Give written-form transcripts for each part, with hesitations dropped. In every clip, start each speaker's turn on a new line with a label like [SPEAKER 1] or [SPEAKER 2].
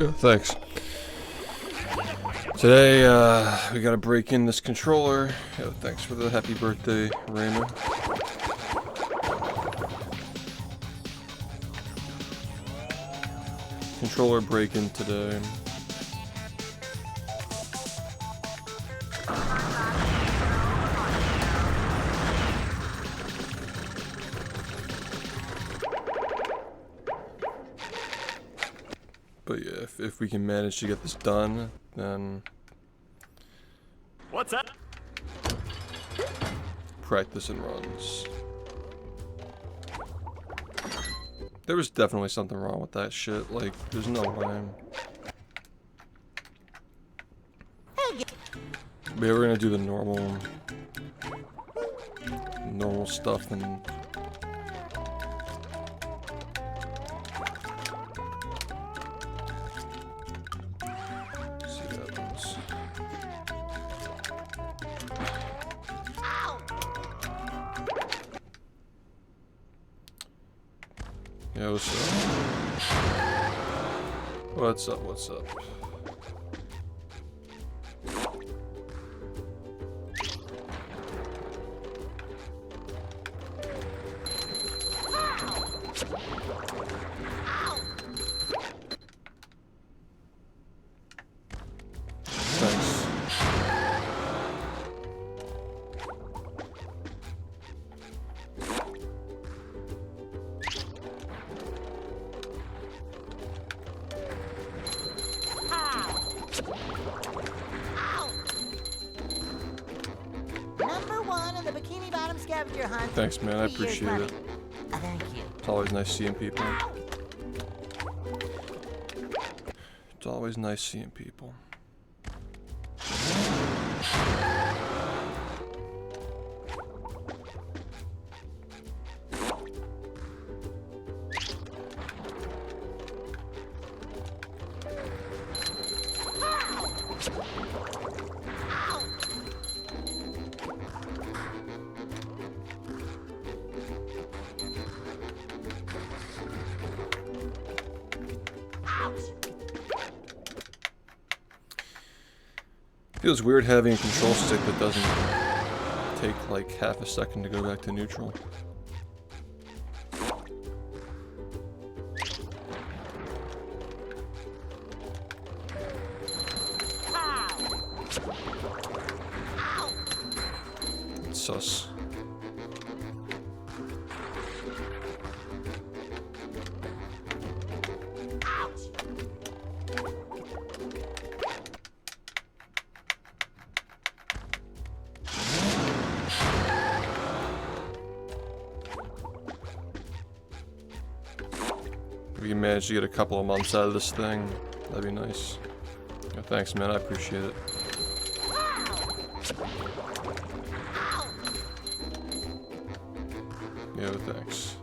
[SPEAKER 1] Yeah, thanks. Today, we gotta break in this controller. Yeah, thanks for the happy birthday, Raymond. Controller break-in today. But yeah, if we can manage to get this done, then
[SPEAKER 2] What's up?
[SPEAKER 1] practice and runs. There was definitely something wrong with that shit. Like, there's no way. But yeah, we're gonna do the normal stuff and see what happens. Yeah, what's up? What's up? Thanks.
[SPEAKER 3] Number 1 in the bikini bottom scavenger hunt.
[SPEAKER 1] Thanks, man. I appreciate it.
[SPEAKER 3] Thank you.
[SPEAKER 1] It's always nice seeing people. It's always nice seeing people. Feels weird having a control stick that doesn't take like half a second to go back to neutral. It's sus. If we can manage to get a couple of months out of this thing, that'd be nice. Yeah, thanks, man. I appreciate it. Yeah, thanks.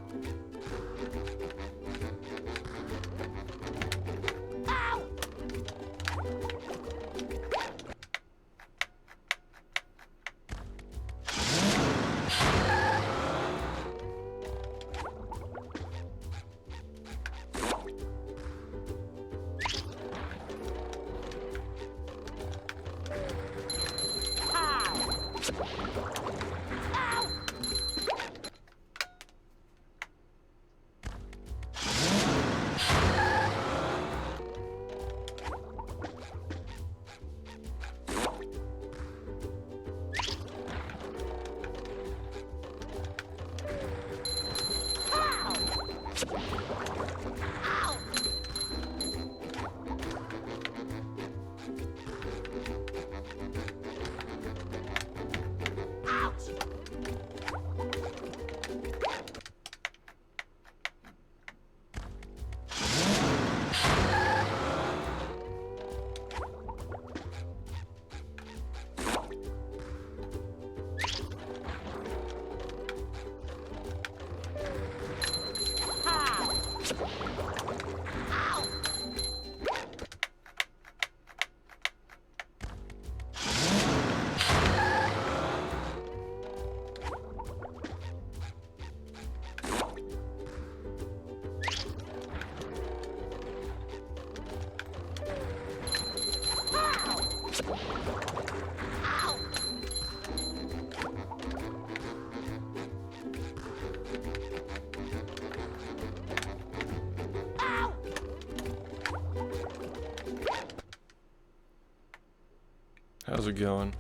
[SPEAKER 1] How's it going?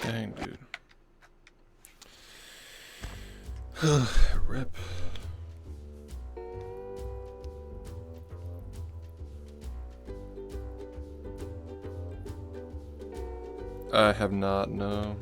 [SPEAKER 1] Dang, dude. Rip. I have not, no.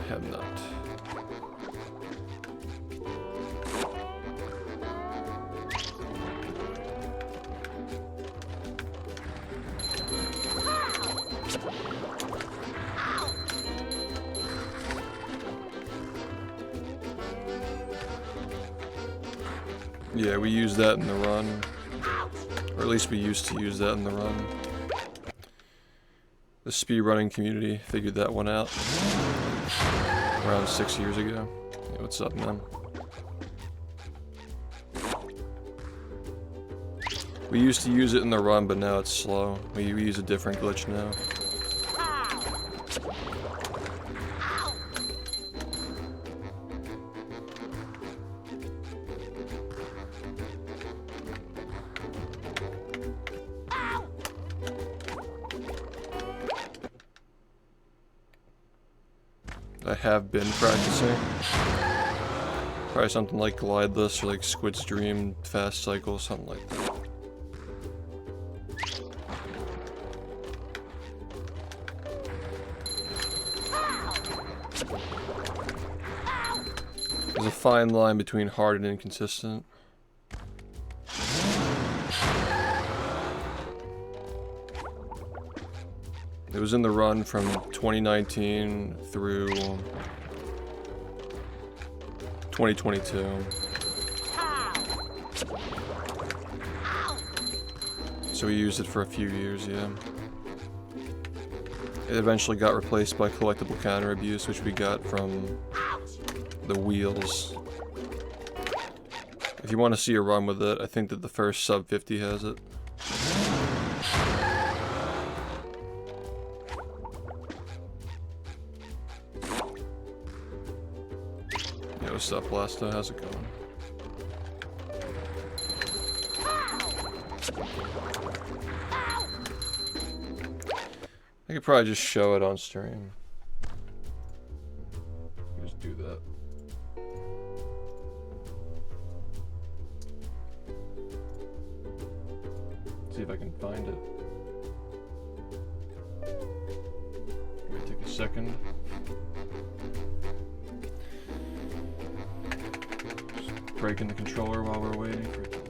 [SPEAKER 1] Have not. Yeah, we use that in the run. Or at least we used to use that in the run. The speedrunning community figured that one out around 6 years ago. Hey, what's up, man? We used to use it in the run, but now it's slow. We use a different glitch now. I have been practicing. Probably something like Glideless or like Squid's Dream, Fast Cycle, something like that. There's a fine line between hard and inconsistent. It was in the run from 2019 through 2022. So we used it for a few years, yeah. It eventually got replaced by collectible counter abuse, which we got from the wheels. If you want to see a run with it, I think that the first sub 50 has it. Yo, what's up, Blasto? How's it going? I could probably just show it on stream. Just do that. See if I can find it. second. Just breaking the controller while we're waiting for it to load.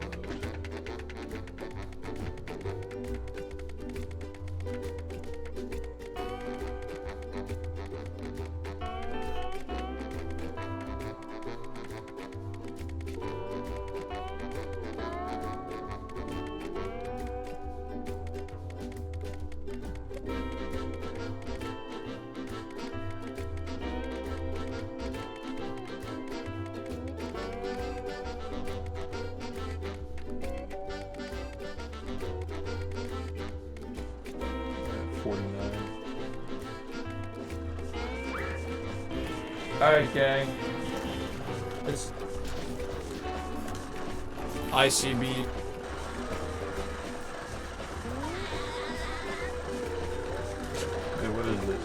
[SPEAKER 2] Alright, gang. It's ICB.
[SPEAKER 1] Hey, what is this?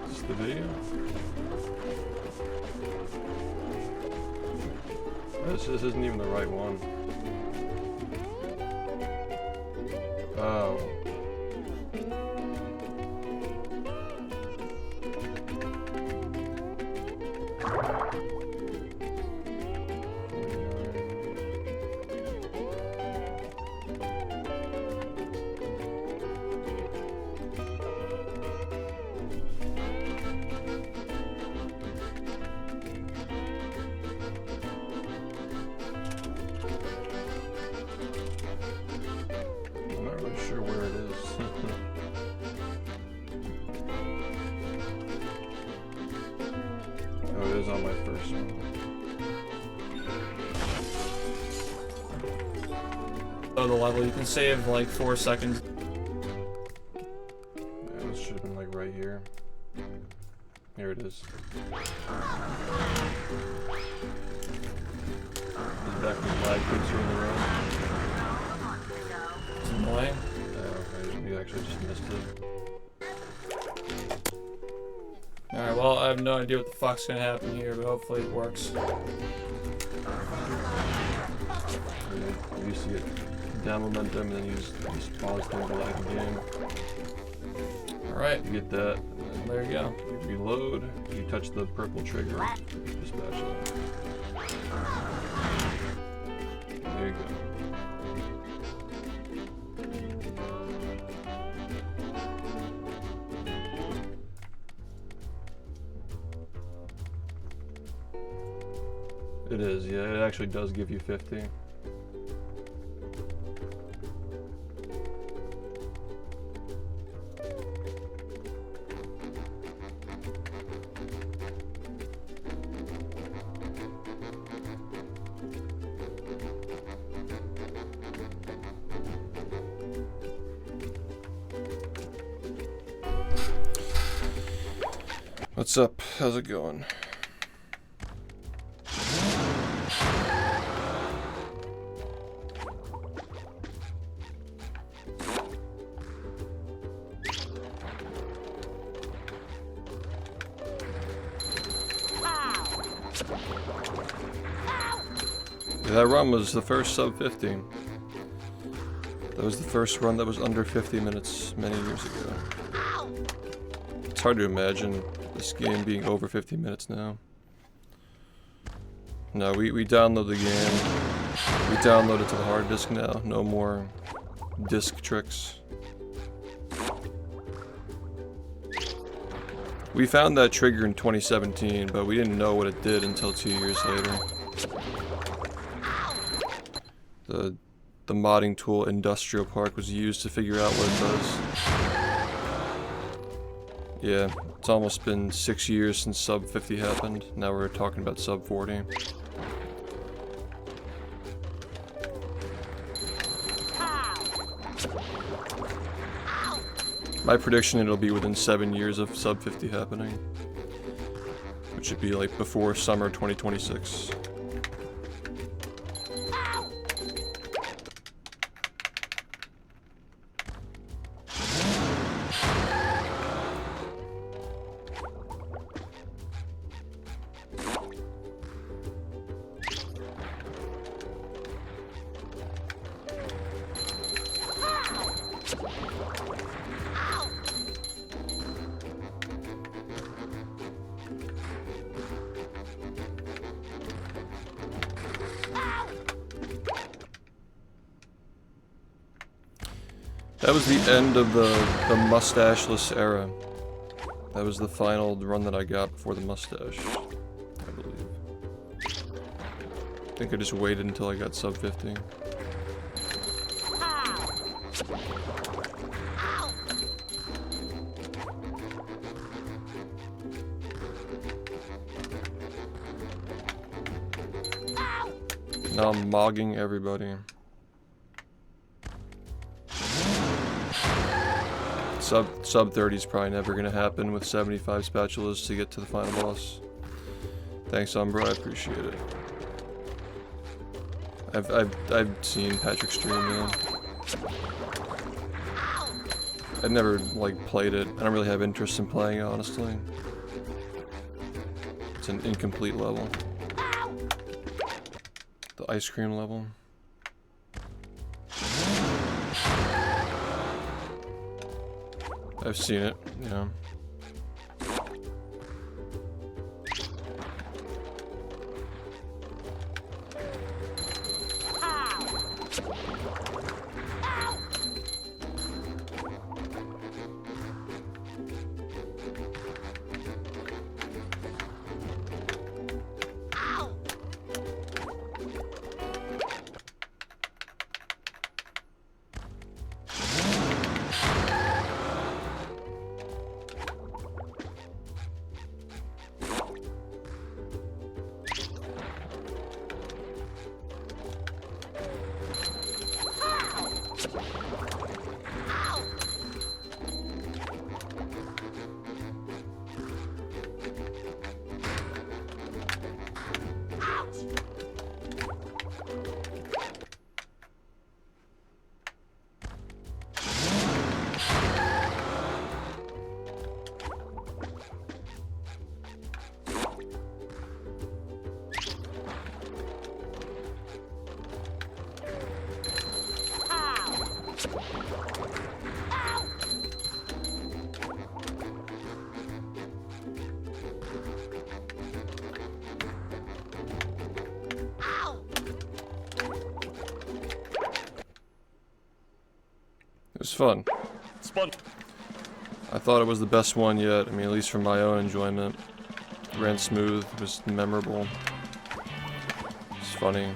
[SPEAKER 1] Is this the video? This isn't even the right one. Oh. I'm not really sure where it is. Oh, it is on my first one.
[SPEAKER 2] Oh, the level. You can save like 4 seconds.
[SPEAKER 1] Yeah, this should have been like right here. Here it is. This is back when flag kids were in the room.
[SPEAKER 2] It's annoying.
[SPEAKER 1] Oh, okay, you actually just missed it.
[SPEAKER 2] Alright, well, I have no idea what the fuck's gonna happen here, but hopefully it works.
[SPEAKER 1] Yeah, you used to get down momentum and then you just pause and go back again.
[SPEAKER 2] Alright,
[SPEAKER 1] You get that, and
[SPEAKER 2] there you go.
[SPEAKER 1] then you reload, you touch the purple trigger, dispatch it. There you go. It is, yeah, it actually does give you 50. What's up? How's it going? Yeah, that run was the first sub 50. That was the first run that was under 50 minutes many years ago. It's hard to imagine this game being over 50 minutes now. No, we download the game. We download it to the hard disk now. No more disk tricks. We found that trigger in 2017, but we didn't know what it did until 2 years later. The modding tool Industrial Park was used to figure out what it does. Yeah, it's almost been 6 years since sub 50 happened. Now we're talking about sub 40. My prediction, it'll be within 7 years of sub 50 happening, which should be like before summer 2026. That was the end of the mustacheless era. That was the final run that I got before the mustache, I believe. I think I just waited until I got sub 50. Now I'm mogging everybody. Sub 30 is probably never gonna happen with 75 spatulas to get to the final boss. Thanks, Umbra, I appreciate it. I've seen Patrick stream, man. I've never like played it. I don't really have interest in playing it, honestly. It's an incomplete level. The ice cream level. I've seen it, yeah. It was fun.
[SPEAKER 4] It's fun.
[SPEAKER 1] I thought it was the best one yet. I mean, at least for my own enjoyment. It ran smooth. It was memorable. It's funny.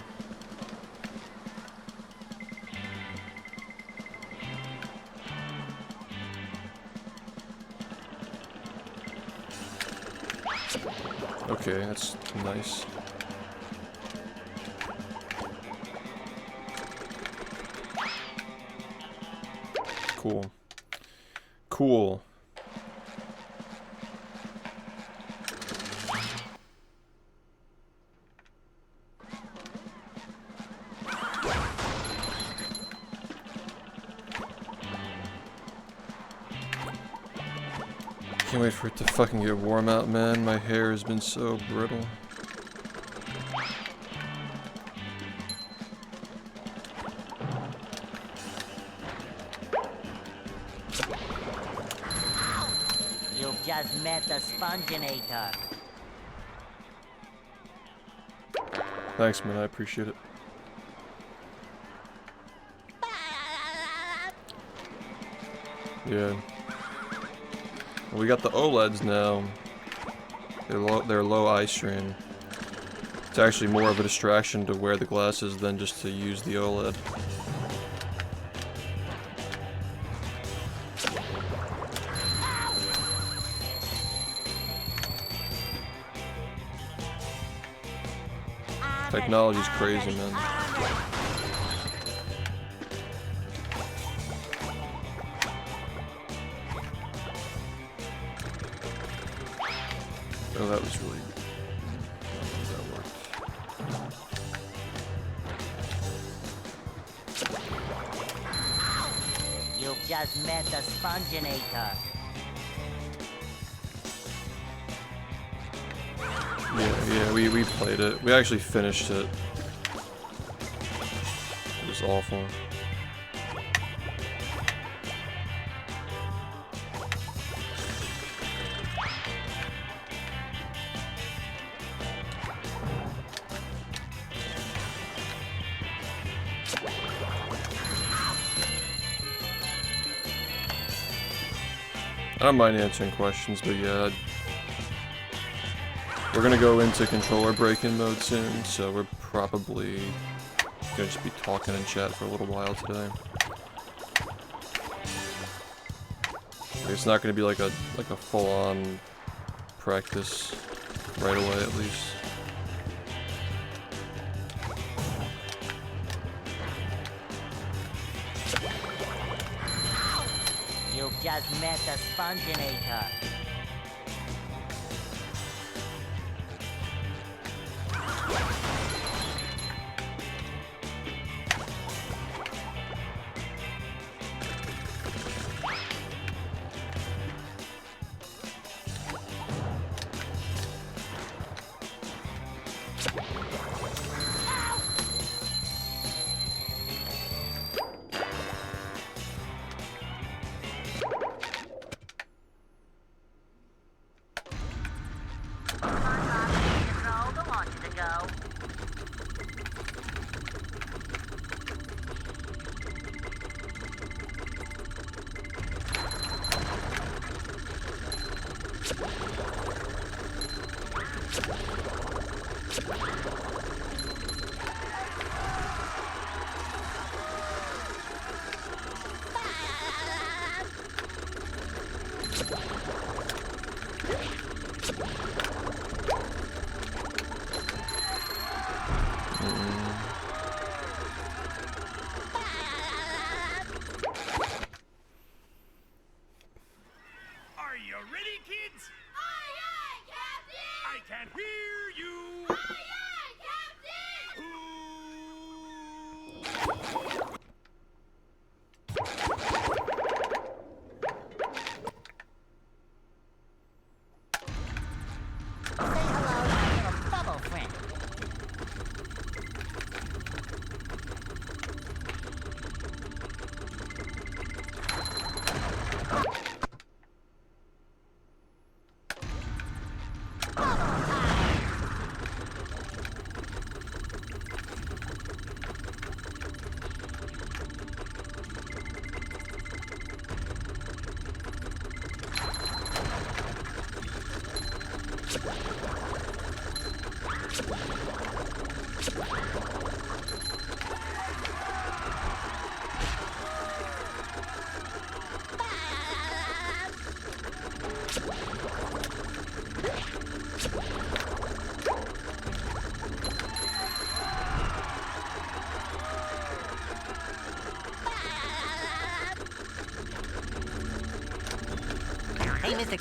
[SPEAKER 1] Okay, that's nice. Cool. Cool. Can't wait for it to fucking get warm out, man. My hair has been so brittle.
[SPEAKER 3] You've just met the Sponginator.
[SPEAKER 1] Thanks, man. I appreciate it. Yeah. Well, we got the OLEDs now. They're low eye strain. It's actually more of a distraction to wear the glasses than just to use the OLED. Technology's crazy, man. Oh, that was really... that worked.
[SPEAKER 3] You've just met the Sponginator.
[SPEAKER 1] Yeah, we played it. We actually finished it. It was awful. I don't mind answering questions, but yeah, we're gonna go into controller break-in mode soon, so we're probably gonna just be talking in chat for a little while today. Like, it's not gonna be like a full-on practice right away, at least.
[SPEAKER 3] You've just met the sponginator. Hey, Mr.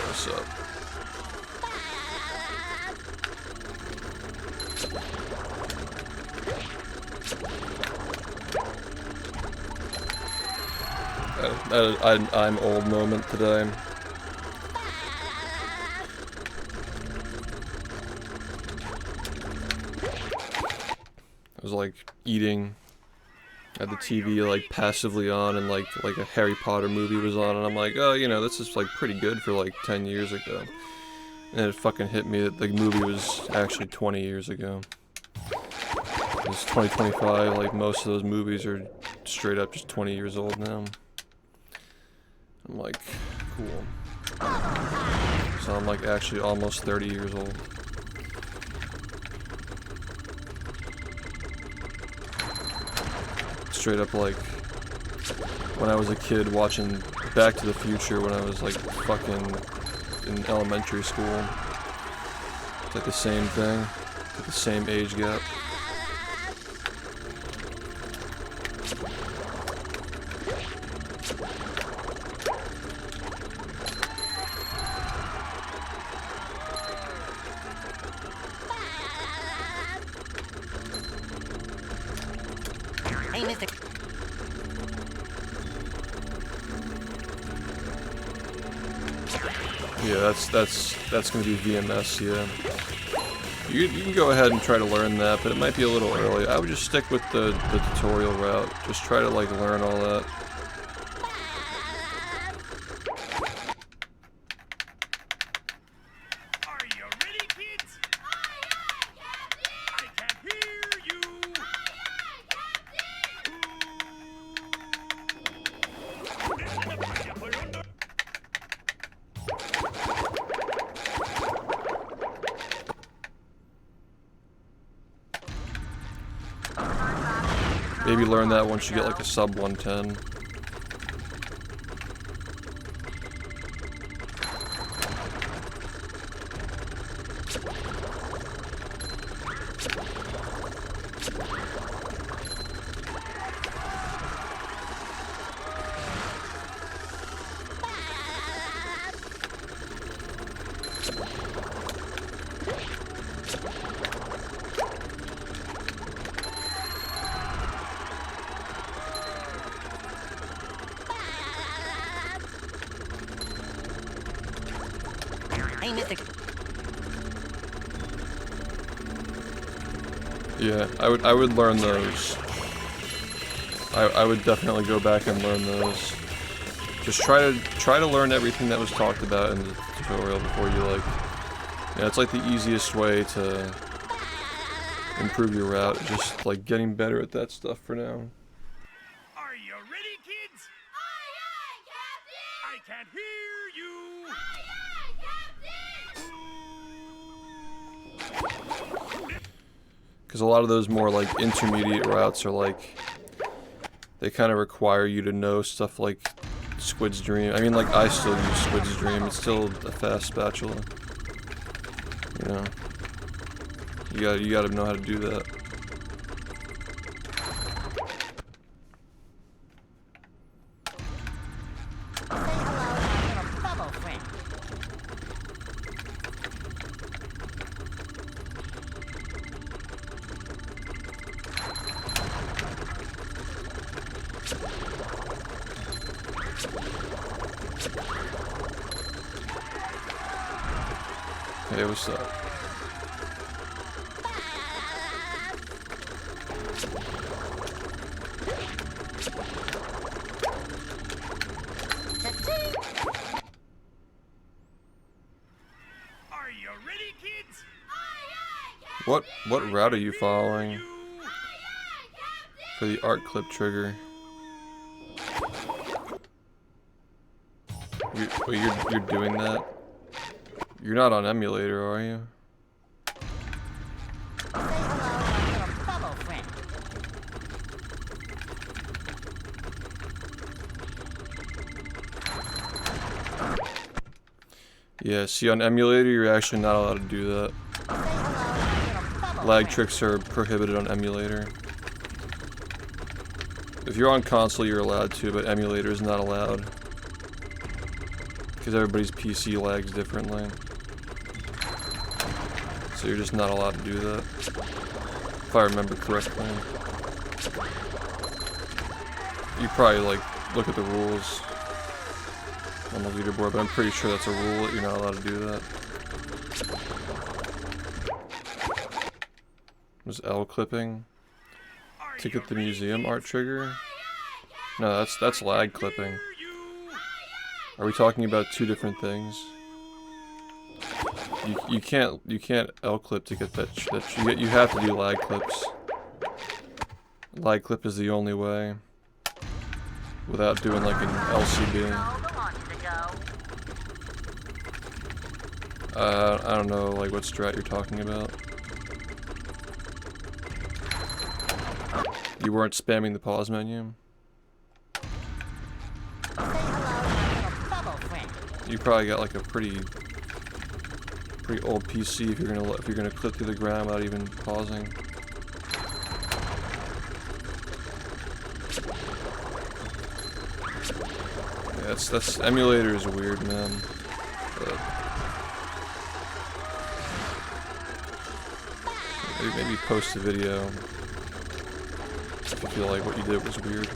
[SPEAKER 1] What's up? I'm old moment today. I was like eating, had the TV like passively on, and like a Harry Potter movie was on, and I'm like, oh, you know, this is like pretty good for like 10 years ago. And it fucking hit me that the movie was actually 20 years ago. It's 2025, like most of those movies are straight up just 20 years old now. I'm like, cool. So I'm like actually almost 30 years old. Straight up like when I was a kid watching Back to the Future when I was like fucking in elementary school. It's like the same thing. It's like the same age gap.
[SPEAKER 3] Hey, Mr.
[SPEAKER 1] Yeah, that's gonna be VMS, yeah. You can go ahead and try to learn that, but it might be a little early. I would just stick with the tutorial route. Just try to like learn all that.
[SPEAKER 4] Are you ready, kids? Aye, aye, Captain! I can hear you! Aye, aye, Captain!
[SPEAKER 1] Maybe learn that once you get like a sub 110.
[SPEAKER 3] Hey, Mr.
[SPEAKER 1] Yeah, I would learn those. I would definitely go back and learn those. Just try to learn everything that was talked about in the tutorial before you like. Yeah, it's like the easiest way to improve your route. Just like getting better at that stuff for now.
[SPEAKER 4] Are you ready, kids? Aye, aye, Captain! I can hear you!
[SPEAKER 1] Because a lot of those more like intermediate routes are like, they kind of require you to know stuff like Squid's Dream. I mean, like I still use Squid's Dream. It's still a fast spatula. You know, you gotta know how to do that.
[SPEAKER 3] Bubble friend.
[SPEAKER 1] Hey, what's up?
[SPEAKER 4] Are you ready, kids?
[SPEAKER 1] What route are you following for the art clip trigger? You're doing that? You're not on emulator, are you?
[SPEAKER 3] Bubble friend.
[SPEAKER 1] Yeah, see on emulator you're actually not allowed to do that. Lag tricks are prohibited on emulator. If you're on console you're allowed to, but emulator is not allowed. Because everybody's PC lags differently. So you're just not allowed to do that. If I remember correctly. You probably like look at the rules on the leaderboard, but I'm pretty sure that's a rule that you're not allowed to do that. Was L clipping to get the museum art trigger? No, that's lag clipping. Are we talking about two different things? You can't L clip to get that. You have to do lag clips. Lag clip is the only way. Without doing like an LCB. I don't know like what strat you're talking about. You weren't spamming the pause menu. You probably got like a pretty old PC if you're gonna clip through the ground without even pausing. Yeah, that's emulator is weird, man. But maybe post a video if you feel like what you did was weird.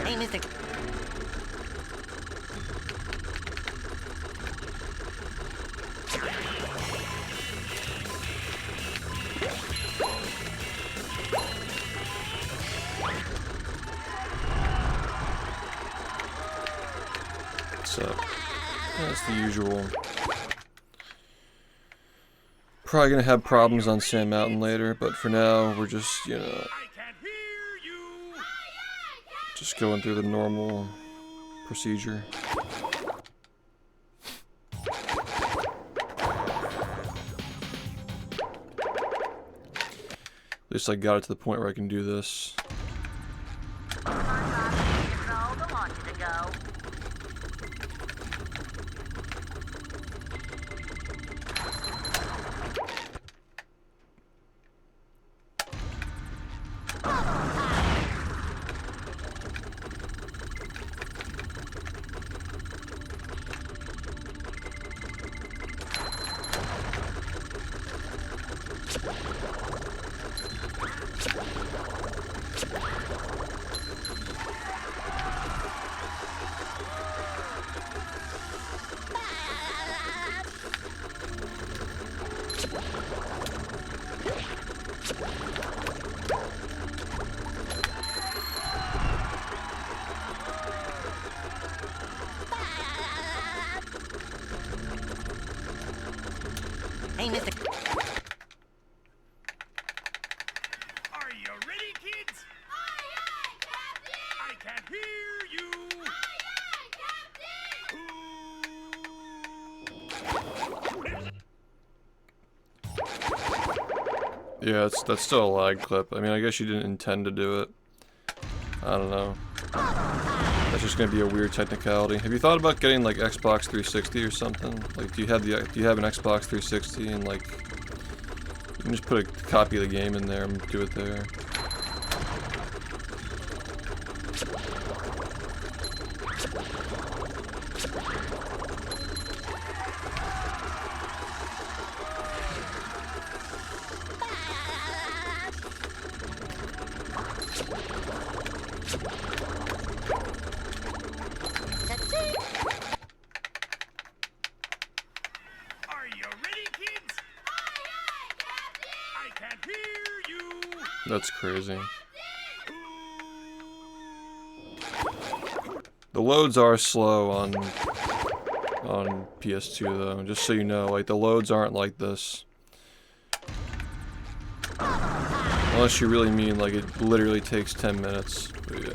[SPEAKER 3] Hey, Mr.
[SPEAKER 1] So, that's the usual. Probably gonna have problems on Sand Mountain later, but for now, we're just, you know,
[SPEAKER 4] I can't hear you.
[SPEAKER 1] just going through the normal procedure. At least I got it to the point where I can do this.
[SPEAKER 3] Hey, Mr.
[SPEAKER 4] Are you ready, kids? Aye, aye, Captain! I can't hear you! Aye, aye, Captain!
[SPEAKER 1] Yeah, that's still a lag clip. I mean, I guess you didn't intend to do it. I don't know. That's just gonna be a weird technicality. Have you thought about getting like Xbox 360 or something? Like, do you have an Xbox 360 and like you can just put a copy of the game in there and do it there?
[SPEAKER 4] Are you ready, kids? Aye, aye, Captain! I can't hear you!
[SPEAKER 1] That's crazy. The loads are slow on PS2 though, just so you know, like the loads aren't like this. Unless you really mean like it literally takes 10 minutes, but yeah.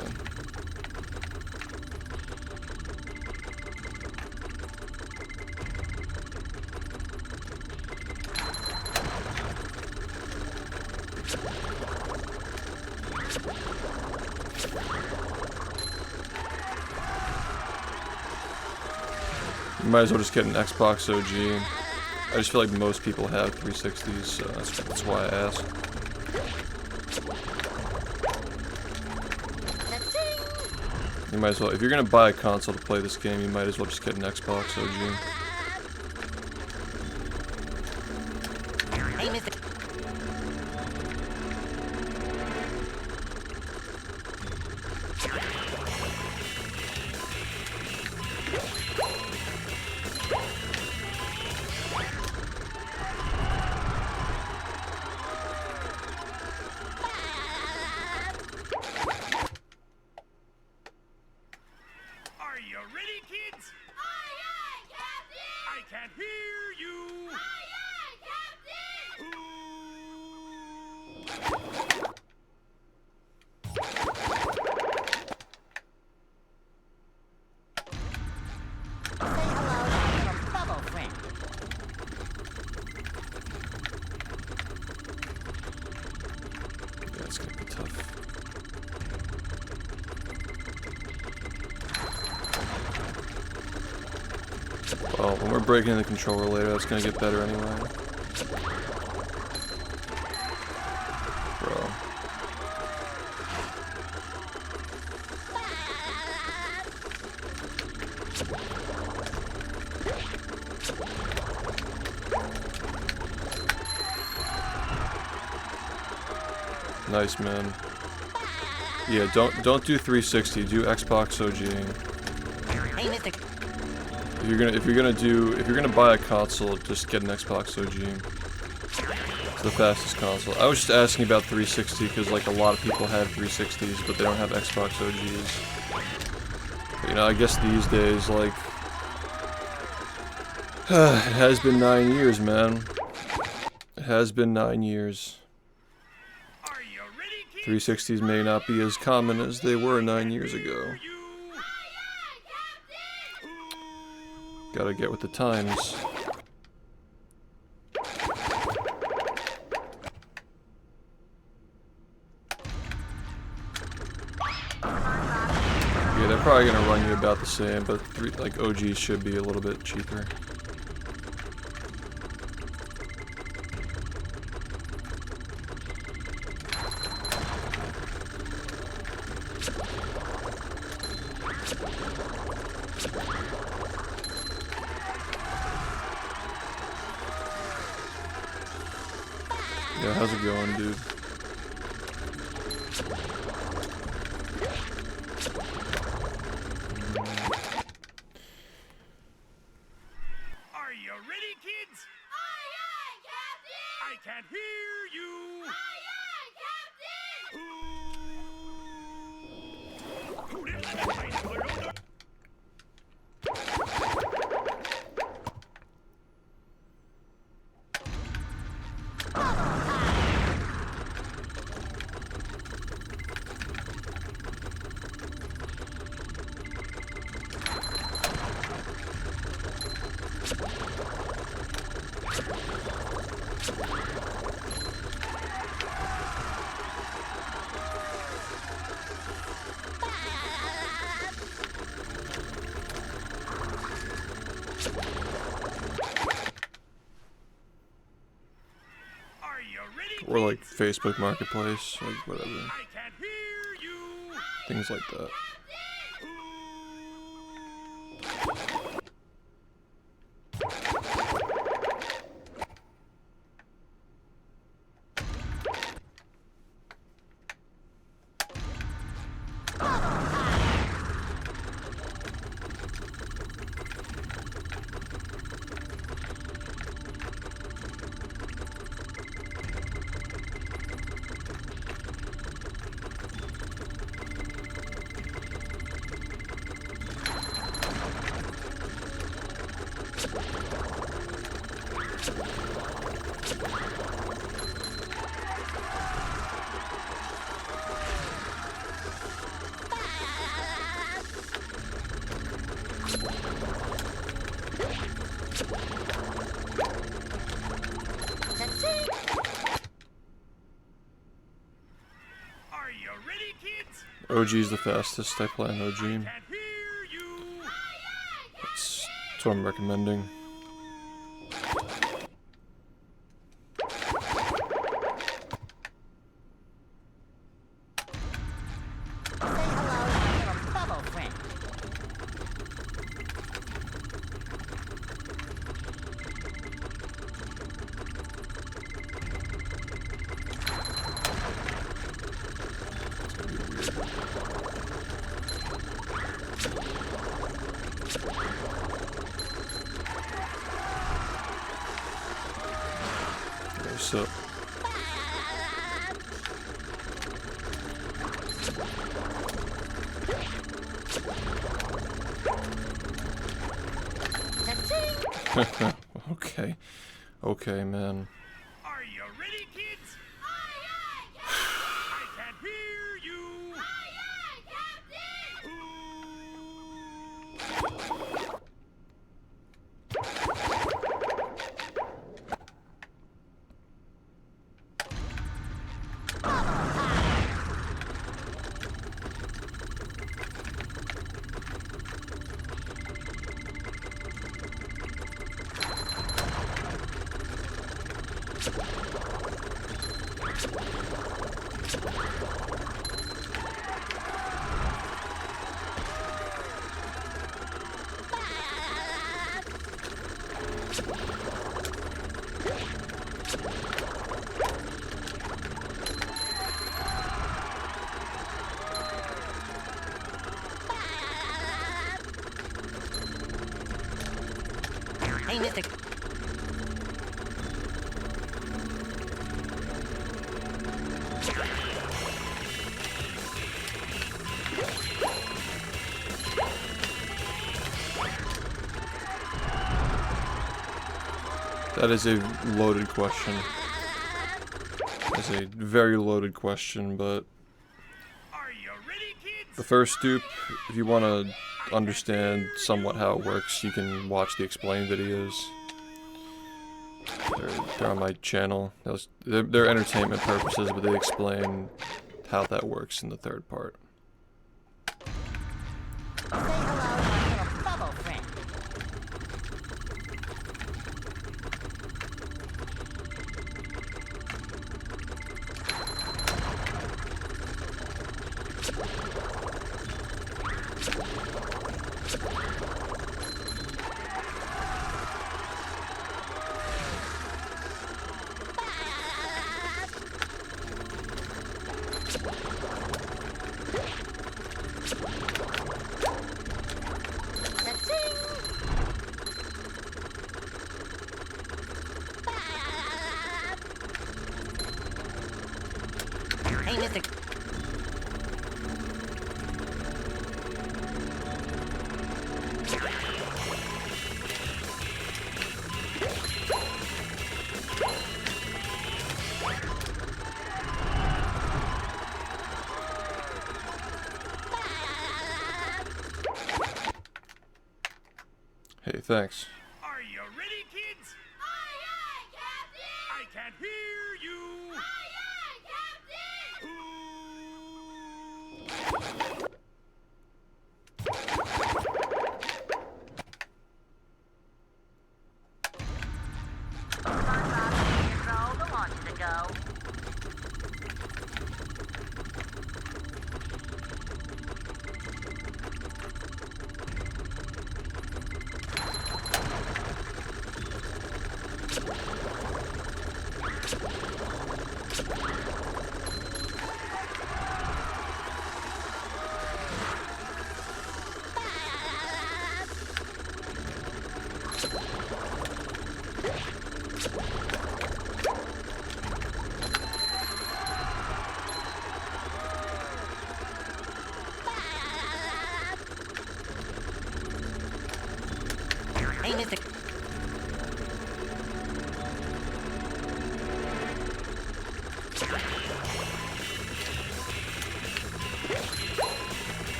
[SPEAKER 1] You might as well just get an Xbox OG. I just feel like most people have 360s, so that's why I asked. You might as well, if you're gonna buy a console to play this game, you might as well just get an Xbox OG.
[SPEAKER 3] Hey, Mr.
[SPEAKER 4] ready, kids? Aye, aye, Captain! I can't hear you! Aye, aye, Captain!
[SPEAKER 3] Say hello to my little bubble friend.
[SPEAKER 1] Yeah, it's gonna be tough. Well, when we're breaking the controller later, that's gonna get better anyway. Bro. Nice, man. Yeah, don't do 360. Do Xbox OG.
[SPEAKER 3] Hey, Mr.
[SPEAKER 1] If you're gonna buy a console, just get an Xbox OG. It's the fastest console. I was just asking about 360 because like a lot of people have 360s, but they don't have Xbox OGs. But, you know, I guess these days, like, it has been 9 years, man. It has been 9 years. 360s may not be as common as they were 9 years ago. Gotta get with the times. Yeah, they're probably gonna run you about the same, but like OGs should be a little bit cheaper. Yeah, how's it going, dude?
[SPEAKER 4] Are you ready, kids? Aye, aye, Captain! I can't hear you! Aye, aye, Captain! Who did that?
[SPEAKER 1] Or like Facebook Marketplace, like whatever.
[SPEAKER 4] I can't hear you!
[SPEAKER 1] Things like that.
[SPEAKER 4] Are you ready, kids?
[SPEAKER 1] OG's the fastest. I play on OG.
[SPEAKER 4] Can't hear you!
[SPEAKER 1] That's what I'm recommending.
[SPEAKER 3] Say hello to my little bubble friend.
[SPEAKER 1] What's up? Okay. Okay, man.
[SPEAKER 4] Are you ready, kids? Aye, aye, I can't hear you. Aye, aye, Captain.
[SPEAKER 3] Hey, Mister.
[SPEAKER 1] That is a loaded question. That's a very loaded question, but
[SPEAKER 4] Are you ready, kids?
[SPEAKER 1] the first dupe, if you want to understand somewhat how it works, you can watch the explain videos. They're on my channel. They're entertainment purposes, but they explain how that works in the third part.
[SPEAKER 3] Say hello to my little bubble friend. Hey, Mister.
[SPEAKER 1] Hey, thanks.
[SPEAKER 4] Are you ready, kids? Aye, aye, Captain. I can't hear you. Aye, aye, Captain.
[SPEAKER 3] SpongeBob, here's all the launches to go. Hey, Mister.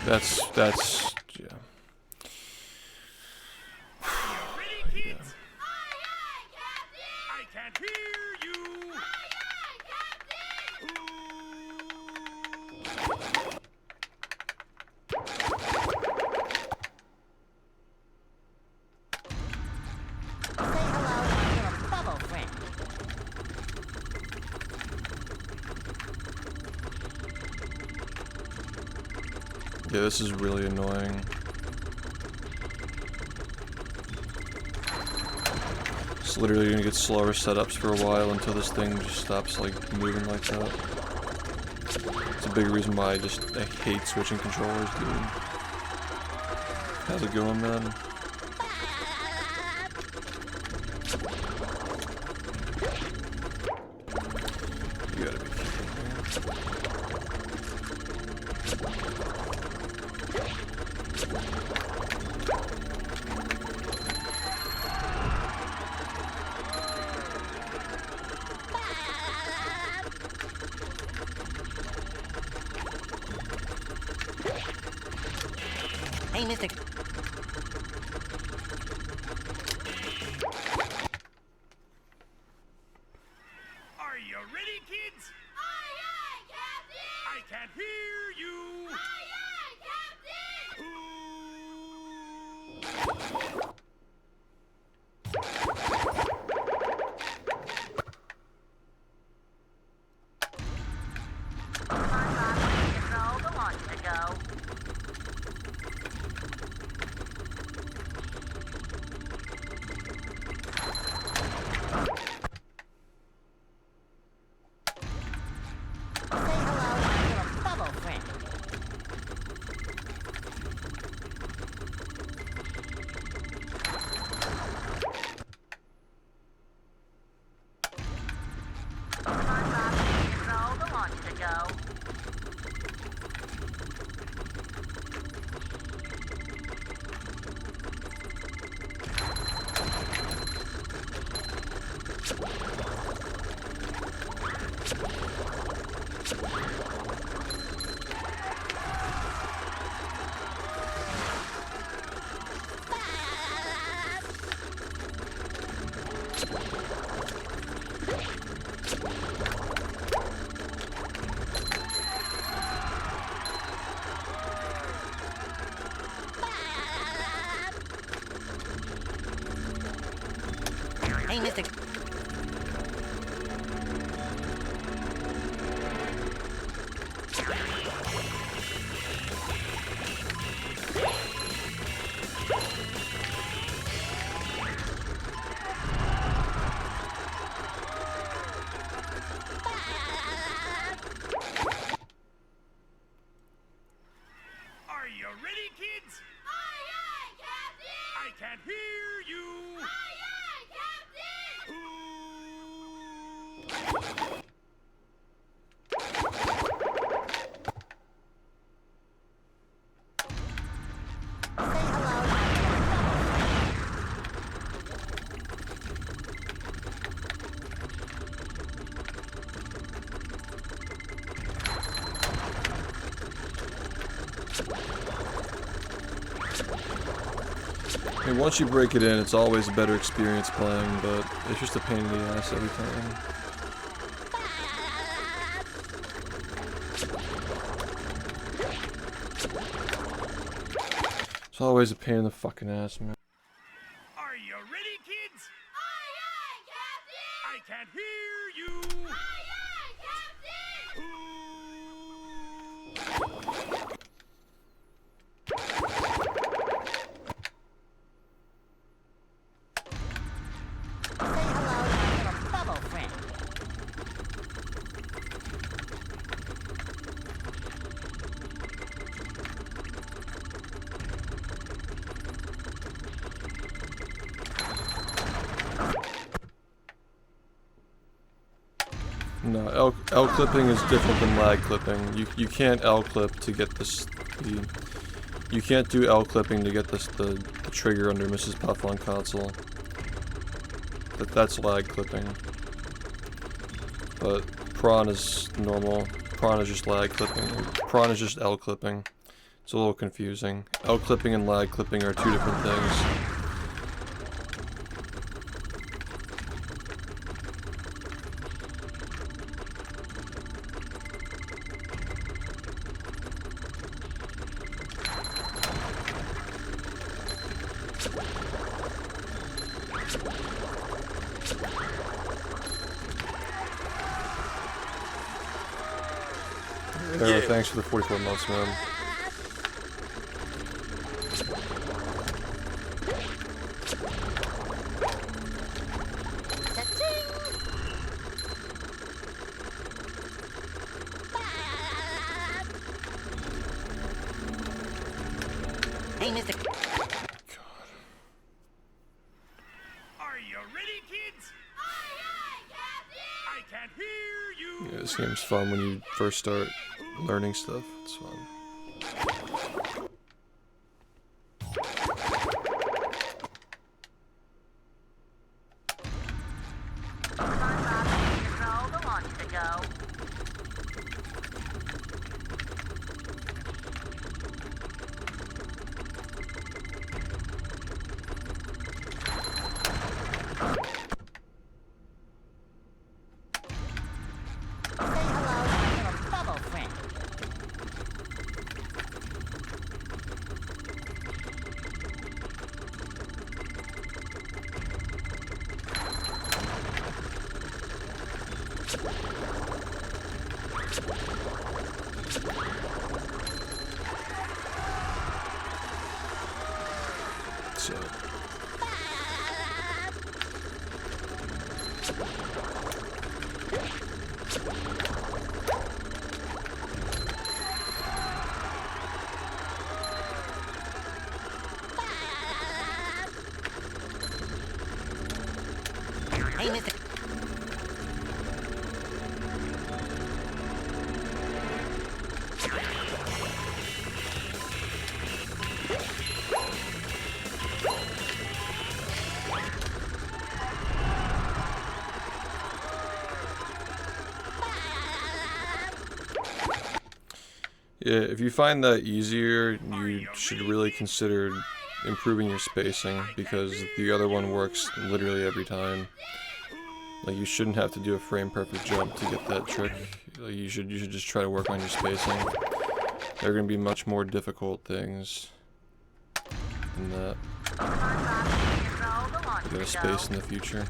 [SPEAKER 1] That's yeah.
[SPEAKER 4] Ready, kids? Aye, aye, Captain. I can't hear you. Aye, aye, Captain.
[SPEAKER 3] Say hello to my little bubble friend.
[SPEAKER 1] Yeah, this is really annoying. It's literally gonna get slower setups for a while until this thing just stops like moving like that. It's a big reason why I hate switching controllers, dude. How's it going, man? You gotta be kidding me.
[SPEAKER 3] Hey, Mr.
[SPEAKER 4] Are you ready, kids? Aye, aye, Captain! I can't hear you! Aye, aye, Captain!
[SPEAKER 3] Control the launch to go. Say hello, my little bubble friend. Control the launch to go. Hey, Mr.
[SPEAKER 4] Are you ready, kids? Aye, aye, Captain! I can't hear you! Aye, aye, Captain!
[SPEAKER 3] Say hello, my little bubble friend.
[SPEAKER 1] I mean, once you break it in, it's always a better experience playing, but it's just a pain in the ass every time. It's always a pain in the fucking ass, man.
[SPEAKER 4] Are you ready, kids? Aye, aye, Captain! I can't hear you! Aye, aye, Captain!
[SPEAKER 3] Say hello, my little bubble friend.
[SPEAKER 1] No, L clipping is different than lag clipping. You can't L clip to get this. You can't do L clipping to get this the trigger under Mrs. Puff on console. That's lag clipping. But prawn is normal. Prawn is just lag clipping. Prawn is just L clipping. It's a little confusing. L clipping and lag clipping are two different things. Yeah, thanks for the 44 months, man.
[SPEAKER 3] Hey, Mr.
[SPEAKER 4] Are you ready, kids? Aye, aye, Captain! I can't hear you!
[SPEAKER 1] Yeah, this game's fun when you first start learning stuff. It's fun.
[SPEAKER 3] Control the launch to go.
[SPEAKER 1] So.
[SPEAKER 3] Hey, Mr.
[SPEAKER 1] Yeah, if you find that easier, you should really consider improving your spacing, because the other one works literally every time. Like, you shouldn't have to do a frame perfect jump to get that trick. Like, you should just try to work on your spacing. There are going to be much more difficult things than that. You gotta space in the future.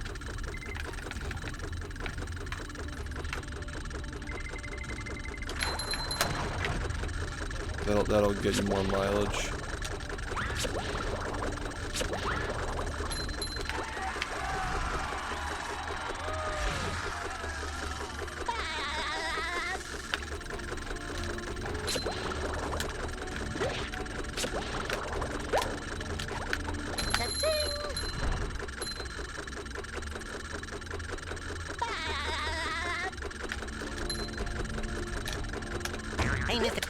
[SPEAKER 1] That'll get you more mileage.
[SPEAKER 3] Hey, Mr.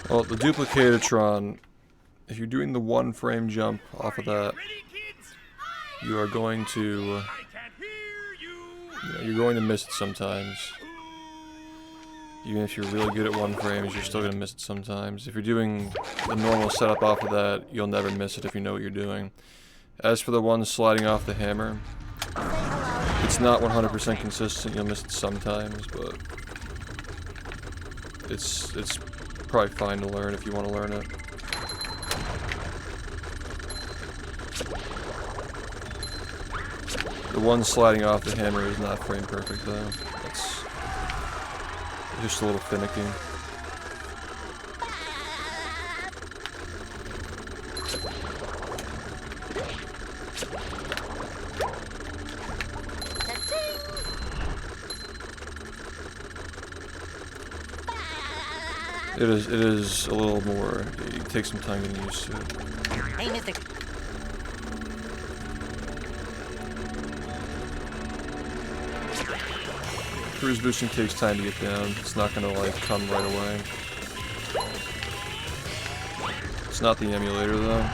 [SPEAKER 1] Well, the duplicatatron, if you're doing the one frame jump off of that, you are going to, you're going to miss it sometimes. Even if you're really good at one frames, you're still going to miss it sometimes. If you're doing the normal setup off of that, you'll never miss it if you know what you're doing. As for the one sliding off the hammer, it's not 100% consistent. You'll miss it sometimes, but it's probably fine to learn if you want to learn it. The one sliding off the hammer is not frame perfect though. That's just a little finicky. It is a little more, it takes some time getting used to it.
[SPEAKER 3] Hey, Mr.
[SPEAKER 1] Cruise boosting takes time to get down. It's not gonna like come right away. It's not the emulator though.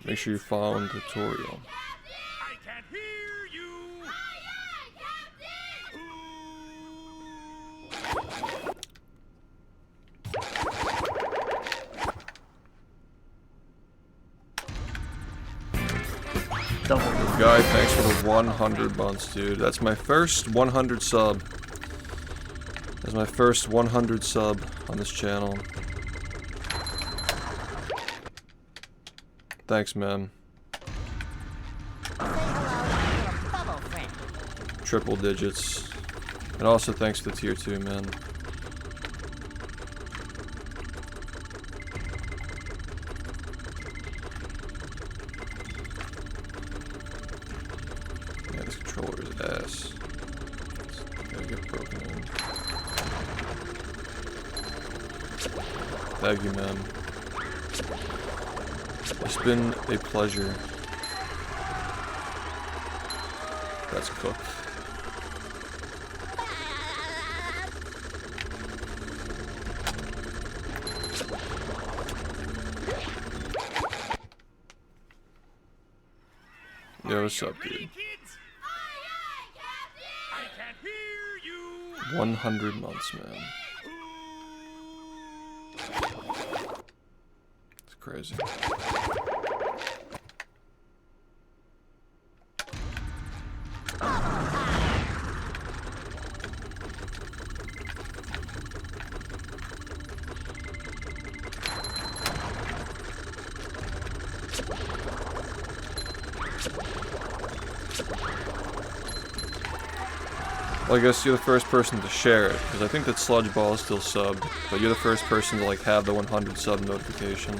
[SPEAKER 1] Make sure you're following the tutorial.
[SPEAKER 4] I can't hear you.
[SPEAKER 1] Guy, thanks for the 100 months, dude. That's my first 100 sub. That's my first 100 sub on this channel. Thanks, man. Triple digits. And also thanks to tier 2, man. Yeah, this controller is ass. It's gotta get broken in. Thank you, man. It's been a pleasure. That's cooked. Yo, what's up, dude? 100 months, man. It's crazy. Well, I guess you're the first person to share it, because I think that Sludge Ball is still subbed, but you're the first person to like have the 100 sub notification.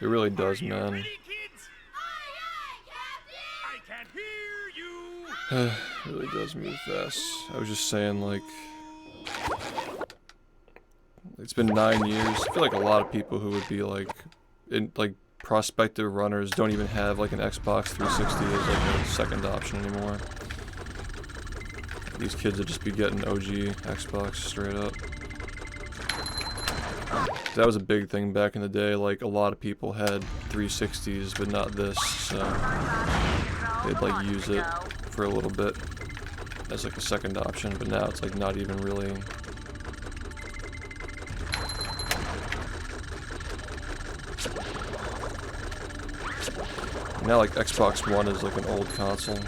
[SPEAKER 1] It really does, man.
[SPEAKER 4] Ready, kids? I can't hear you.
[SPEAKER 1] It really does move fast. I was just saying, like, it's been 9 years. I feel like a lot of people who would be like, prospective runners don't even have like an Xbox 360 as like a second option anymore. These kids would just be getting OG Xbox straight up. That was a big thing back in the day. Like a lot of people had 360s, but not this, so they'd like use it for a little bit as like a second option. But now it's like not even really. Now like Xbox One is like an old console.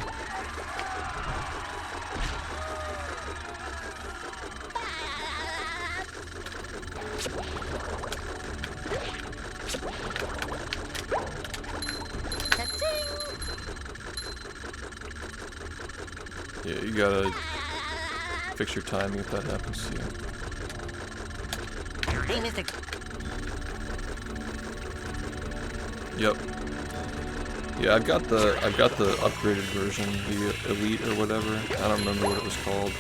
[SPEAKER 1] Yeah, you gotta fix your timing if that happens to you.
[SPEAKER 3] Hey, Mr.
[SPEAKER 1] Yep. Yeah, I've got the upgraded version, the Elite or whatever. I don't remember what it was called.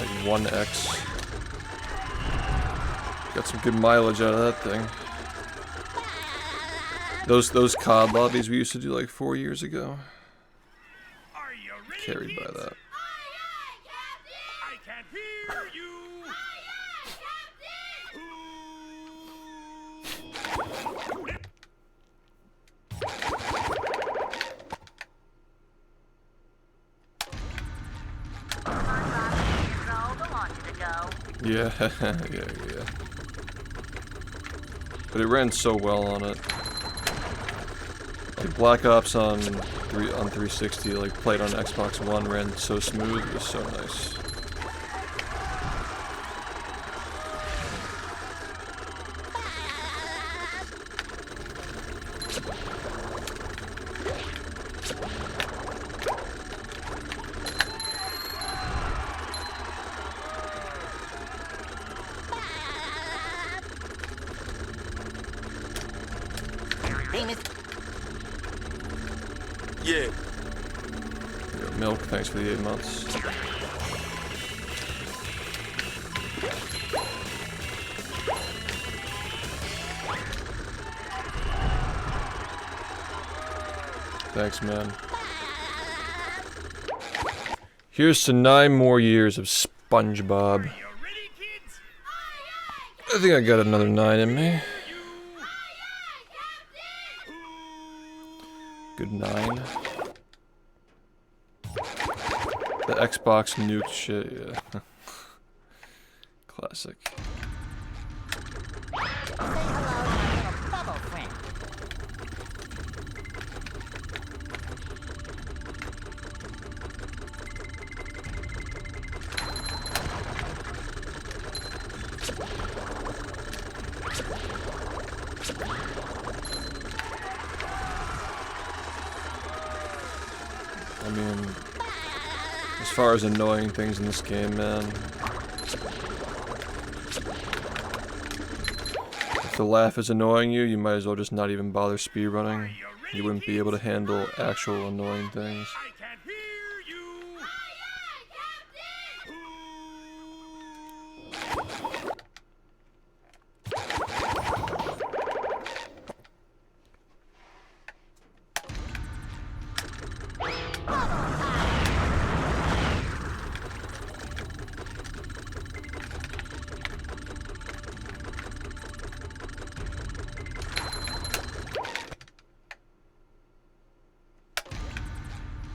[SPEAKER 1] Like 1X. Got some good mileage out of that thing. Those COD lobbies we used to do like 4 years ago.
[SPEAKER 4] Are you ready,
[SPEAKER 1] Carried by
[SPEAKER 4] kids?
[SPEAKER 1] that.
[SPEAKER 4] I can't hear you.
[SPEAKER 1] Yeah, yeah. But it ran so well on it. Like Black Ops on 360, like played on Xbox One, ran so smooth. It was so nice.
[SPEAKER 4] Yeah.
[SPEAKER 1] Yeah, Milk, thanks for the 8 months. Thanks, man. Here's to 9 more years of SpongeBob.
[SPEAKER 4] Are you ready, kids?
[SPEAKER 1] I think I got another 9 in me. Good 9. The Xbox nuke shit, yeah. Classic.
[SPEAKER 3] Say hello to my little bubble friend.
[SPEAKER 1] I mean, as far as annoying things in this game, man. If the laugh is annoying you, you might as well just not even bother speedrunning. You wouldn't be able to handle actual annoying things.
[SPEAKER 4] I can't hear you.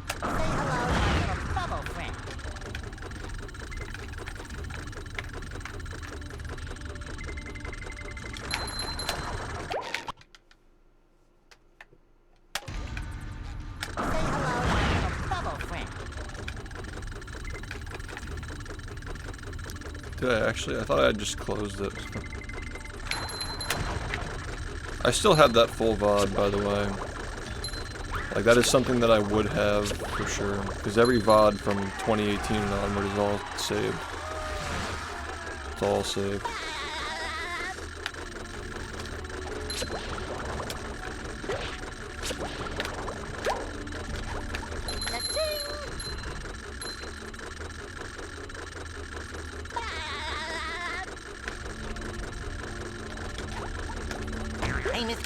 [SPEAKER 3] Say hello to my little bubble friend. Say hello to my little bubble friend.
[SPEAKER 1] Did I actually? I thought I had just closed it. I still have that full VOD, by the way. Like, that is something that I would have, for sure. Because every VOD from 2018 and onward is all saved. It's all saved.
[SPEAKER 3] Hey, Miss.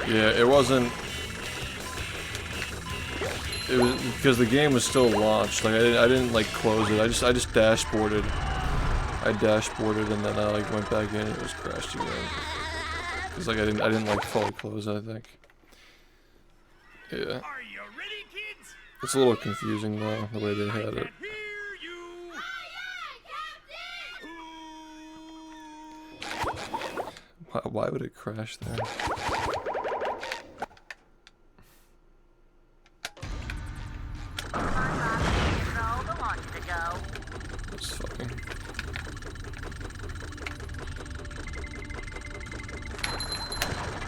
[SPEAKER 1] Yeah, it wasn't. It was because the game was still launched. Like I didn't like close it. I just dashboarded. I dashboarded and then I like went back in and it was crashed again. Cause like I didn't like fully close it, I think. Yeah.
[SPEAKER 4] Are you ready, kids?
[SPEAKER 1] It's a little confusing though, the way they had it.
[SPEAKER 4] Can't hear you.
[SPEAKER 1] Why would it crash there? That's fucking.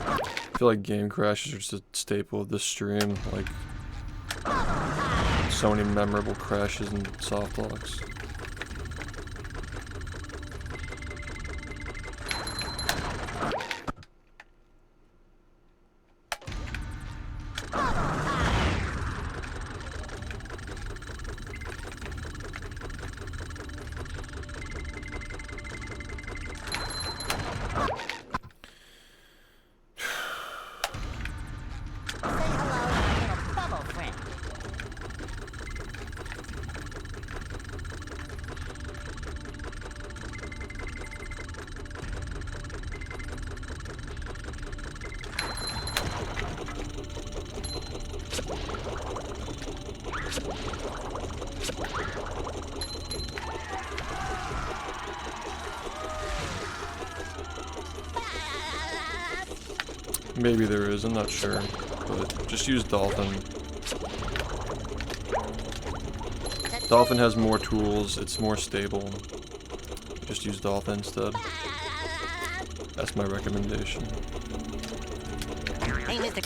[SPEAKER 1] I feel like game crashes are just a staple of this stream. Like, so many memorable crashes and soft locks. Maybe there is, I'm not sure, but just use Dolphin. Dolphin has more tools, it's more stable. Just use Dolphin instead. That's my recommendation.
[SPEAKER 3] Hey, Mr.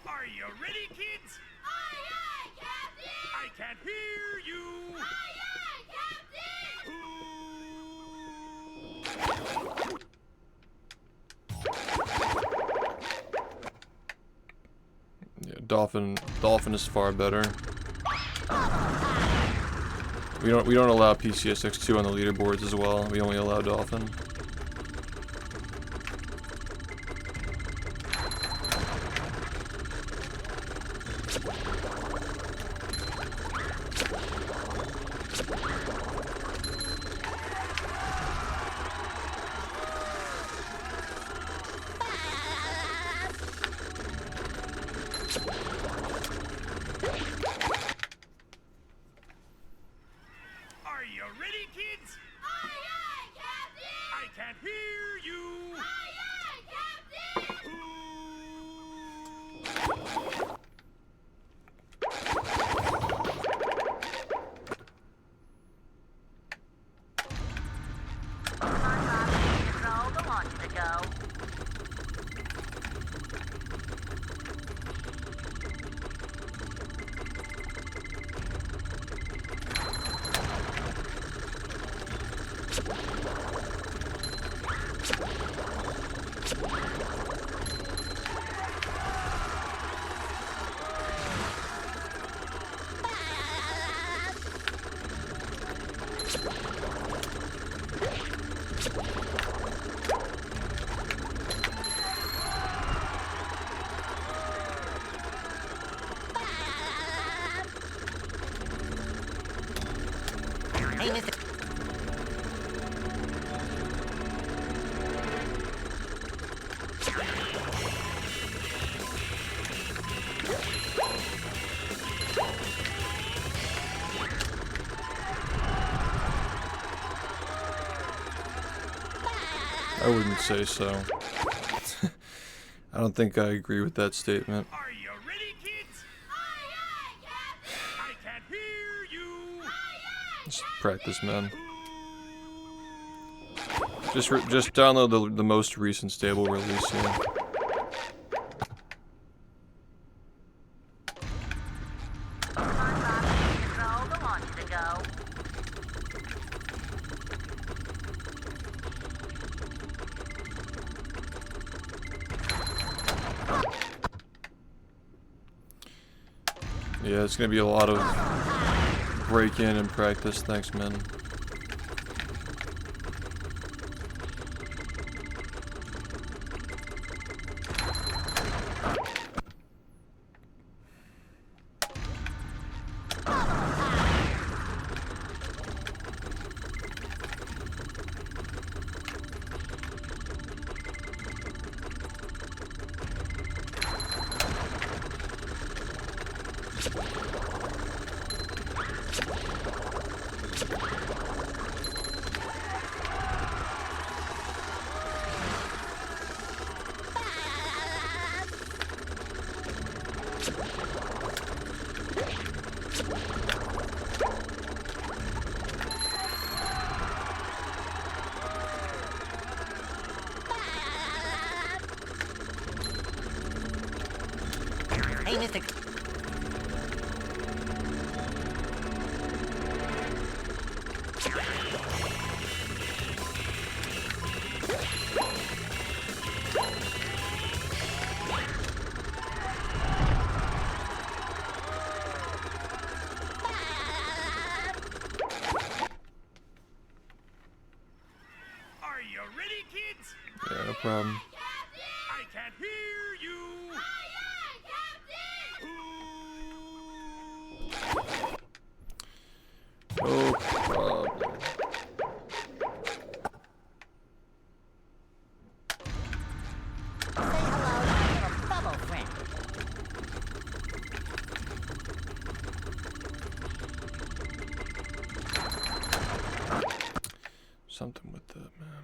[SPEAKER 4] Are you ready, kids? Aye, aye, Captain! I can't hear you! Aye,
[SPEAKER 1] Yeah, Dolphin is far better. We don't allow PCSX2 on the leaderboards as well. We only allow Dolphin.
[SPEAKER 4] Are you ready, kids? Aye, aye, Captain! I can't hear you! Aye, aye, Captain!
[SPEAKER 3] Control, the launch to go.
[SPEAKER 1] wouldn't say so. I don't think I agree with that statement.
[SPEAKER 4] Are you ready, kids? Aye, aye, Captain. I can't hear you. Aye,
[SPEAKER 1] Just practice, man. Just download the most recent stable release here. Yeah, it's gonna be a lot of break in and practice. Thanks, man.
[SPEAKER 3] Hey, Mr.
[SPEAKER 4] Are you ready, kids?
[SPEAKER 1] Yeah, no problem.
[SPEAKER 4] I can't hear you.
[SPEAKER 1] No problem.
[SPEAKER 3] Say hello to my little bubble friend.
[SPEAKER 1] Something with that, man.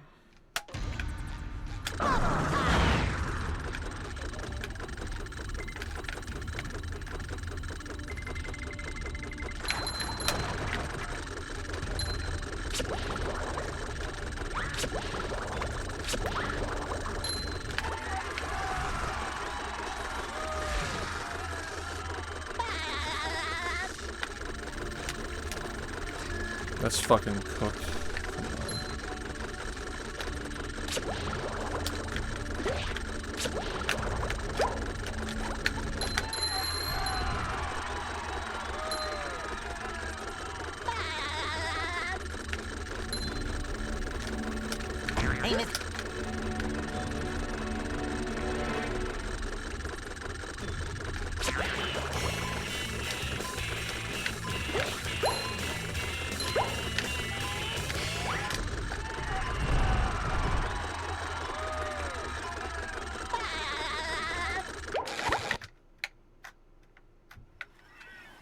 [SPEAKER 1] That's fucking cooked.
[SPEAKER 3] Hey, Miss.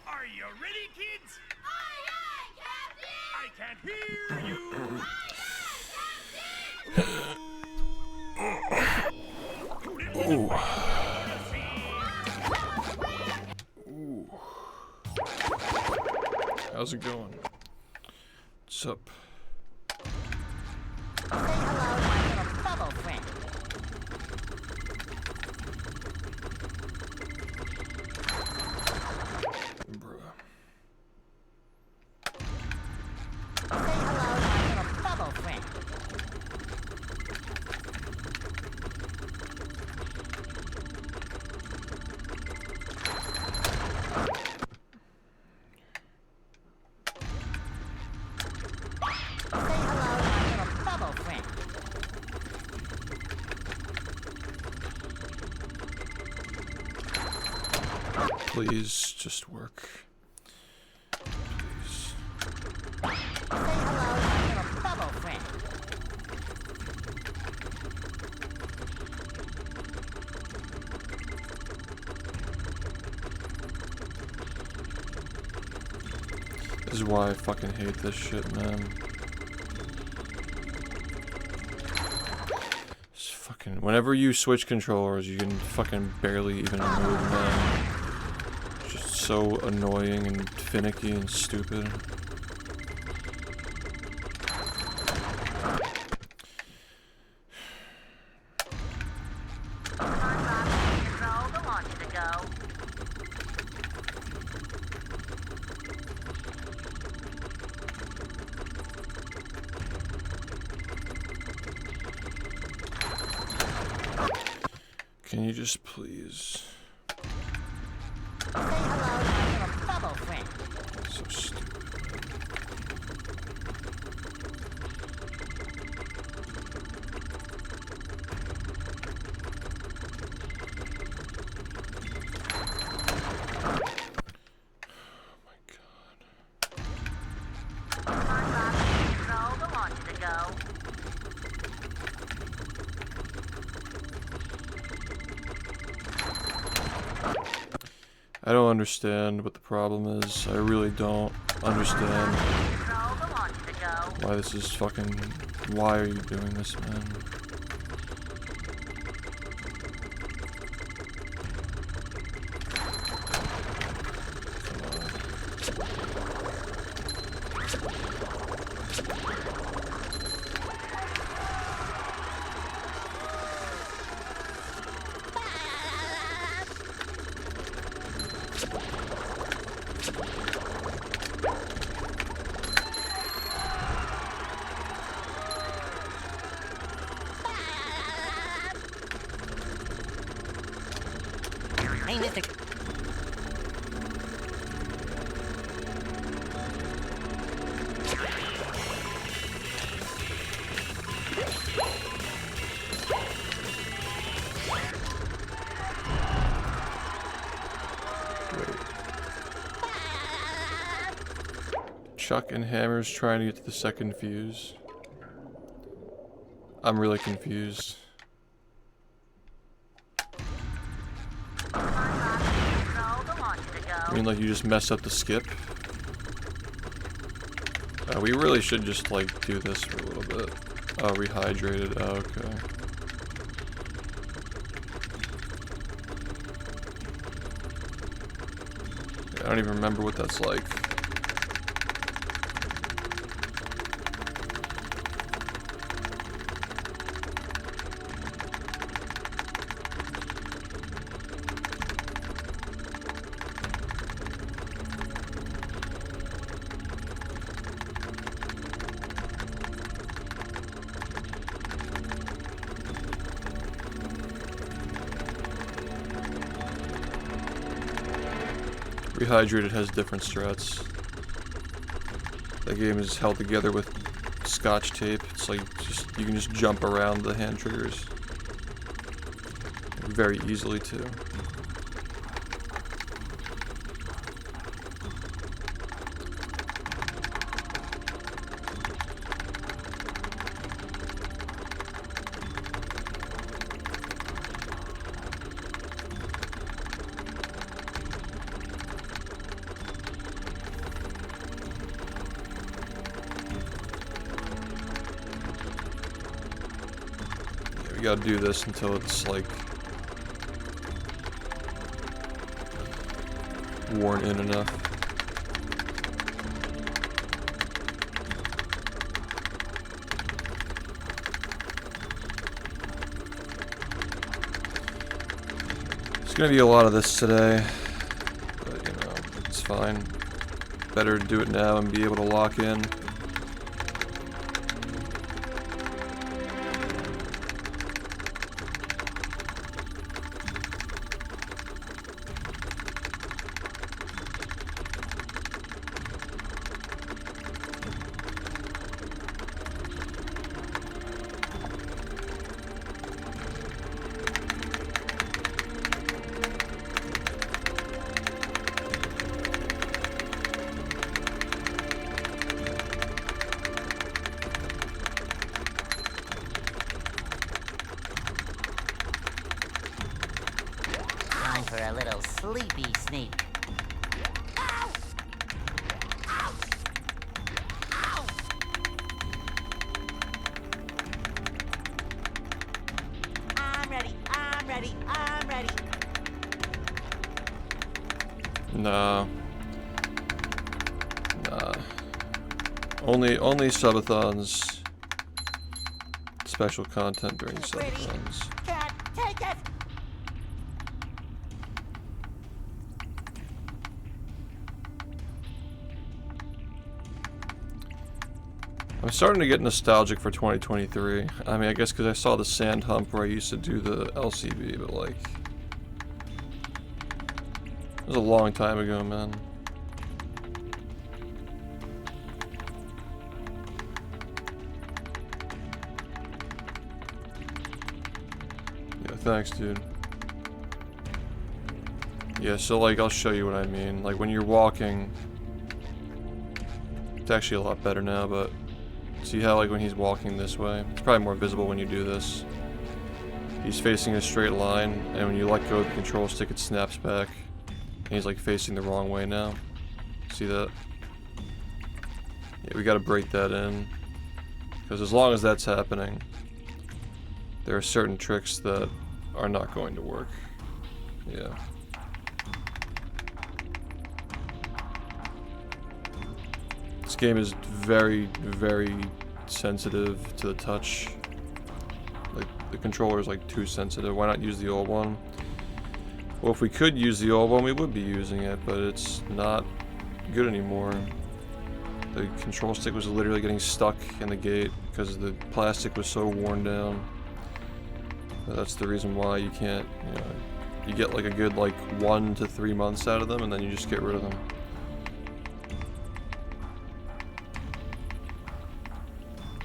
[SPEAKER 4] Are you ready, kids? Aye, aye, Captain. I can't hear you.
[SPEAKER 1] Ooh. Ooh. How's it going? What's up?
[SPEAKER 3] Say hello to my little bubble friend.
[SPEAKER 1] Bruh.
[SPEAKER 3] Say hello to my little bubble friend. Say hello to my little bubble friend.
[SPEAKER 1] Please just work. Please.
[SPEAKER 3] Say hello to my little bubble friend.
[SPEAKER 1] This is why I fucking hate this shit, man. Man, whenever you switch controllers, you can fucking barely even move, man. It's just so annoying and finicky and stupid. Can you just please?
[SPEAKER 3] Say hello to my little bubble friend.
[SPEAKER 1] So stupid. Oh my god.
[SPEAKER 3] Control the launch to go.
[SPEAKER 1] I don't understand what the problem is. I really don't understand
[SPEAKER 3] Control the launch to go.
[SPEAKER 1] why this is fucking... Why are you doing this, man?
[SPEAKER 3] Hey, Mr.
[SPEAKER 1] Chuck and Hammer's trying to get to the second fuse. I'm really confused. I mean, like, you just mess up the skip? We really should just, like, do this for a little bit. Oh, rehydrated. Oh, okay. Yeah, I don't even remember what that's like. Rehydrated has different strats. That game is held together with scotch tape. It's like you can just jump around the hand triggers very easily too. We gotta do this until it's like worn in enough. There's gonna be a lot of this today, but you know, it's fine. Better to do it now and be able to lock in.
[SPEAKER 3] Time for a little sleepy sneak. ready. I'm ready.
[SPEAKER 1] Nah. Nah. Only subathons. Special content during subathons.
[SPEAKER 3] Cat, take it.
[SPEAKER 1] I'm starting to get nostalgic for 2023. I mean, I guess because I saw the sand hump where I used to do the LCB, but like... It was a long time ago, man. Yeah, thanks, dude. Yeah, so like, I'll show you what I mean. Like, when you're walking... It's actually a lot better now, but... See how, like, when he's walking this way? It's probably more visible when you do this. He's facing a straight line, and when you let go of the control stick, it snaps back. And he's, like, facing the wrong way now. See that? Yeah, we gotta break that in. Because as long as that's happening, there are certain tricks that are not going to work. Yeah. This game is very, very sensitive to the touch. Like, the controller is like too sensitive. Why not use the old one? Well, if we could use the old one, we would be using it, but it's not good anymore. The control stick was literally getting stuck in the gate because the plastic was so worn down. But that's the reason why you can't, you know, you get like a good like 1 to 3 months out of them and then you just get rid of them.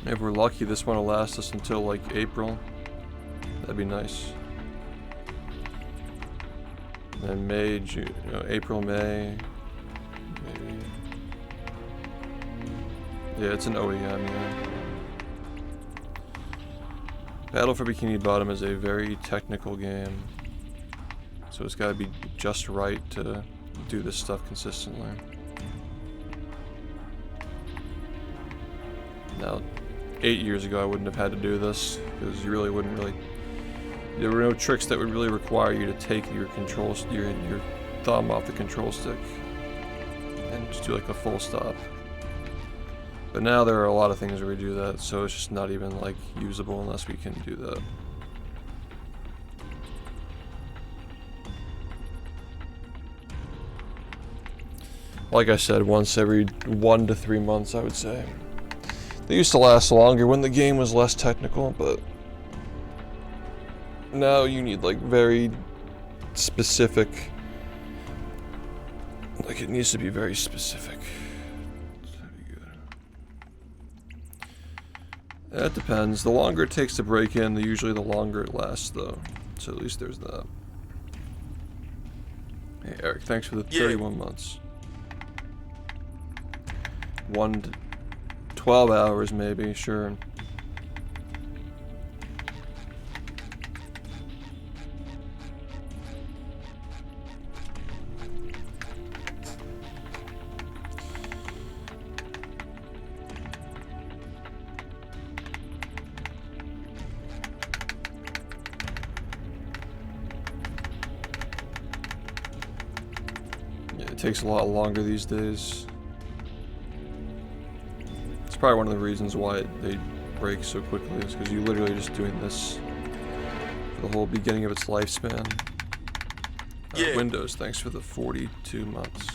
[SPEAKER 1] If we're lucky, this one will last us until like April. That'd be nice. And then May, June, you know, April, May, maybe. Yeah, it's an OEM, yeah. Battle for Bikini Bottom is a very technical game. So it's gotta be just right to do this stuff consistently. Now, 8 years ago I wouldn't have had to do this, because you really wouldn't really... There were no tricks that would really require you to take your control, your thumb off the control stick and just do like a full stop. But now there are a lot of things where we do that, so it's just not even like usable unless we can do that. Like I said, once every 1 to 3 months, I would say. They used to last longer when the game was less technical, but now you need like very specific, like it needs to be very specific. That'd be good. That depends. The longer it takes to break in, usually the longer it lasts though. So at least there's that. Hey Eric, thanks for the 31 months. 1 to 12 hours maybe, sure. Yeah, it takes a lot longer these days. It's probably one of the reasons why they break so quickly, is because you're literally just doing this for the whole beginning of its lifespan. Windows, thanks for the 42 months.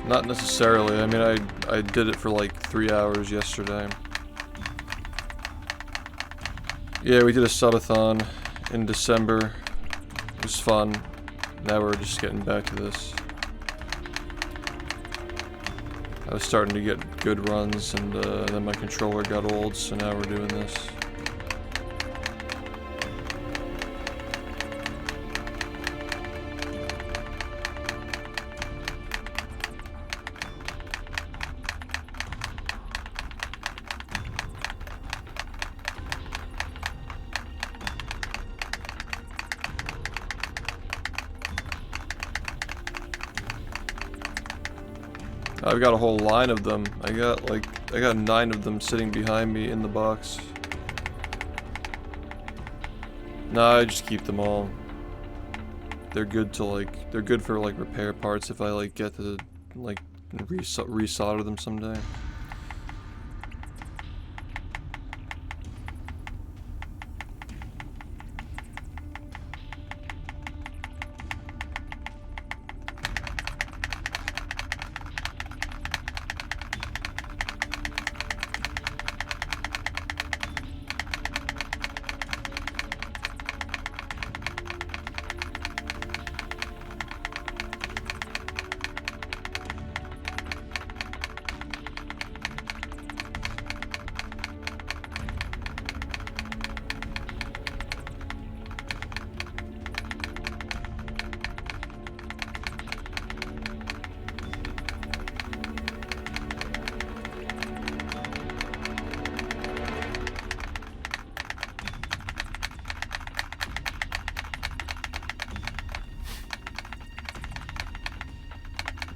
[SPEAKER 1] Not necessarily. I mean, I did it for like 3 hours yesterday. Yeah, we did a subathon in December. It was fun. Now we're just getting back to this. I was starting to get good runs, and then my controller got old, so now we're doing this. I've got a whole line of them. I got 9 of them sitting behind me in the box. Nah, I just keep them all. They're good to they're good for like repair parts if I like get to like resolder them someday.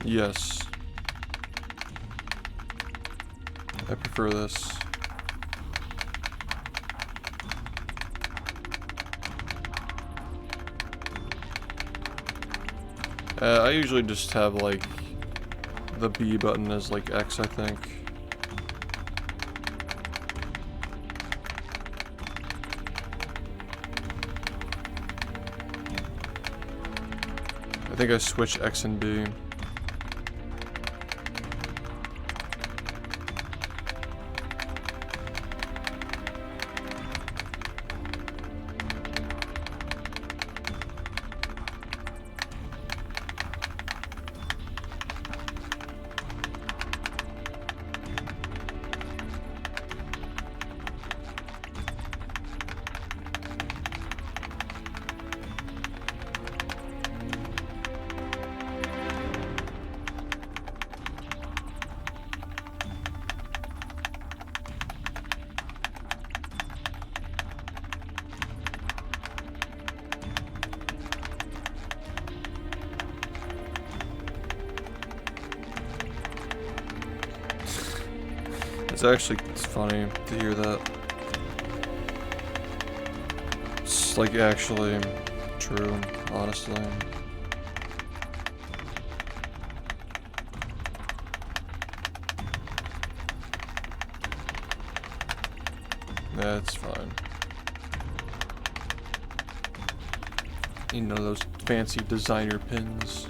[SPEAKER 1] Yes. I prefer this. I usually just have like the B button as like X, I think. I think I switch X and B. It's funny to hear that. It's like actually true, honestly. Yeah, it's fine. You know those fancy designer pins.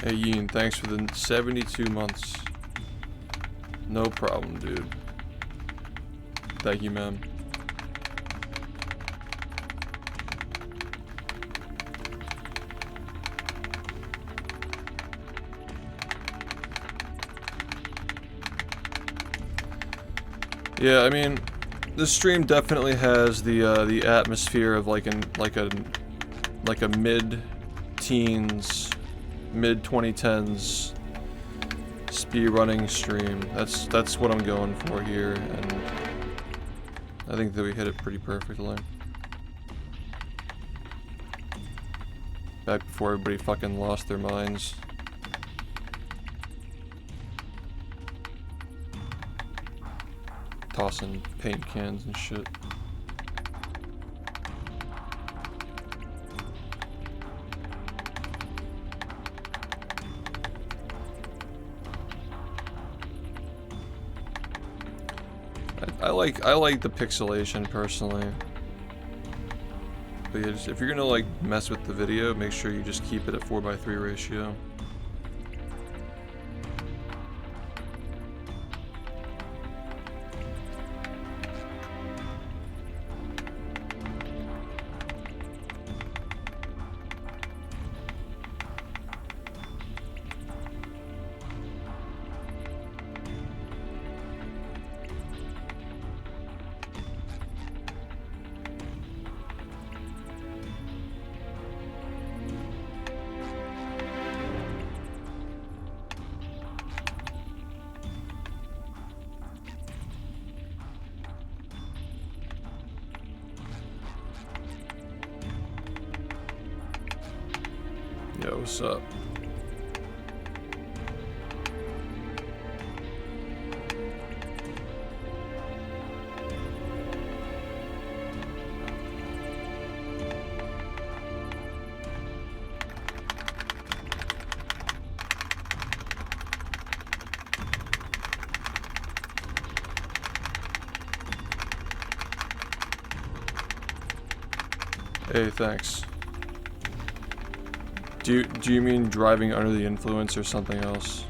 [SPEAKER 1] Hey Yeen, thanks for the 72 months. No problem, dude. Thank you, man. Yeah, I mean, this stream definitely has the atmosphere of like a mid-teens, mid-2010s speedrunning stream. That's what I'm going for here, and I think that we hit it pretty perfectly. Back before everybody fucking lost their minds. tossing paint cans and shit. I like the pixelation personally. But yeah, if you're gonna like mess with the video, make sure you just keep it at 4:3 ratio. Yo, what's up? Hey, thanks. Do you mean driving under the influence or something else?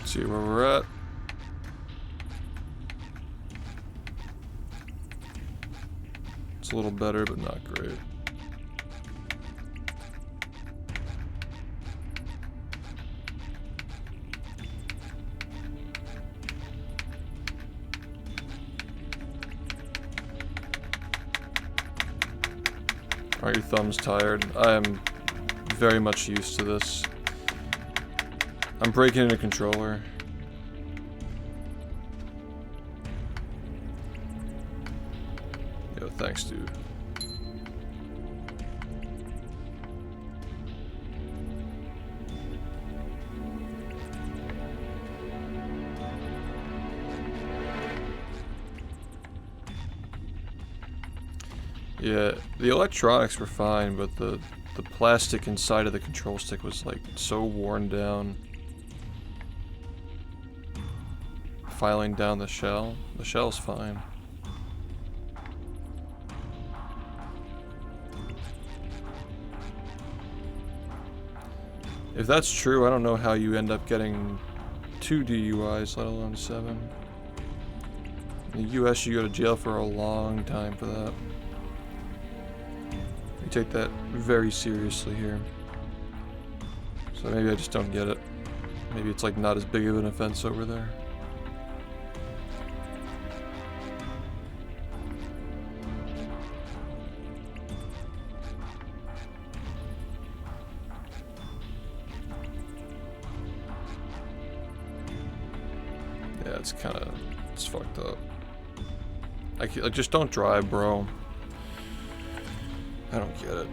[SPEAKER 1] See where we're at. It's a little better, but not great. Are your thumbs tired? I am very much used to this. I'm breaking in a controller. Yo, thanks, dude. Yeah, the electronics were fine, but the plastic inside of the control stick was like so worn down. Filing down the shell. The shell's fine. If that's true, I don't know how you end up getting 2 DUIs, let alone 7. In the US, you go to jail for a long time for that. We take that very seriously here. So maybe I just don't get it. Maybe it's like not as big of an offense over there. It's fucked up. I just don't drive, bro. I don't get it.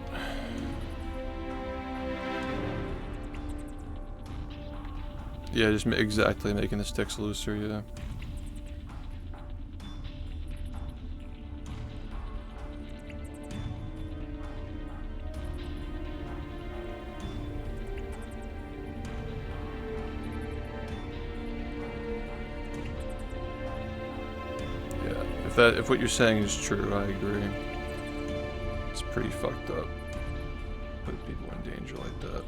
[SPEAKER 1] Yeah, just exactly making the sticks looser, yeah. If what you're saying is true, I agree. It's pretty fucked up. Put people in danger like that.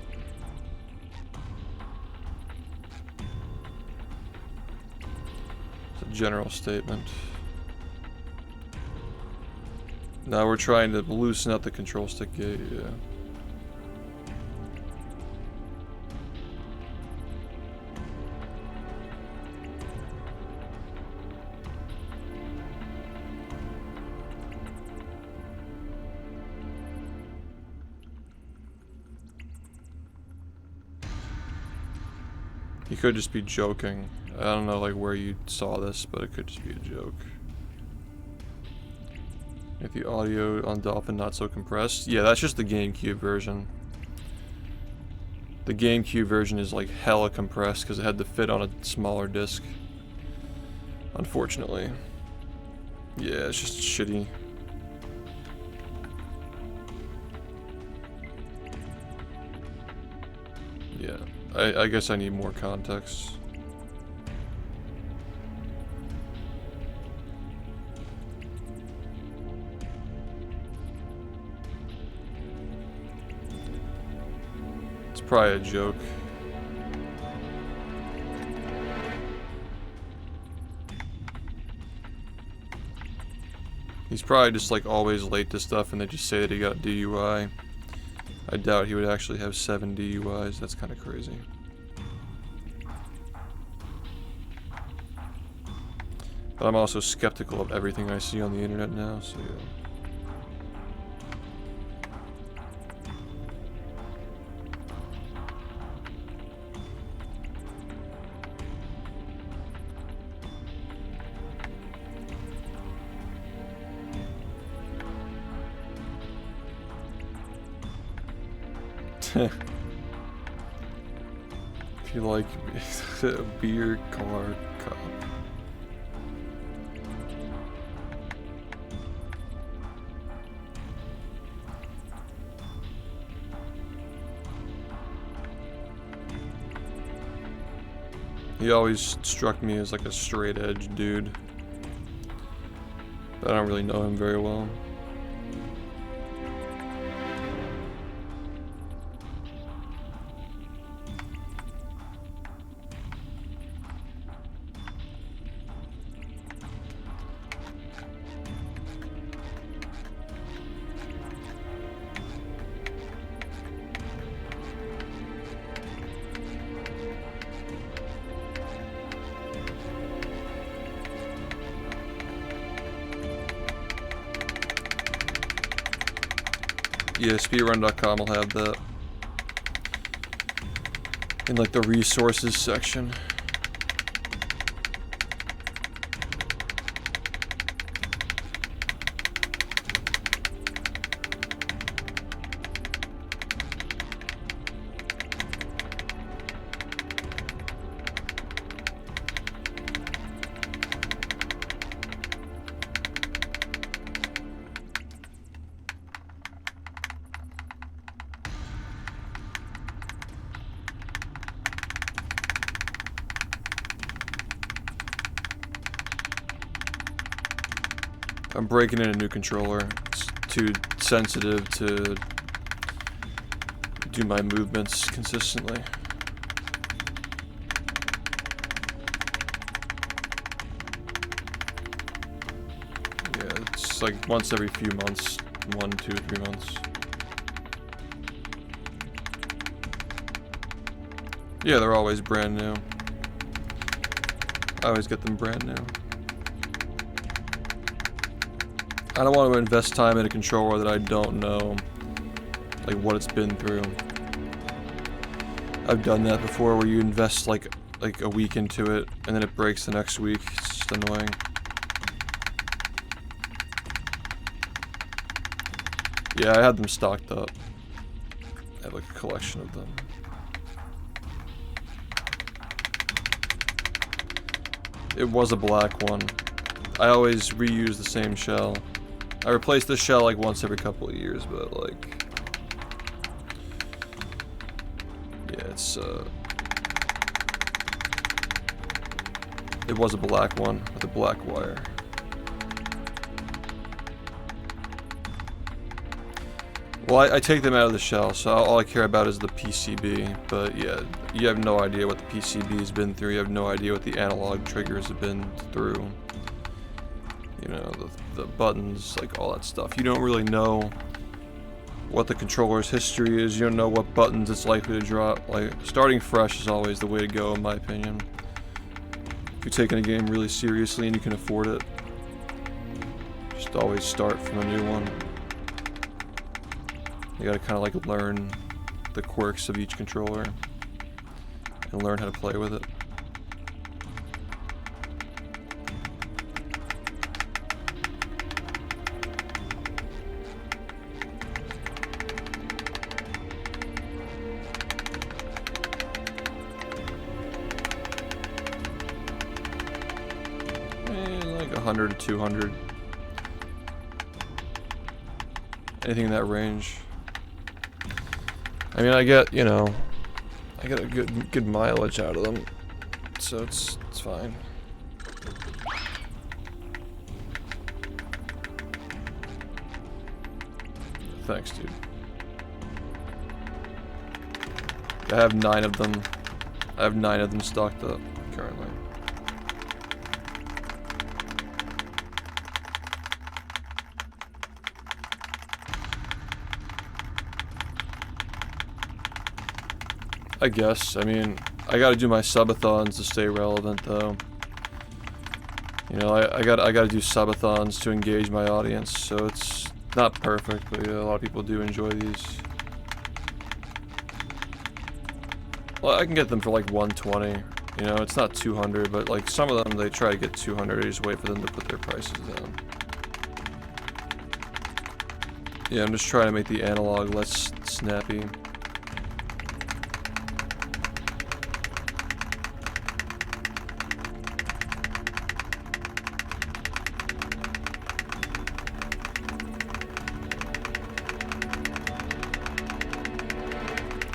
[SPEAKER 1] It's a general statement. Now we're trying to loosen up the control stick gate, yeah. He could just be joking. I don't know like where you saw this, but it could just be a joke. If the audio on Dolphin not so compressed. Yeah, that's just the GameCube version. The GameCube version is like hella compressed because it had to fit on a smaller disc. Unfortunately. Yeah, it's just shitty. Yeah, I guess I need more context. It's probably a joke. He's probably just like always late to stuff and they just say that he got a DUI. I doubt he would actually have 7 DUIs. That's kind of crazy. But I'm also skeptical of everything I see on the internet now, so yeah. If you like a beer car cop. He always struck me as like a straight edge dude. But I don't really know him very well. Yeah, speedrun.com will have that in like the resources section. I'm breaking in a new controller. It's too sensitive to do my movements consistently. Yeah, it's like once every few months, 1, 2, 3 months. Yeah, they're always brand new. I always get them brand new. I don't want to invest time in a controller that I don't know, like, what it's been through. I've done that before, where you invest like a week into it, and then it breaks the next week. It's just annoying. Yeah, I had them stocked up. I have like a collection of them. It was a black one. I always reuse the same shell. I replace the shell like once every couple of years, but like, yeah, it's it was a black one with a black wire. Well, I take them out of the shell, so all I care about is the PCB, but yeah, you have no idea what the PCB has been through, you have no idea what the analog triggers have been through. You know, the buttons, like all that stuff. You don't really know what the controller's history is. You don't know what buttons it's likely to drop. Like, starting fresh is always the way to go, in my opinion. If you're taking a game really seriously and you can afford it, just always start from a new one. You gotta kind of like learn the quirks of each controller. and learn how to play with it. Like 100 to 200. Anything in that range. I mean, I get, you know, I get a good mileage out of them, so it's fine. Thanks, dude. I have 9 of them. I have 9 of them stocked up currently. I guess. I mean, I gotta do my subathons to stay relevant, though. You know, I gotta do subathons to engage my audience, so it's not perfect, but yeah, a lot of people do enjoy these. Well, I can get them for like 120. You know, it's not 200, but like some of them they try to get 200. I just wait for them to put their prices down. Yeah, I'm just trying to make the analog less snappy.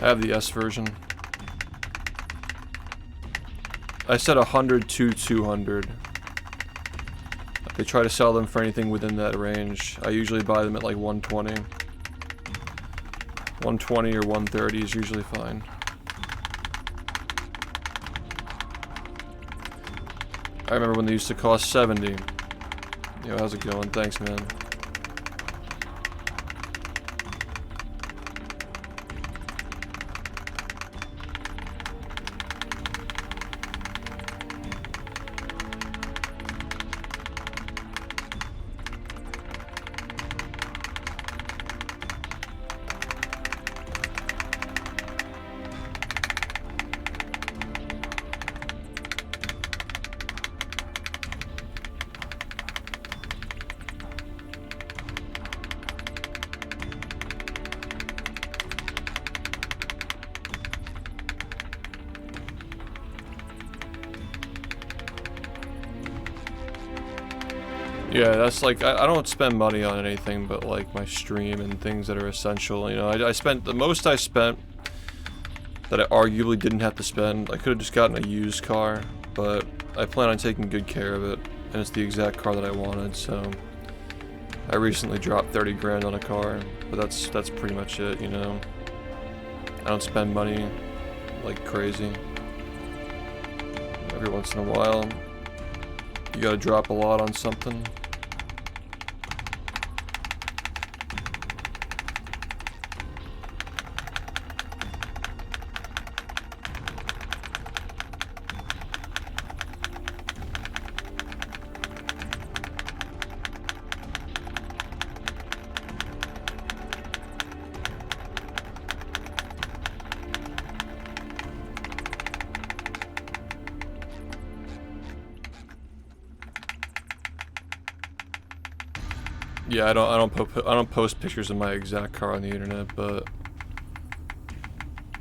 [SPEAKER 1] I have the S version. I said 100 to 200. If they try to sell them for anything within that range, I usually buy them at like 120. 120 or 130 is usually fine. I remember when they used to cost 70. Yo, how's it going? Thanks, man. Yeah, that's like, I don't spend money on anything but like my stream and things that are essential. You know, I spent, the most I spent that I arguably didn't have to spend, I could have just gotten a used car, but I plan on taking good care of it, and it's the exact car that I wanted, so I recently dropped 30 grand on a car, but that's pretty much it, you know. I don't spend money like crazy. Every once in a while, you gotta drop a lot on something. Yeah, I don't post pictures of my exact car on the internet, but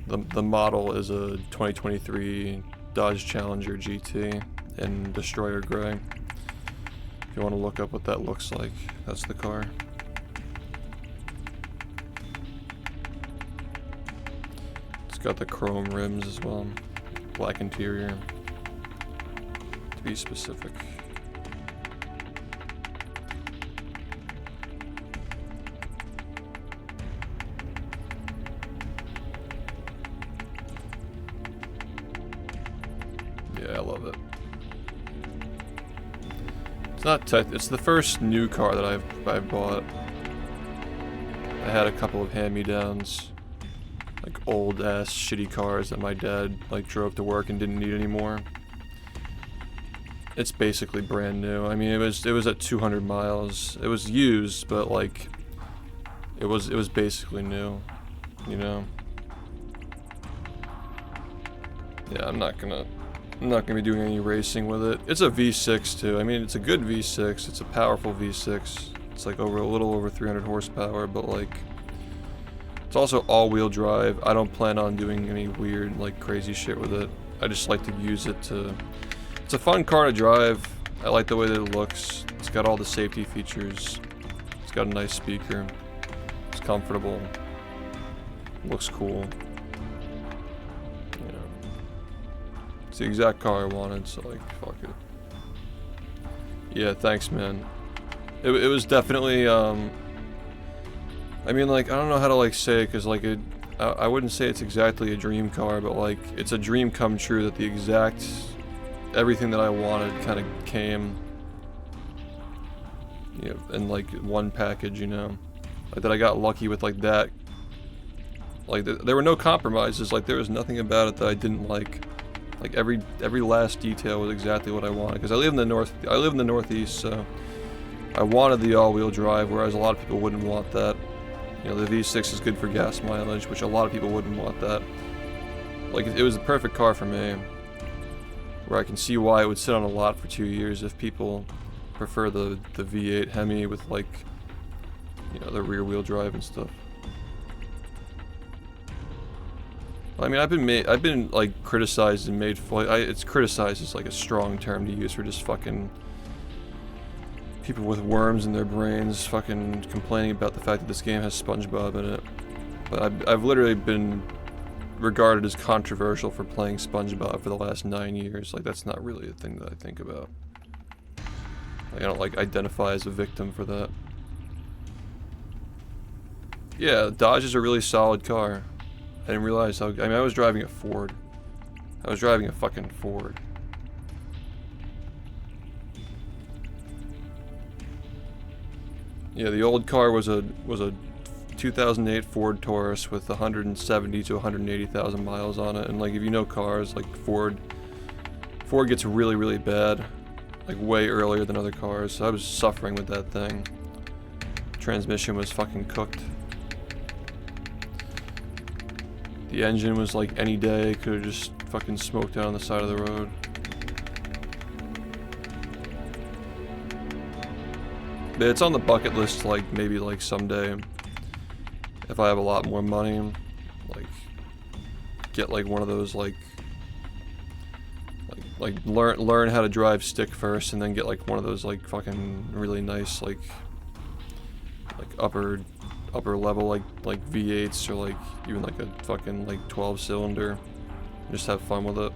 [SPEAKER 1] the model is a 2023 Dodge Challenger GT in Destroyer Gray. If you want to look up what that looks like, that's the car. It's got the chrome rims as well, black interior, to be specific. Yeah, I love it. It's not it's the first new car that I've bought. I had a couple of hand-me-downs, like old ass shitty cars that my dad like drove to work and didn't need anymore. It's basically brand new. I mean, it was at 200 miles. It was used, but like it was basically new, you know. Yeah, I'm not gonna be doing any racing with it. It's a V6 too. I mean, it's a good V6. It's a powerful V6. It's like a little over 300 horsepower, but like, it's also all-wheel drive. I don't plan on doing any weird, like, crazy shit with it. I just like to use it to... It's a fun car to drive. I like the way that it looks. It's got all the safety features. It's got a nice speaker. It's comfortable. Looks cool. You know. It's the exact car I wanted, so like, fuck it. Yeah, thanks, man. It was definitely, I mean, like, I don't know how to, like, say it, because, like, I wouldn't say it's exactly a dream car, but, like, it's a dream come true that the exact, everything that I wanted kind of came, you know, in, like, one package, you know? Like, that I got lucky with, like, that. Like, there were no compromises, like, there was nothing about it that I didn't like. Like, every last detail was exactly what I wanted, because I live in the Northeast, so... I wanted the all-wheel drive, whereas a lot of people wouldn't want that. You know, the V6 is good for gas mileage, which a lot of people wouldn't want that. Like, it was the perfect car for me. Where I can see why it would sit on a lot for 2 years if people prefer the V8 Hemi with, like, you know, the rear-wheel drive and stuff. I mean, I've been like criticized and made fun. It's criticized is like a strong term to use for just fucking people with worms in their brains fucking complaining about the fact that this game has SpongeBob in it. But I've literally been regarded as controversial for playing SpongeBob for the last 9 years. Like, that's not really a thing that I think about. Like, I don't like identify as a victim for that. Yeah, Dodge is a really solid car. I didn't realize how, I mean, I was driving a Ford. I was driving a fucking Ford. Yeah, the old car was a 2008 Ford Taurus with 170 to 180,000 miles on it, and like, if you know cars, like Ford gets really, really bad, like way earlier than other cars. So I was suffering with that thing. Transmission was fucking cooked. The engine was like any day, could have just fucking smoked out on the side of the road. But it's on the bucket list, like, maybe like someday, if I have a lot more money, like, get like one of those like learn how to drive stick first, and then get like one of those like fucking really nice like upper level like V8s, or like even like a fucking like 12-cylinder. Just have fun with it.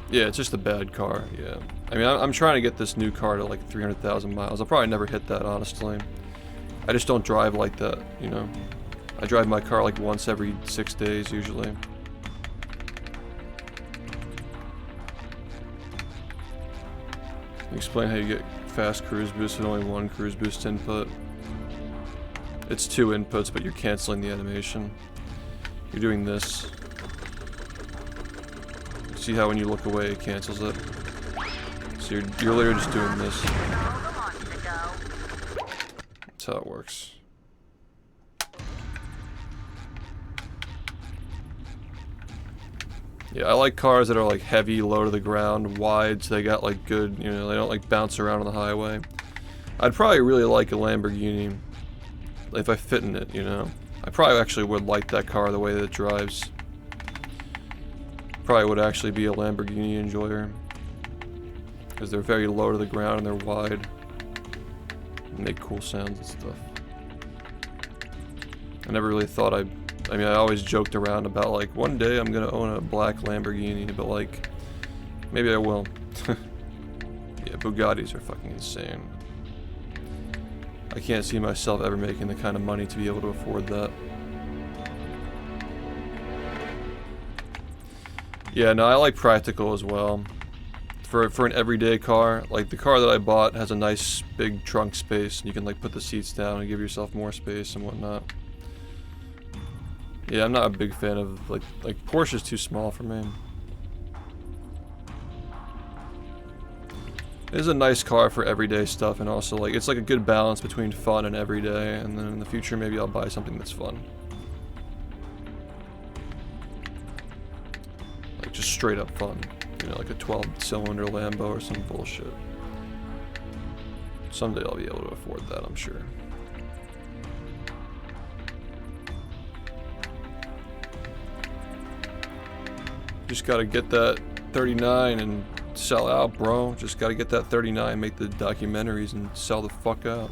[SPEAKER 1] Yeah, it's just a bad car, yeah. I mean, I'm trying to get this new car to like 300,000 miles. I'll probably never hit that, honestly. I just don't drive like that, you know? I drive my car like once every 6 days, usually. Explain how you get fast cruise boost with only one cruise boost input. It's 2 inputs, but you're canceling the animation. You're doing this. See how when you look away, it cancels it. So you're literally just doing this. That's how it works. Yeah, I like cars that are like heavy, low to the ground, wide, so they got like good, you know, they don't like bounce around on the highway. I'd probably really like a Lamborghini if I fit in it, you know. I probably actually would like that car the way that it drives. Probably would actually be a Lamborghini enjoyer. Because they're very low to the ground and they're wide. And make cool sounds and stuff. I never really thought I mean, I always joked around about like, one day I'm gonna own a black Lamborghini, but like, maybe I will. Yeah, Bugattis are fucking insane. I can't see myself ever making the kind of money to be able to afford that. Yeah, no, I like practical as well. For an everyday car, like the car that I bought has a nice big trunk space, and you can like put the seats down and give yourself more space and whatnot. Yeah, I'm not a big fan of like Porsche's too small for me. It is a nice car for everyday stuff, and also like it's like a good balance between fun and everyday, and then in the future maybe I'll buy something that's fun. straight up fun. You know, like a 12-cylinder Lambo or some bullshit. Someday I'll be able to afford that, I'm sure. Just gotta get that 39 and sell out, bro. Just gotta get that 39, make the documentaries, and sell the fuck out.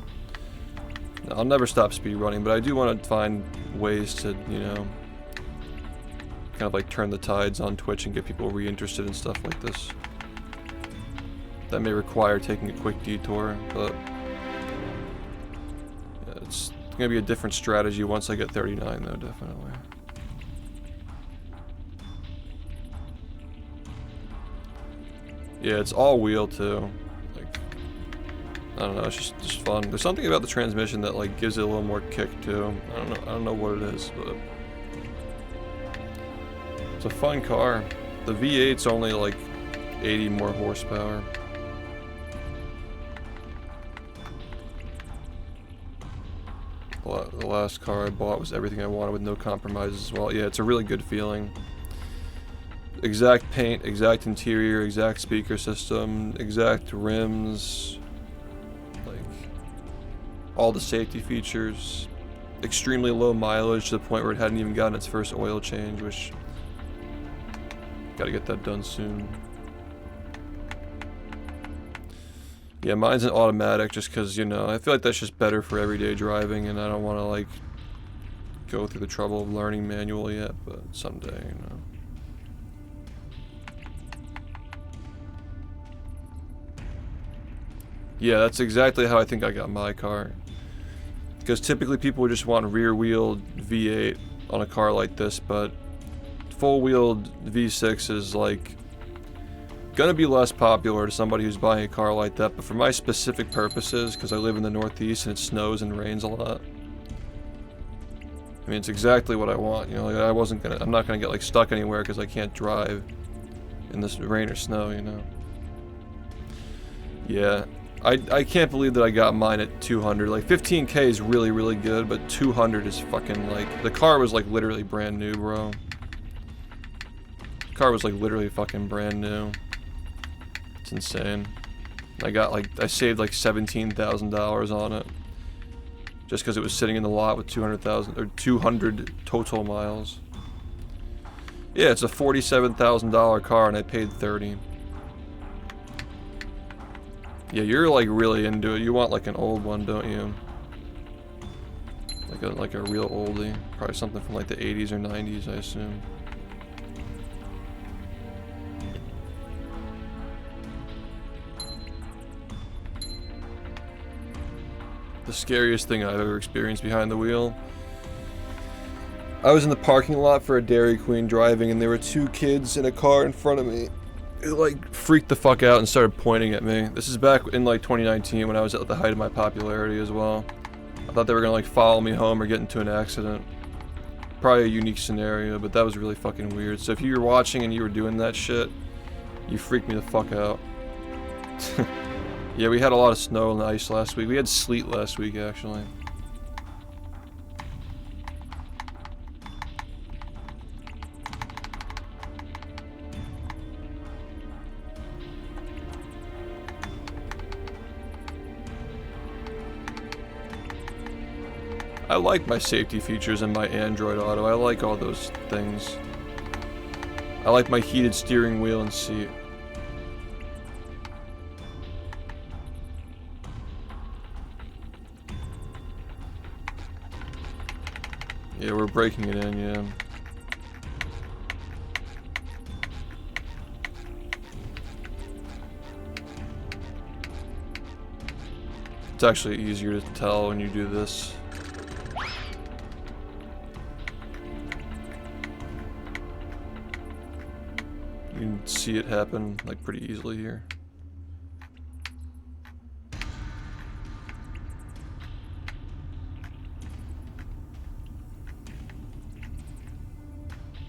[SPEAKER 1] I'll never stop speedrunning, but I do want to find ways to, you know, kind of like turn the tides on Twitch and get people reinterested in stuff like this. That may require taking a quick detour, but yeah, it's gonna be a different strategy once I get 39, though, definitely. Yeah, it's all wheel too. Like, I don't know, it's just fun. There's something about the transmission that like gives it a little more kick too. I don't know what it is, but it's a fun car. The V8's only like 80 more horsepower. The last car I bought was everything I wanted with no compromises as well. Yeah, it's a really good feeling. Exact paint, exact interior, exact speaker system, exact rims, like all the safety features, extremely low mileage to the point where it hadn't even gotten its first oil change, which gotta get that done soon. Yeah, mine's an automatic just because, you know, I feel like that's just better for everyday driving and I don't want to like go through the trouble of learning manual yet, but someday, you know. Yeah, that's exactly how I think I got my car. Because typically people would just want rear-wheeled V8 on a car like this, but full-wheeled V6 is like gonna be less popular to somebody who's buying a car like that. But for my specific purposes, because I live in the Northeast and it snows and rains a lot, I mean, it's exactly what I want. You know, like I'm not gonna get like stuck anywhere because I can't drive in this rain or snow. You know. Yeah. I can't believe that I got mine at 200. Like 15K is really, really good, but 200 is fucking like, the car was like literally brand new, bro. The car was like literally fucking brand new. It's insane. I saved like $17,000 on it. Just because it was sitting in the lot with 200 total miles. Yeah, it's a $47,000 car and I paid 30. Yeah, you're like really into it. You want like an old one, don't you? Like a real oldie. Probably something from like the 80s or 90s, I assume. The scariest thing I've ever experienced behind the wheel. I was in the parking lot for a Dairy Queen driving and there were two kids in a car in front of me. It like freaked the fuck out and started pointing at me. This is back in like 2019 when I was at the height of my popularity as well. I thought they were gonna like follow me home or get into an accident. Probably a unique scenario, but that was really fucking weird. So if you were watching and you were doing that shit, you freaked me the fuck out. Yeah, we had a lot of snow and ice last week. We had sleet last week actually. I like my safety features and my Android Auto. I like all those things. I like my heated steering wheel and seat. Yeah, we're breaking it in, yeah. It's actually easier to tell when you do this. You can see it happen like pretty easily here.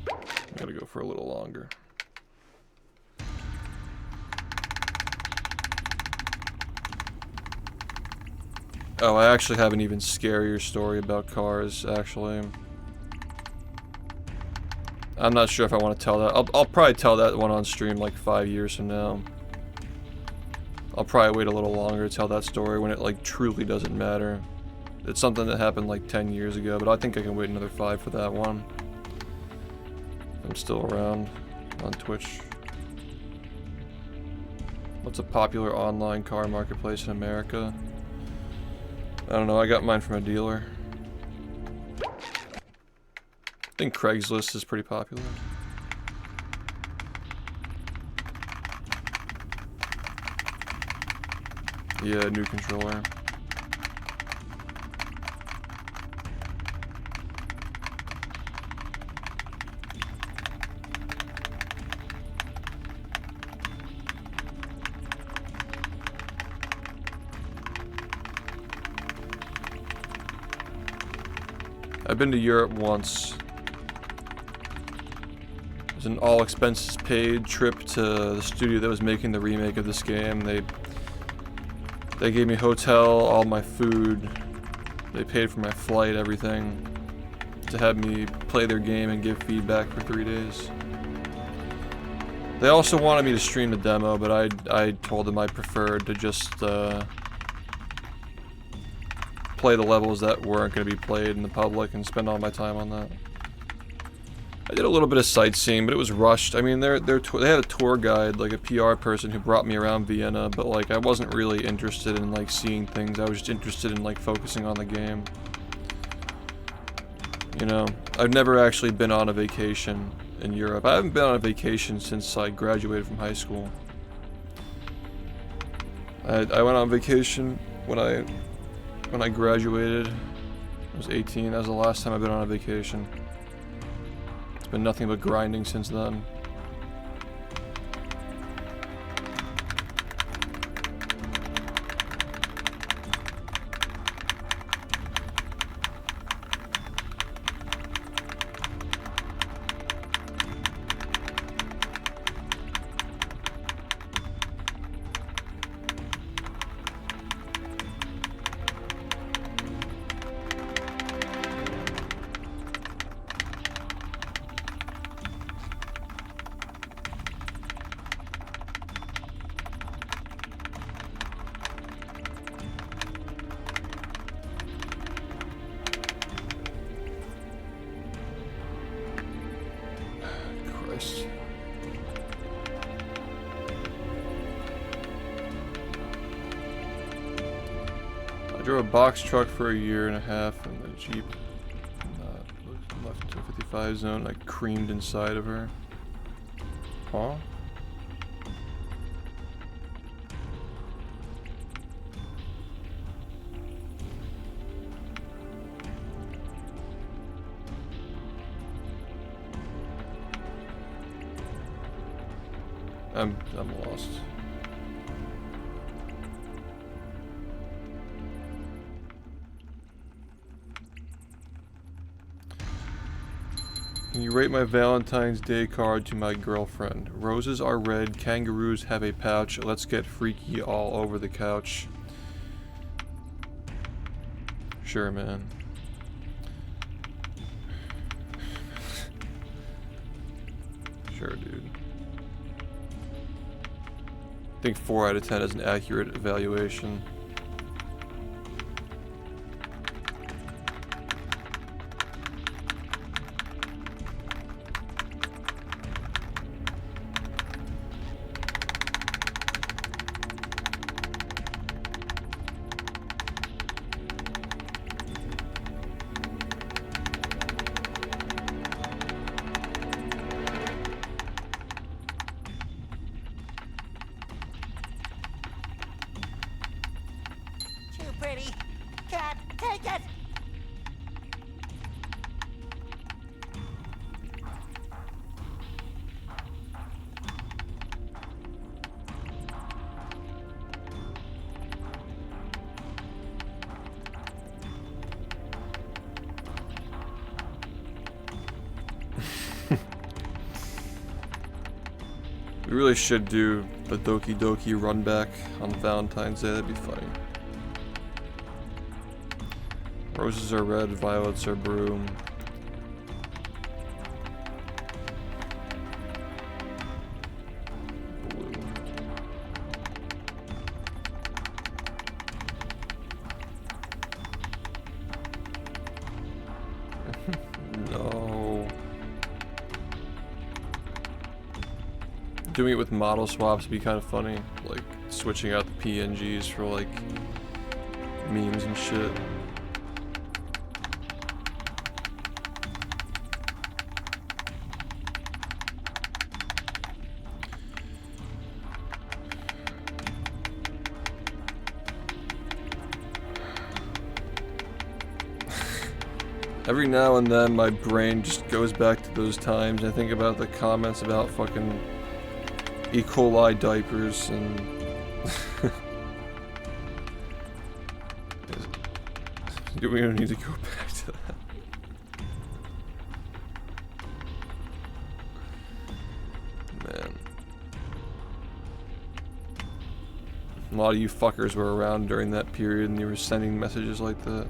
[SPEAKER 1] I gotta go for a little longer. Oh, I actually have an even scarier story about cars, actually. I'm not sure if I want to tell that. I'll probably tell that one on stream like 5 years from now. I'll probably wait a little longer to tell that story when it like truly doesn't matter. It's something that happened like 10 years ago, but I think I can wait another 5 for that one. I'm still around on Twitch. What's a popular online car marketplace in America? I don't know, I got mine from a dealer. I think Craigslist is pretty popular. Yeah, new controller. I've been to Europe once. It was an all expenses paid trip to the studio that was making the remake of this game. They gave me hotel, all my food. They paid for my flight, everything, to have me play their game and give feedback for 3 days. They also wanted me to stream the demo, but I told them I preferred to just play the levels that weren't going to be played in the public and spend all my time on that. I did a little bit of sightseeing, but it was rushed. I mean, they had a tour guide, like a PR person who brought me around Vienna, but like I wasn't really interested in like seeing things. I was just interested in like focusing on the game. You know, I've never actually been on a vacation in Europe. I haven't been on a vacation since I graduated from high school. I went on vacation when I graduated. I was 18. That was the last time I've been on a vacation. It's been nothing but grinding since then. I drove a box truck for a year and a half and the Jeep left into a 55 zone. I creamed inside of her. Huh? I'm lost. Can you rate my Valentine's Day card to my girlfriend? Roses are red, kangaroos have a pouch, let's get freaky all over the couch. Sure, man. Sure, dude. I think 4 out of 10 is an accurate evaluation.
[SPEAKER 3] Pretty. Cat, take it!
[SPEAKER 1] We really should do a Doki Doki run back on Valentine's Day, that'd be funny. Roses are red, violets are blue. doing it with model swaps would be kind of funny, like switching out the PNGs for like memes and shit. Every now and then my brain just goes back to those times. I think about the comments about fucking E. coli diapers and we don't need to go back to that. Man. A lot of you fuckers were around during that period and you were sending messages like that.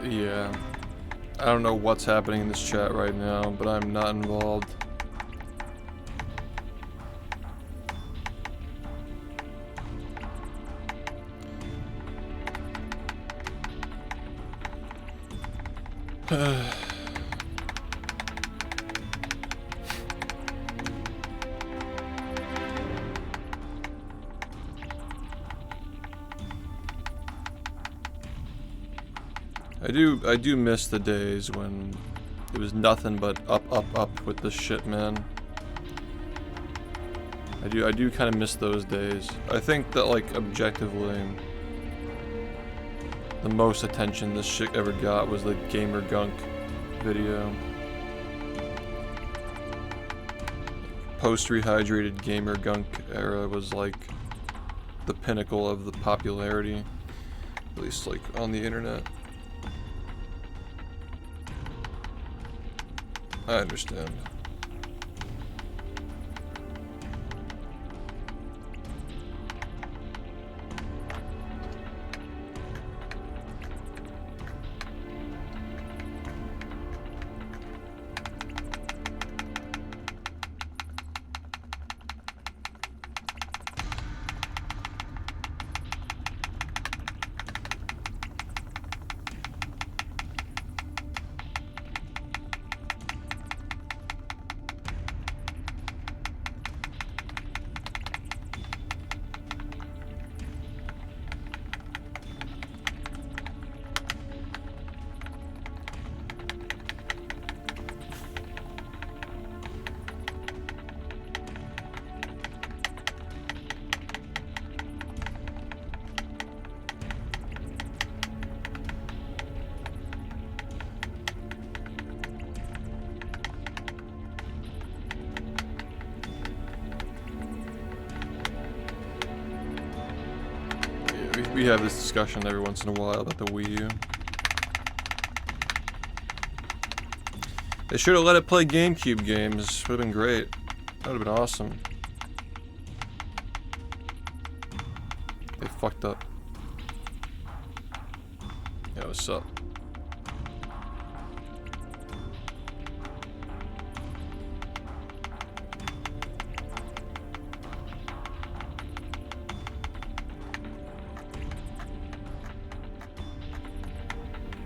[SPEAKER 1] Yeah, I don't know what's happening in this chat right now, but I'm not involved. I do miss the days when it was nothing but up with this shit, man. I do kind of miss those days. I think that, like, objectively, the most attention this shit ever got was the Gamer Gunk video. Post-rehydrated Gamer Gunk era was, like, the pinnacle of the popularity, at least, like, on the internet. I understand. We have this discussion every once in a while about the Wii U. They should have let it play GameCube games. Would have been great. That would have been awesome. They fucked up. Yeah, what's up?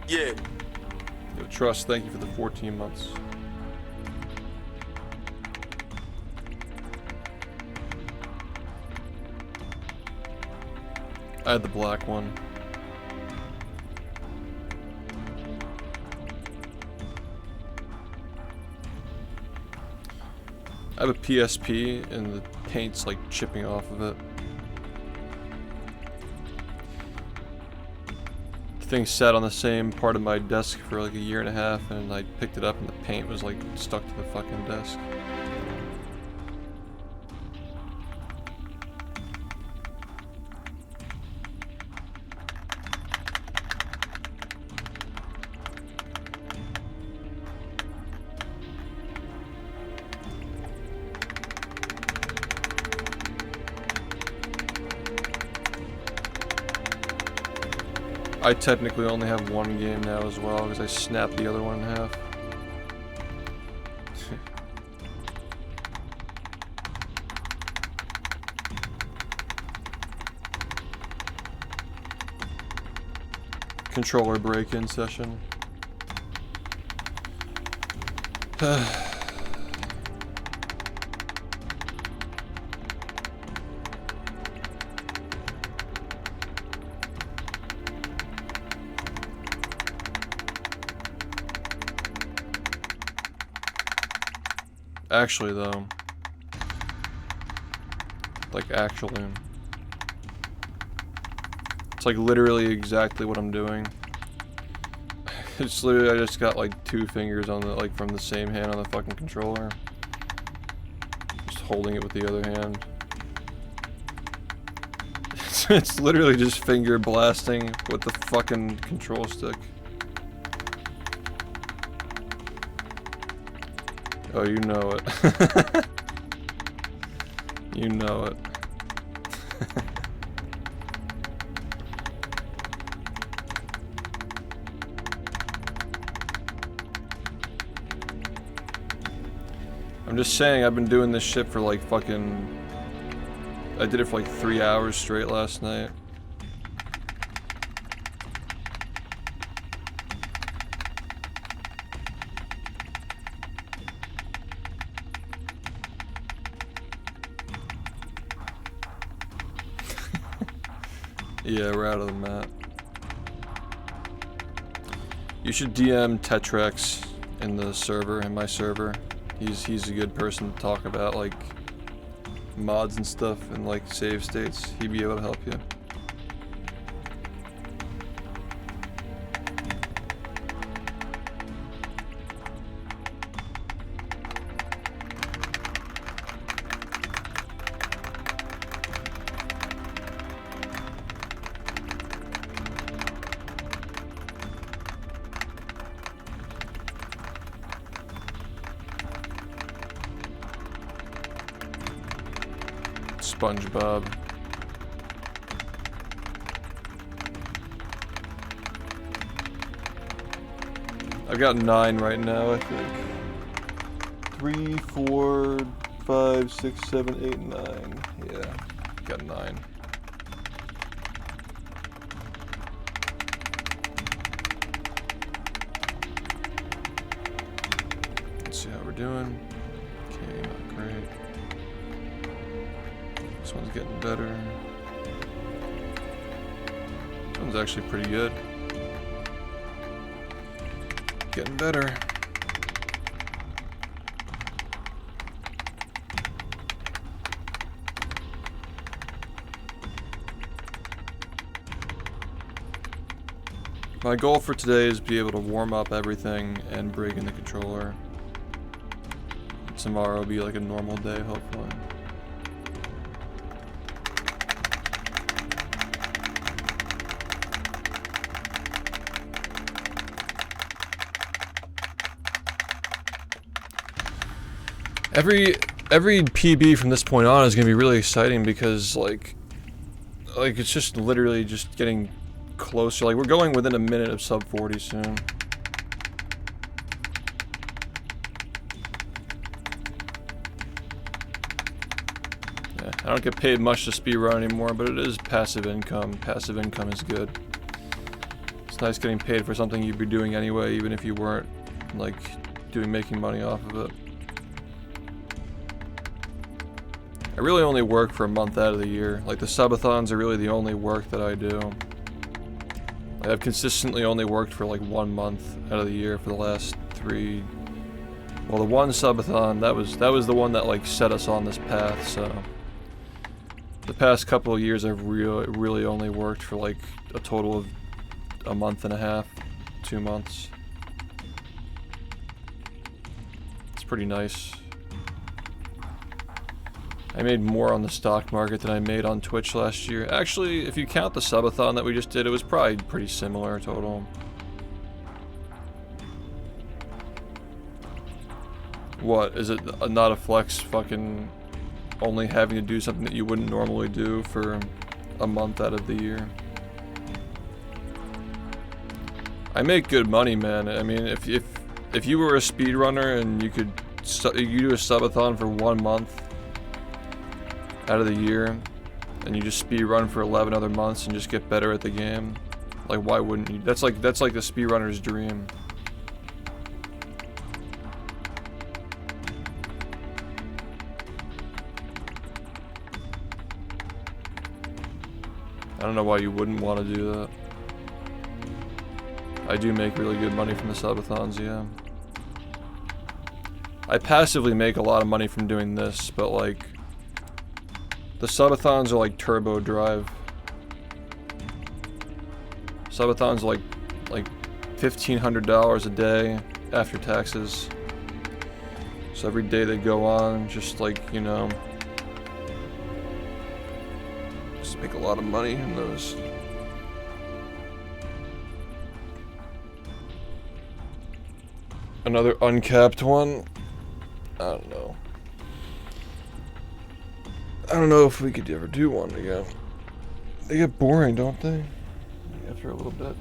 [SPEAKER 5] Yeah.
[SPEAKER 1] Yo, Trust, thank you for the 14 months. I had the black one. I have a PSP and the paint's like chipping off of it. The thing sat on the same part of my desk for like a year and a half, and I picked it up and the paint was like stuck to the fucking desk. I technically only have one game now as well, because I snapped the other one in half. Controller break-in session. Actually, though, like actually, it's like literally exactly what I'm doing. It's literally, I just got like 2 fingers on the, like from the same hand on the fucking controller. Just holding it with the other hand. It's literally just finger blasting with the fucking control stick. Oh, you know it. You know it. I'm just saying, I've been doing this shit for like fucking... I did it for like 3 hours straight last night. Yeah, we're out of the map. You should DM Tetrex in the server, in my server. He's a good person to talk about like mods and stuff and like save states. He'd be able to help you. SpongeBob. I've got 9 right now, I think. 3, 4, 5, 6, 7, 8, 9. Yeah, got 9. Let's see how we're doing. Okay, not great. This one's getting better. This one's actually pretty good. Getting better. My goal for today is to be able to warm up everything and bring in the controller. Tomorrow will be like a normal day, hopefully. Every PB from this point on is gonna be really exciting because like it's just literally just getting closer. Like we're going within a minute of sub 40 soon. Yeah, I don't get paid much to speedrun anymore, but it is passive income. Passive income is good. It's nice getting paid for something you'd be doing anyway, even if you weren't like making money off of it. I really only work for a month out of the year. Like the subathons are really the only work that I do. Like, I've consistently only worked for like 1 month out of the year for the last 3. Well, the one subathon, that was the one that like set us on this path. So the past couple of years, I've really only worked for like a total of a month and a half, 2 months. It's pretty nice. I made more on the stock market than I made on Twitch last year. Actually, if you count the subathon that we just did, it was probably pretty similar total. What, is it not a flex fucking only having to do something that you wouldn't normally do for a month out of the year? I make good money, man. I mean, if you were a speedrunner and you do a subathon for 1 month out of the year, and you just speedrun for 11 other months and just get better at the game, like why wouldn't you? That's like the speedrunner's dream. I don't know why you wouldn't want to do that. I do make really good money from the subathons, yeah. I passively make a lot of money from doing this, but like the subathons are like turbo drive. Subathons are like $1,500 a day after taxes. So every day they go on, just like, you know, just make a lot of money in those. Another uncapped one? I don't know. I don't know if we could ever do one again. They get boring, don't they? After a little bit.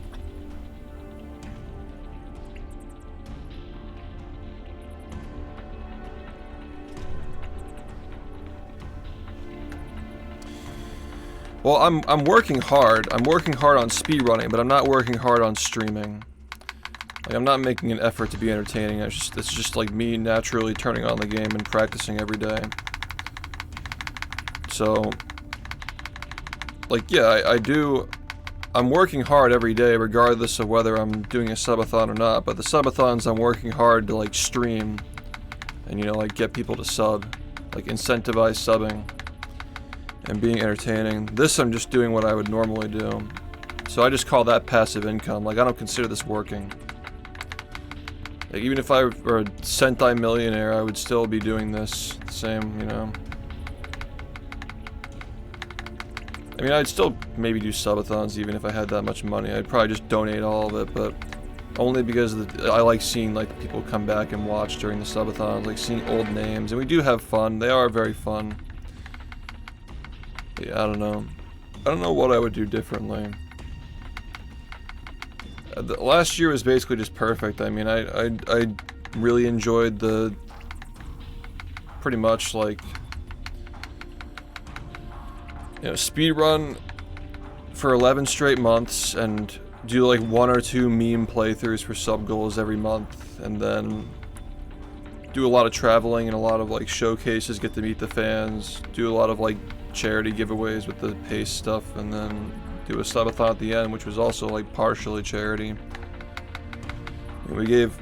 [SPEAKER 1] Well, I'm working hard. I'm working hard on speedrunning, but I'm not working hard on streaming. Like, I'm not making an effort to be entertaining. It's just like me naturally turning on the game and practicing every day. So, like, yeah, I'm working hard every day regardless of whether I'm doing a subathon or not, but the subathons I'm working hard to, like, stream and, you know, like, get people to sub, like, incentivize subbing and being entertaining. This, I'm just doing what I would normally do. So I just call that passive income. Like, I don't consider this working. Like, even if I were a Sentai millionaire, I would still be doing this the same, you know. I mean, I'd still maybe do subathons even if I had that much money. I'd probably just donate all of it, but only because I like seeing like people come back and watch during the subathons, like seeing old names, and we do have fun. They are very fun. But yeah, I don't know. I don't know what I would do differently. The last year was basically just perfect. I mean, I really enjoyed the pretty much like, you know, speedrun for 11 straight months and do like 1 or 2 meme playthroughs for sub goals every month, and then do a lot of traveling and a lot of like showcases, get to meet the fans, do a lot of like charity giveaways with the pace stuff, and then do a subathon at the end, which was also like partially charity. And we gave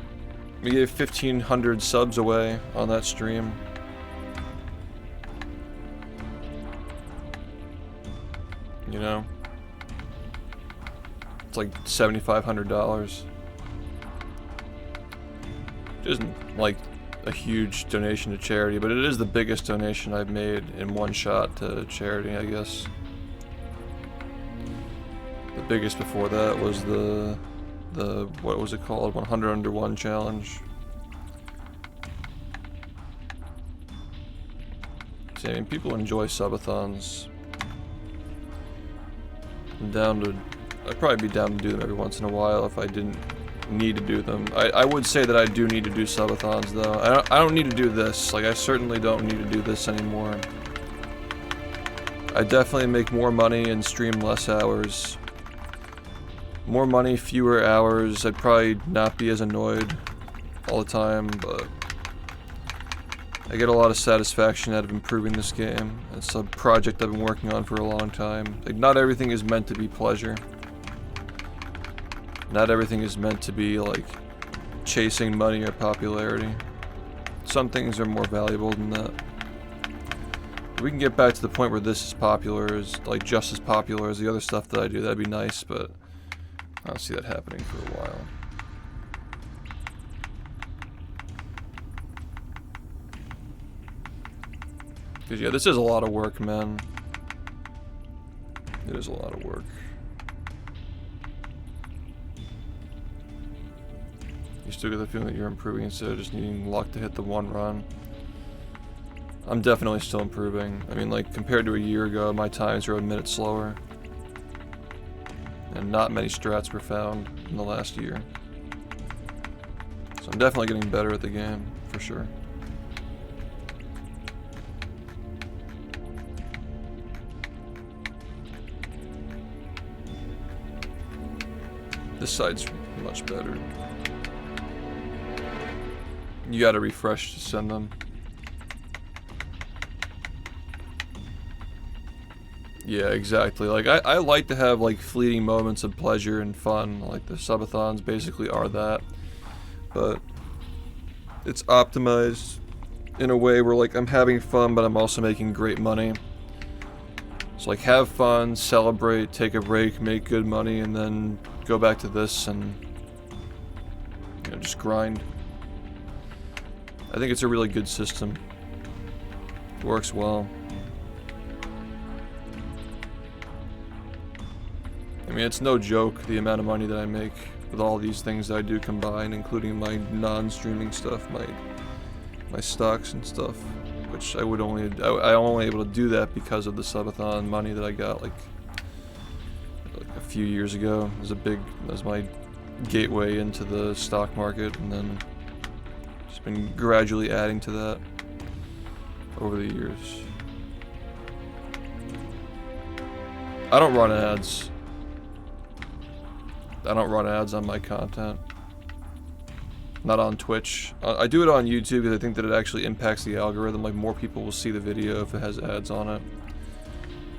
[SPEAKER 1] 1,500 subs away on that stream. You know, it's like $7,500. Which isn't like a huge donation to charity, but it is the biggest donation I've made in one shot to charity, I guess. The biggest before that was the what was it called? 100 under 1 challenge. See, I mean, people enjoy subathons. I'd probably be down to do them every once in a while if I didn't need to do them. I would say that I do need to do subathons though. I don't need to do this. Like, I certainly don't need to do this anymore. I definitely make more money and stream less hours. More money, fewer hours. I'd probably not be as annoyed all the time, but I get a lot of satisfaction out of improving this game. It's a project I've been working on for a long time. Like, not everything is meant to be pleasure. Not everything is meant to be, like, chasing money or popularity. Some things are more valuable than that. If we can get back to the point where this is popular, is like just as popular as the other stuff that I do, that'd be nice, but I don't see that happening for a while. Because, yeah, this is a lot of work, man. It is a lot of work. You still get the feeling that you're improving instead of just needing luck to hit the one run. I'm definitely still improving. I mean, like, compared to a year ago, my times are a minute slower. And not many strats were found in the last year. So I'm definitely getting better at the game, for sure. This side's much better. You gotta refresh to send them. Yeah, exactly. Like, I like to have, like, fleeting moments of pleasure and fun. Like, the subathons basically are that. But it's optimized in a way where, like, I'm having fun, but I'm also making great money. So, like, have fun, celebrate, take a break, make good money, and then go back to this and, you know, just grind. I think it's a really good system. It works well. I mean, it's no joke the amount of money that I make with all these things that I do combined, including my non-streaming stuff, my stocks and stuff, which I'm only able to do that because of the subathon money that I got like a few years ago. That was my gateway into the stock market, and then just been gradually adding to that over the years. I don't run ads. I don't run ads on my content. Not on Twitch. I do it on YouTube because I think that it actually impacts the algorithm. Like, more people will see the video if it has ads on it.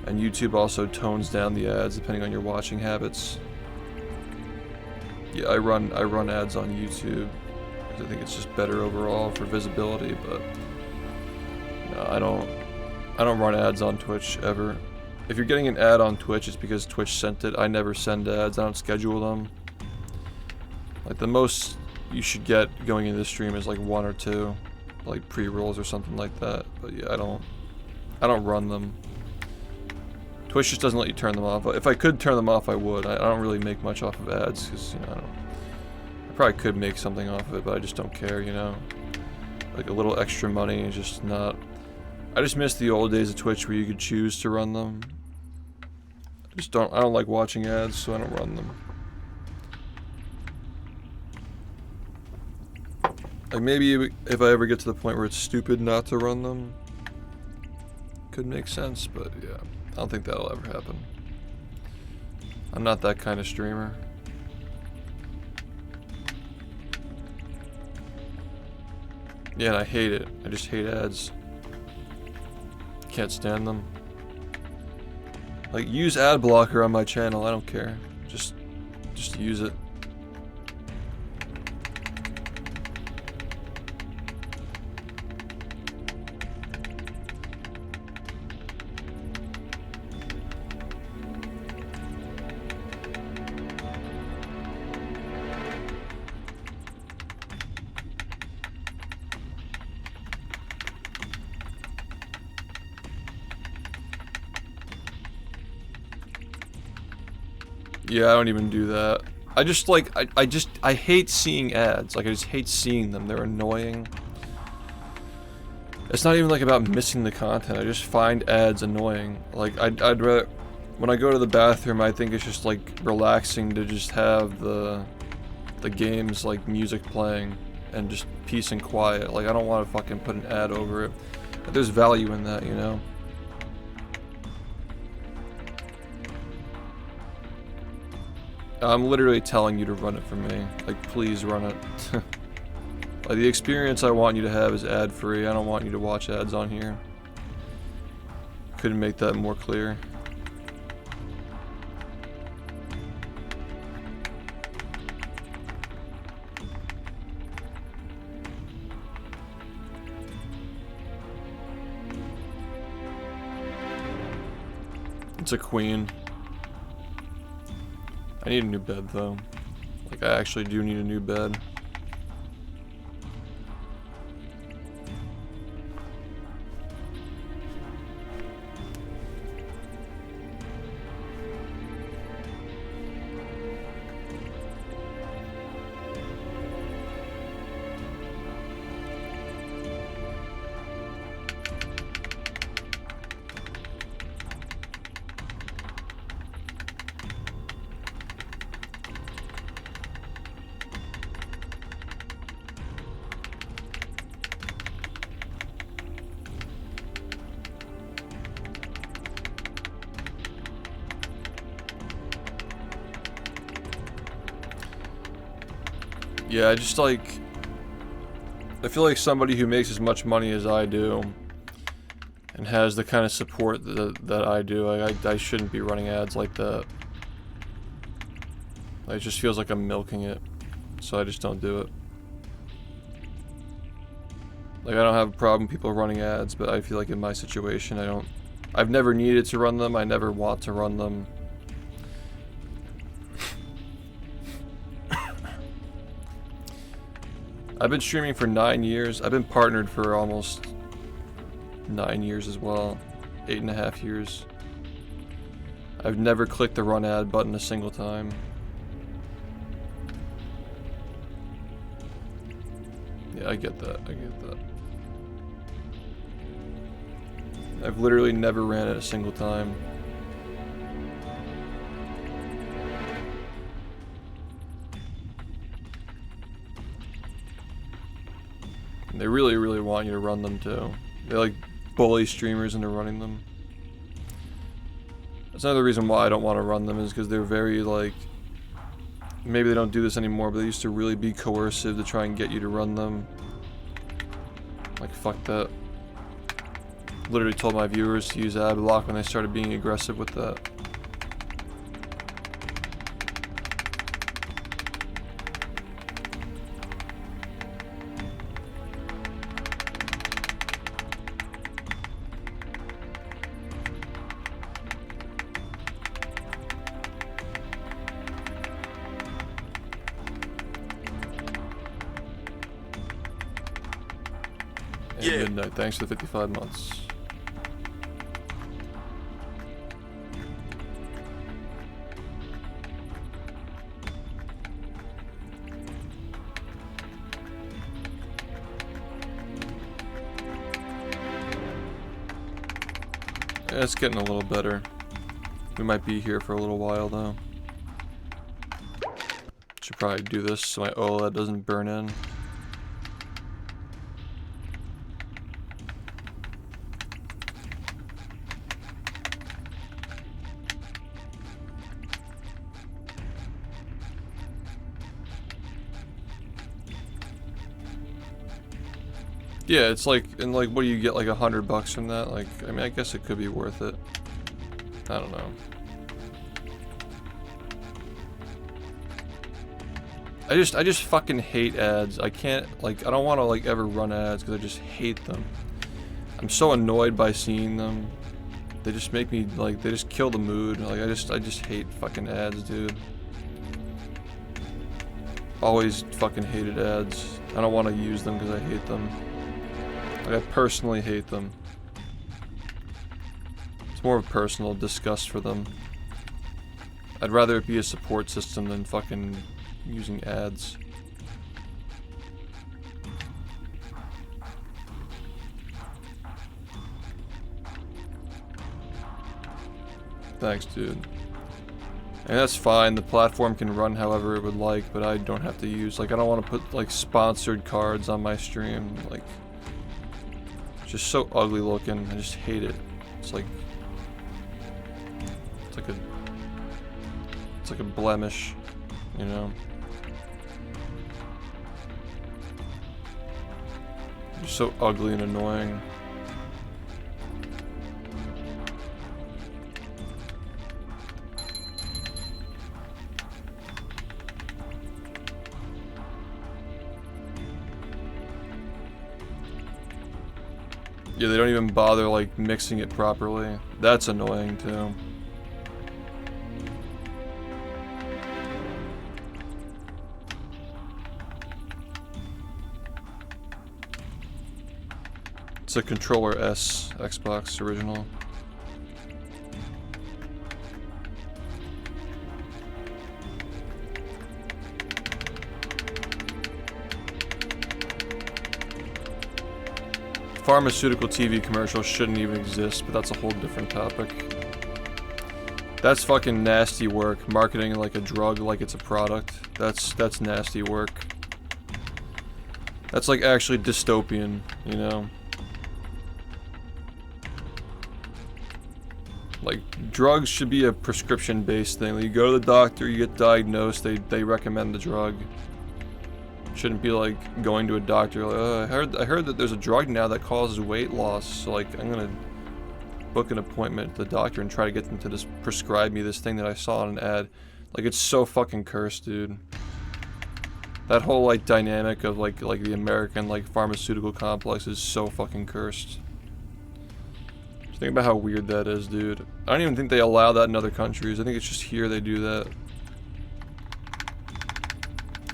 [SPEAKER 1] And YouTube also tones down the ads depending on your watching habits. Yeah, I run ads on YouTube because I think it's just better overall for visibility, but no, I don't run ads on Twitch ever. If you're getting an ad on Twitch, it's because Twitch sent it. I never send ads. I don't schedule them. Like, the most you should get going into the stream is like 1 or 2, like pre-rolls or something like that. But yeah, I don't run them. Twitch just doesn't let you turn them off. If I could turn them off, I would. I don't really make much off of ads because, you know, I probably could make something off of it, but I just don't care, you know. Like, a little extra money is just not. I just miss the old days of Twitch where you could choose to run them. I don't like watching ads, so I don't run them. Like, maybe if I ever get to the point where it's stupid not to run them, could make sense, but yeah, I don't think that'll ever happen. I'm not that kind of streamer. Yeah, and I hate it. I just hate ads. Can't stand them. Like, use ad blocker on my channel, I don't care. Just use it. Yeah, I don't even do that. I just like, I hate seeing ads. Like, I just hate seeing them. They're annoying. It's not even like about missing the content. I just find ads annoying. Like I'd rather, when I go to the bathroom, I think it's just like relaxing to just have the game's like music playing and just peace and quiet. Like I don't want to fucking put an ad over it. But there's value in that, you know. I'm literally telling you to run it for me. Like, please run it. Like, the experience I want you to have is ad-free. I don't want you to watch ads on here. Couldn't make that more clear. It's a queen. I need a new bed though. Like I actually do need a new bed. Yeah, I just like, I feel like somebody who makes as much money as I do and has the kind of support that I do, I shouldn't be running ads like that. Like, it just feels like I'm milking it, so I just don't do it. Like, I don't have a problem with people running ads, but I feel like in my situation, I've never needed to run them, I never want to run them. I've been streaming for 9 years. I've been partnered for almost 9 years as well. 8.5 years. I've never clicked the run ad button a single time. Yeah, I get that. I get that. I've literally never ran it a single time. They really, really want you to run them too. They like bully streamers into running them. That's another reason why I don't want to run them, is because they're very like, maybe they don't do this anymore, but they used to really be coercive to try and get you to run them. Like, fuck that. Literally told my viewers to use ad block when they started being aggressive with that.
[SPEAKER 5] Yeah.
[SPEAKER 1] Midnight, thanks for the 55 months. Yeah, it's getting a little better. We might be here for a little while though. Should probably do this so my OLED doesn't burn in. Yeah, it's like, and like, what do you get, like $100 from that? Like, I mean, I guess it could be worth it. I don't know. I just fucking hate ads. I can't, like, I don't want to, like, ever run ads because I just hate them. I'm so annoyed by seeing them. They just make me, like, they just kill the mood. Like, I just hate fucking ads, dude. Always fucking hated ads. I don't want to use them because I hate them. Like, I personally hate them. It's more of a personal disgust for them. I'd rather it be a support system than fucking using ads. Thanks, dude. And that's fine, the platform can run however it would like, but I don't have to use, like, I don't want to put, like, sponsored cards on my stream, like, it's just so ugly looking, I just hate it. It's like a blemish, you know? It's so ugly and annoying. Yeah, they don't even bother, like, mixing it properly. That's annoying, too. It's a Controller S Xbox original. Pharmaceutical TV commercials shouldn't even exist, but that's a whole different topic. That's fucking nasty work. Marketing like a drug like it's a product. That's nasty work. That's like actually dystopian, you know? Like, drugs should be a prescription-based thing. You go to the doctor, you get diagnosed, they recommend the drug. Shouldn't be like going to a doctor like, oh, I heard that there's a drug now that causes weight loss, so like I'm gonna book an appointment at the doctor and try to get them to just prescribe me this thing that I saw on an ad. Like, it's so fucking cursed, dude. That whole like dynamic of like the American like pharmaceutical complex is so fucking cursed. Just think about how weird that is, dude. I don't even think they allow that in other countries. I think it's just here they do that.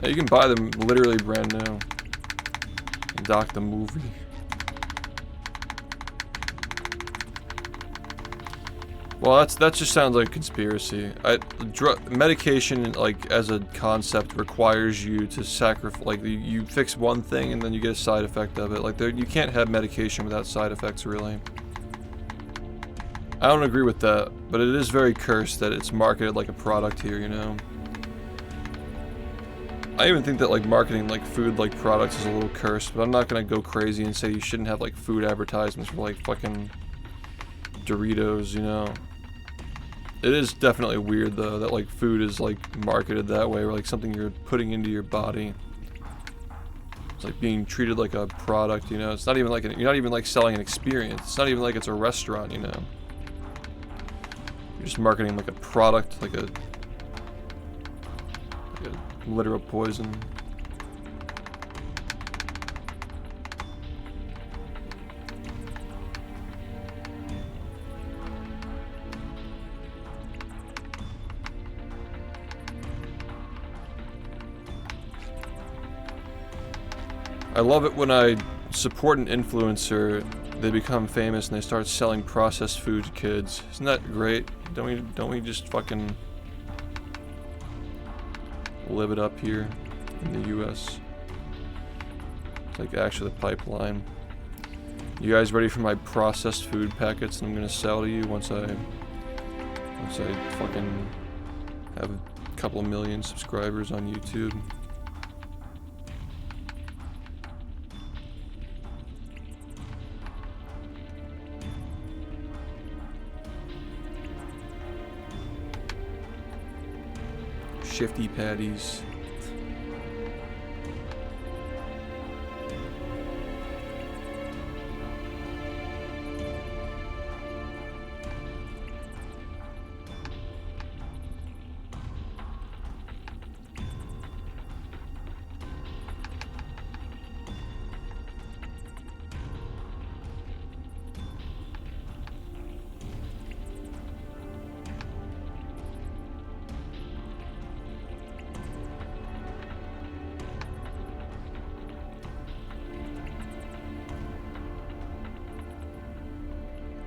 [SPEAKER 1] Yeah, you can buy them literally brand new. Doc the movie. Well, that just sounds like a conspiracy. Medication, like as a concept, requires you to sacrifice. Like you fix one thing and then you get a side effect of it. Like you can't have medication without side effects, really. I don't agree with that, but it is very cursed that it's marketed like a product here, you know. I even think that like marketing like food like products is a little cursed, but I'm not gonna go crazy and say you shouldn't have like food advertisements for like fucking Doritos, you know. It is definitely weird though that like food is like marketed that way, or like something you're putting into your body. It's like being treated like a product, you know. It's not even like you're not even like selling an experience. It's not even like it's a restaurant, you know. You're just marketing like a product, like a literal poison. I love it when I support an influencer, they become famous and they start selling processed food to kids. Isn't that great? Don't we just fucking live it up here in the US? It's like actually the pipeline. You guys ready for my processed food packets I'm gonna sell to you once I fucking have a couple million subscribers on YouTube? SHiFT patties.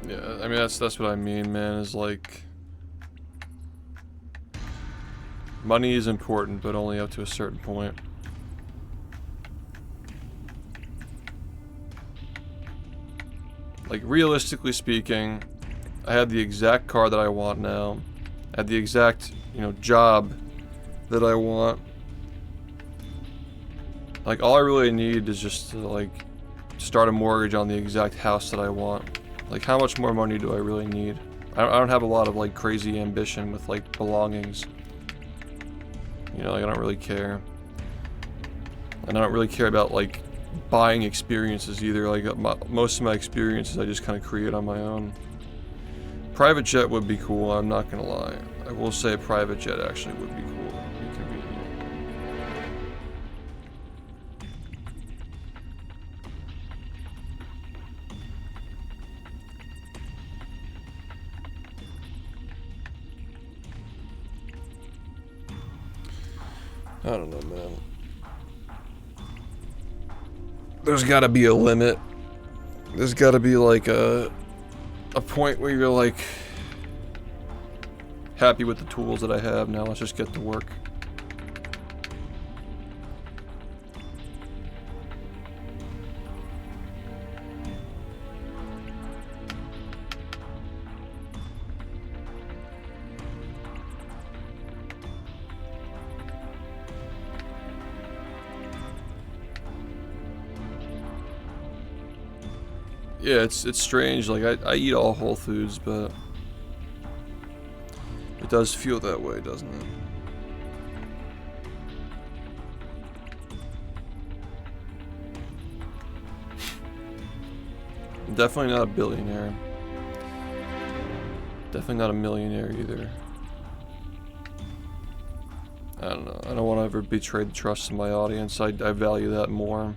[SPEAKER 1] Yeah, I mean that's what I mean, man, is like money is important, but only up to a certain point. Like realistically speaking, I had the exact car that I want now. I had the exact, you know, job that I want. Like, all I really need is just to, like, start a mortgage on the exact house that I want. Like, how much more money do I really need? I don't have a lot of, like, crazy ambition with, like, belongings. You know, like, I don't really care. And I don't really care about, like, buying experiences either. Like, most of my experiences I just kind of create on my own. Private jet would be cool, I'm not gonna lie. I will say a private jet actually would be cool. Be convenient. I don't know, man. There's gotta be a limit. There's gotta be like a point where you're like happy with the tools that I have. Now let's just get to work. Yeah, it's strange. Like I eat all Whole Foods, but it does feel that way, doesn't it? I'm definitely not a billionaire. Definitely not a millionaire either. I don't know. I don't want to ever betray the trust of my audience. I value that more.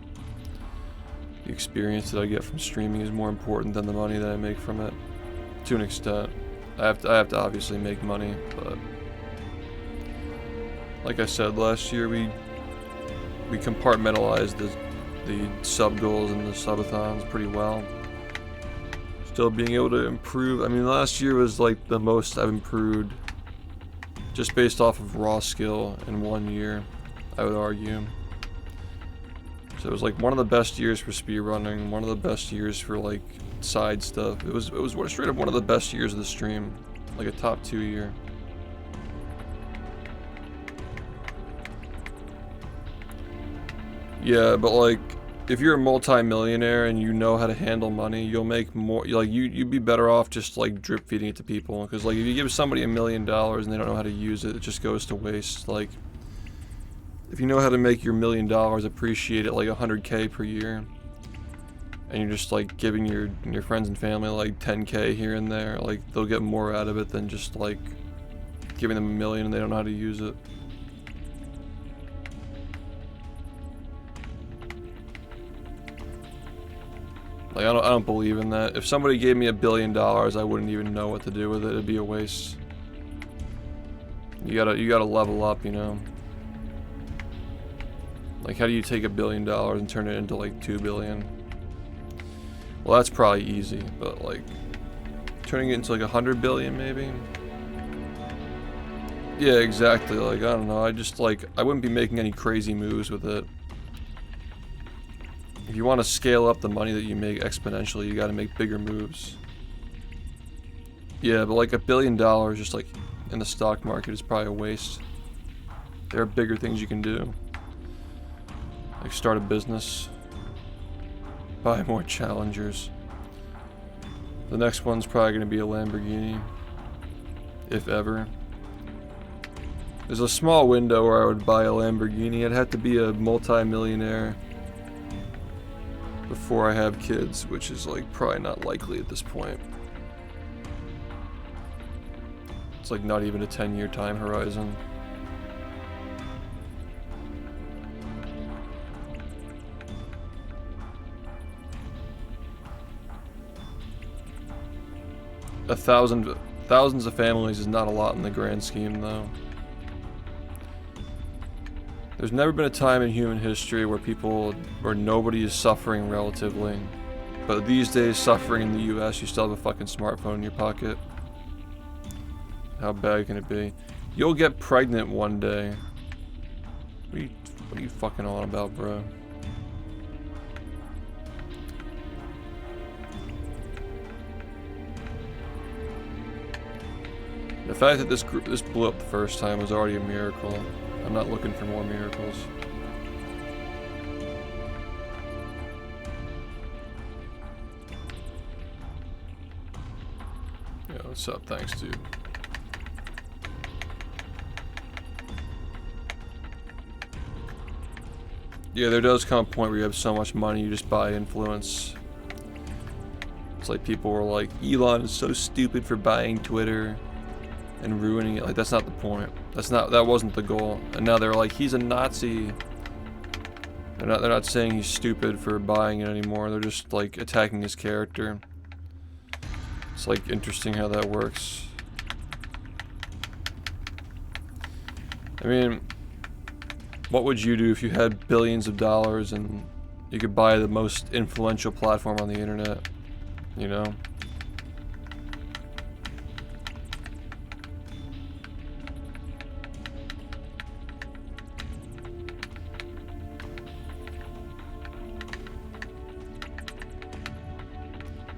[SPEAKER 1] The experience that I get from streaming is more important than the money that I make from it, to an extent. I have to obviously make money, but like I said last year, we compartmentalized the sub goals and the subathons pretty well. Still being able to improve. I mean, last year was like the most I've improved just based off of raw skill in 1 year, I would argue. So it was like one of the best years for speedrunning, one of the best years for like side stuff. It was straight up one of the best years of the stream, like a top 2 year. Yeah, but like if you're a multi-millionaire and you know how to handle money, you'll make more. Like you'd be better off just like drip feeding it to people, because like if you give somebody $1 million and they don't know how to use it, it just goes to waste. Like, if you know how to make your $1 million appreciate it like 100K per year, and you're just like giving your friends and family like 10K here and there, like they'll get more out of it than just like giving them $1 million and they don't know how to use it. Like I don't believe in that. If somebody gave me $1 billion, I wouldn't even know what to do with it. It'd be a waste. You gotta level up, you know. Like, how do you take $1 billion and turn it into like 2 billion? Well, that's probably easy, but like turning it into like 100 billion maybe? Yeah, exactly. Like, I don't know. I wouldn't be making any crazy moves with it. If you want to scale up the money that you make exponentially, you got to make bigger moves. Yeah, but like $1 billion just like in the stock market is probably a waste. There are bigger things you can do. Like start a business, buy more Challengers. The next one's probably going to be a Lamborghini, if ever. There's a small window where I would buy a Lamborghini. I'd have to be a multi-millionaire before I have kids, which is like probably not likely at this point. It's like not even a 10-year time horizon. Thousands of families is not a lot in the grand scheme, though. There's never been a time in human history where nobody is suffering relatively. But these days, suffering in the US, you still have a fucking smartphone in your pocket. How bad can it be? You'll get pregnant one day. What are you fucking on about, bro? The fact that this blew up the first time was already a miracle. I'm not looking for more miracles. Yeah, what's up? Thanks, dude. Yeah, there does come a point where you have so much money you just buy influence. It's like people were like, Elon is so stupid for buying Twitter and ruining it. Like, that's not the point. That wasn't the goal. And now they're like, he's a Nazi. They're not saying he's stupid for buying it anymore. They're just like attacking his character. It's like interesting how that works. I mean, what would you do if you had billions of dollars and you could buy the most influential platform on the internet? You know?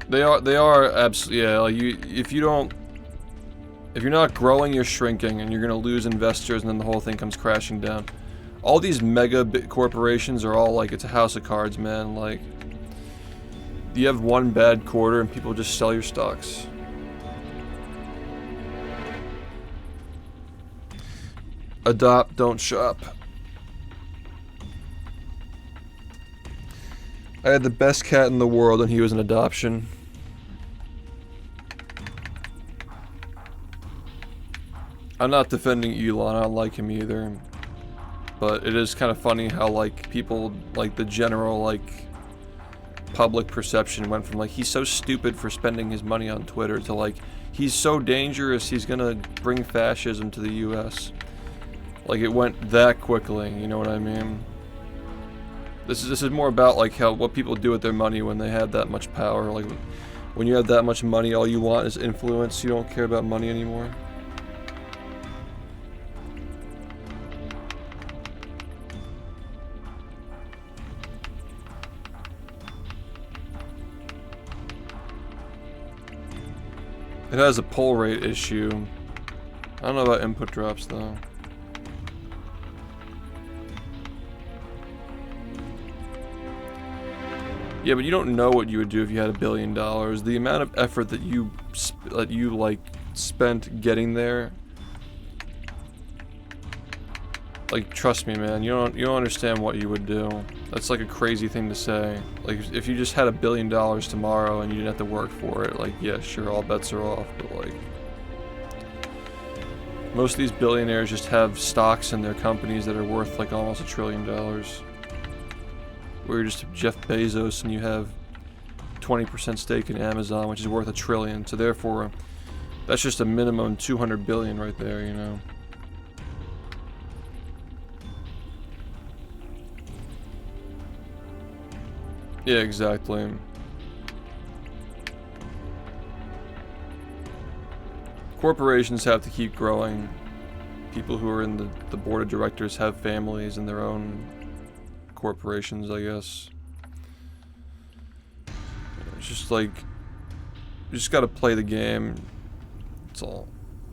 [SPEAKER 1] They are absolutely, yeah, like if you're not growing, you're shrinking and you're gonna lose investors and then the whole thing comes crashing down. All these mega corporations are all like, it's a house of cards, man. Like, you have one bad quarter and people just sell your stocks. Adopt, don't shop. I had the best cat in the world and he was an adoption. I'm not defending Elon, I don't like him either. But it is kind of funny how like people, like the general like public perception went from like he's so stupid for spending his money on Twitter to like he's so dangerous he's gonna bring fascism to the US. Like it went that quickly, you know what I mean? This is more about like what people do with their money when they have that much power. Like when you have that much money, all you want is influence. You don't care about money anymore. It has a pull rate issue. I don't know about input drops though. Yeah, but you don't know what you would do if you had $1 billion. The amount of effort that you like spent getting there. Like, trust me, man. You don't understand what you would do. That's like a crazy thing to say. Like, if you just had $1 billion tomorrow and you didn't have to work for it, like, yeah, sure, all bets are off. But like, most of these billionaires just have stocks in their companies that are worth like almost $1 trillion. Where you're just Jeff Bezos and you have 20% stake in Amazon, which is worth $1 trillion. So therefore, that's just a minimum 200 billion right there, you know. Yeah, exactly. Corporations have to keep growing. People who are in the board of directors have families and their own corporations, I guess. It's just like, you just gotta play the game. That's all.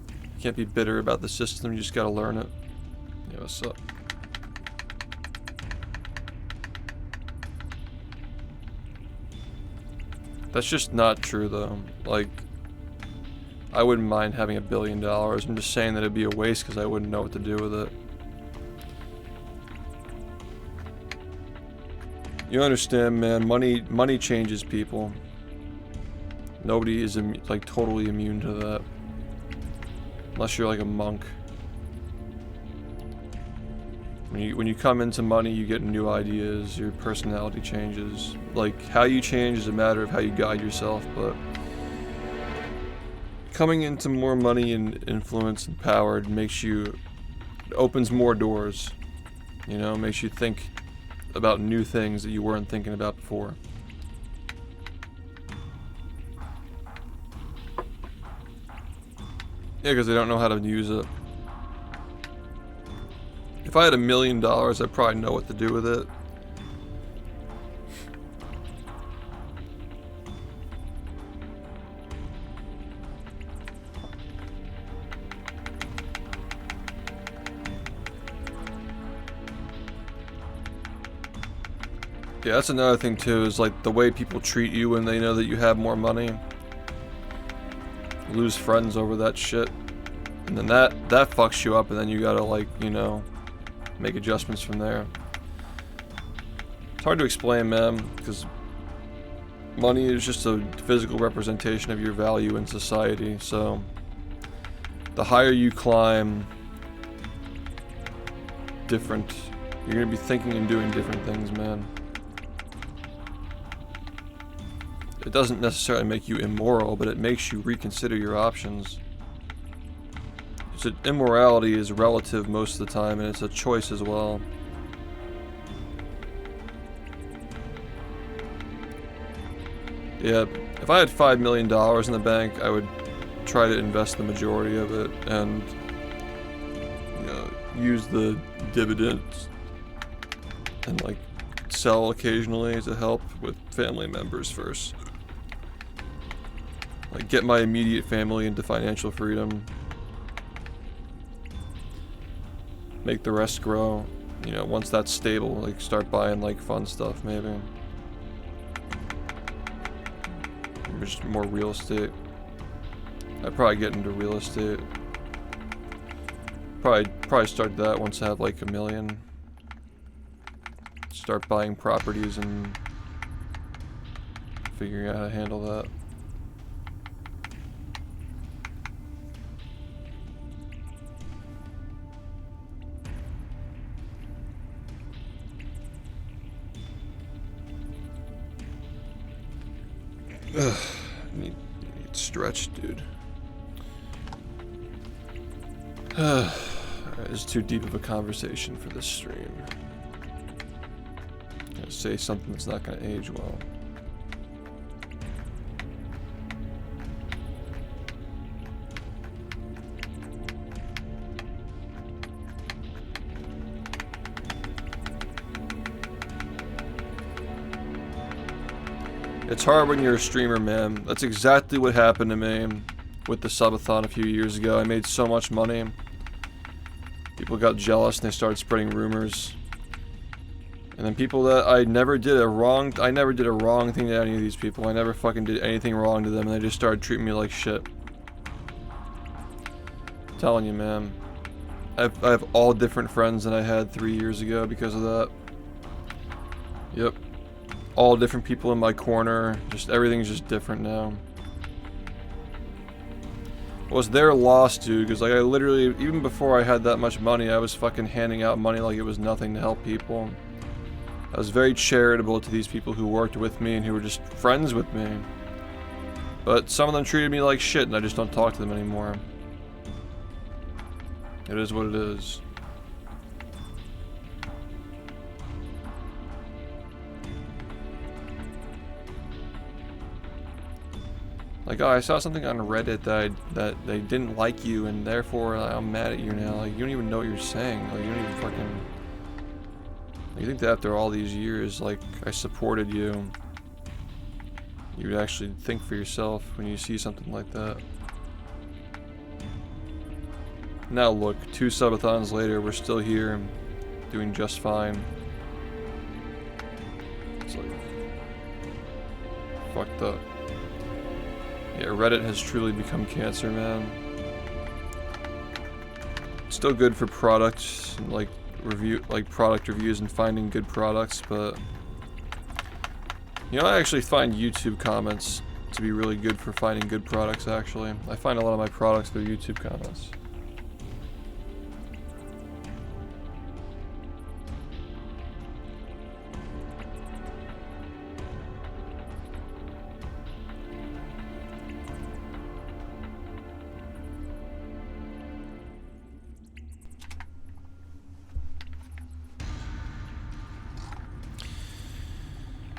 [SPEAKER 1] You can't be bitter about the system, you just gotta learn it. Yeah, what's up? That's just not true though. Like, I wouldn't mind having $1 billion. I'm just saying that it'd be a waste because I wouldn't know what to do with it. You understand, man, money changes people. Nobody is like totally immune to that. Unless you're like a monk. When you come into money, you get new ideas, your personality changes. Like, how you change is a matter of how you guide yourself, but coming into more money and influence and power makes you, it opens more doors. You know, makes you think about new things that you weren't thinking about before. Yeah, because they don't know how to use it. If I had $1 million, I'd probably know what to do with it. Yeah, that's another thing too, is like the way people treat you when they know that you have more money. You lose friends over that shit. And then that fucks you up, and then you gotta, like, you know, make adjustments from there. It's hard to explain, man, because money is just a physical representation of your value in society, so the higher you climb, different. You're gonna be thinking and doing different things, man. It doesn't necessarily make you immoral, but it makes you reconsider your options. So immorality is relative most of the time, and it's a choice as well. Yeah, if I had $5 million in the bank, I would try to invest the majority of it and, you know, use the dividends and, like, sell occasionally to help with family members first. Like, get my immediate family into financial freedom. Make the rest grow. You know, once that's stable, like, start buying, like, fun stuff, maybe. Or just more real estate. I'd probably get into real estate. Probably start that once I have, like, $1 million. Start buying properties and figuring out how to handle that. Ugh, need stretch, dude. Alright, it's too deep of a conversation for this stream. I'm gonna say something that's not gonna age well. It's hard when you're a streamer, man. That's exactly what happened to me with the subathon a few years ago. I made so much money. People got jealous and they started spreading rumors. And then people that I never did a wrong thing to any of these people. I never fucking did anything wrong to them, and they just started treating me like shit. I'm telling you, man. I have all different friends than I had 3 years ago because of that. Yep. All different people in my corner. Just everything's just different now. It was their loss, dude, because like I literally, even before I had that much money, I was fucking handing out money like it was nothing to help people. I was very charitable to these people who worked with me and who were just friends with me. But some of them treated me like shit, and I just don't talk to them anymore. It is what it is. Like, oh, I saw something on Reddit that they didn't like you, and therefore I'm mad at you now. Like, you don't even know what you're saying. Like, you don't even fucking... You think that after all these years, like, I supported you, you would actually think for yourself when you see something like that. Now look, 2 subathons later, we're still here, doing just fine. It's like... fucked up. Yeah, Reddit has truly become cancer, man. It's still good for products, like product reviews and finding good products, but you know, I actually find YouTube comments to be really good for finding good products. Actually, I find a lot of my products through YouTube comments.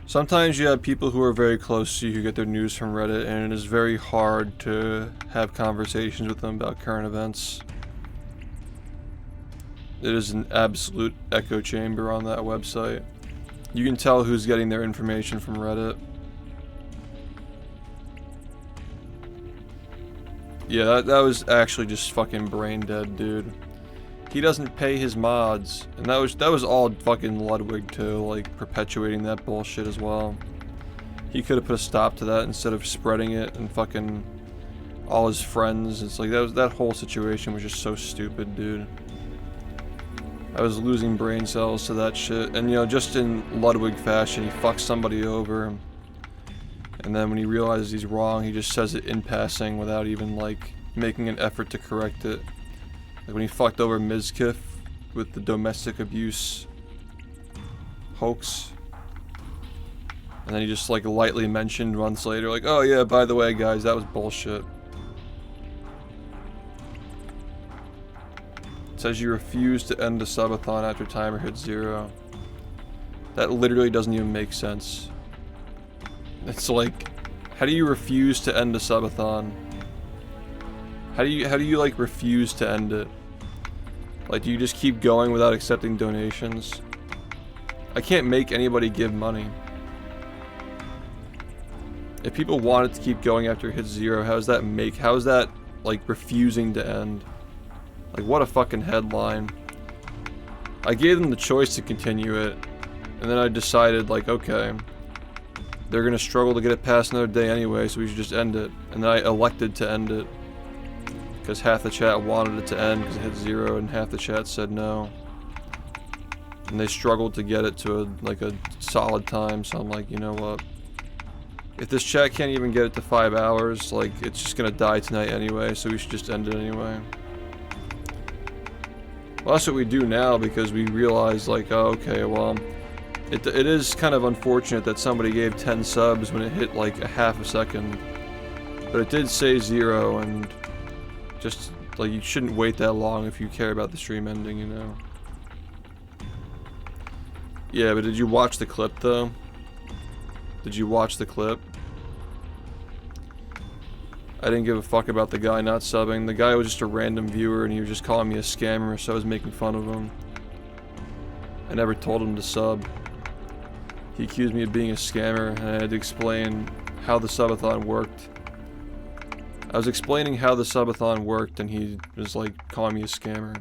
[SPEAKER 1] Sometimes you have people who are very close to you who get their news from Reddit, and it is very hard to have conversations with them about current events. It is an absolute echo chamber on that website. You can tell who's getting their information from Reddit. Yeah, that was actually just fucking brain dead, dude. He doesn't pay his mods, and that was all fucking Ludwig too, like perpetuating that bullshit as well. He could have put a stop to that instead of spreading it and fucking all his friends. It's like that whole situation was just so stupid, dude. I was losing brain cells to that shit, and you know, just in Ludwig fashion, he fucks somebody over, and then when he realizes he's wrong, he just says it in passing without even like making an effort to correct it. Like when he fucked over Mizkif with the domestic abuse hoax. And then he just like lightly mentioned months later, like, oh yeah, by the way guys, that was bullshit. It says you refuse to end a subathon after timer hits 0. That literally doesn't even make sense. It's like, how do you refuse to end a subathon? How do you like refuse to end it? Like, do you just keep going without accepting donations? I can't make anybody give money. If people wanted to keep going after it hits 0, how is that like refusing to end? Like, what a fucking headline. I gave them the choice to continue it, and then I decided like, okay, they're gonna struggle to get it past another day anyway, so we should just end it. And then I elected to end it. Because half the chat wanted it to end because it hit 0, and half the chat said no. And they struggled to get it to a solid time, so I'm like, you know what? If this chat can't even get it to 5 hours, like, it's just gonna die tonight anyway, so we should just end it anyway. Well, that's what we do now, because we realize, like, oh, okay, well, it is kind of unfortunate that somebody gave 10 subs when it hit, like, a half a second. But it did say 0, and just, like, you shouldn't wait that long if you care about the stream ending, you know? Yeah, but did you watch the clip, though? Did you watch the clip? I didn't give a fuck about the guy not subbing. The guy was just a random viewer, and he was just calling me a scammer, so I was making fun of him. I never told him to sub. He accused me of being a scammer, and I had to explain how the subathon worked. I was explaining how the subathon worked, and he was like calling me a scammer.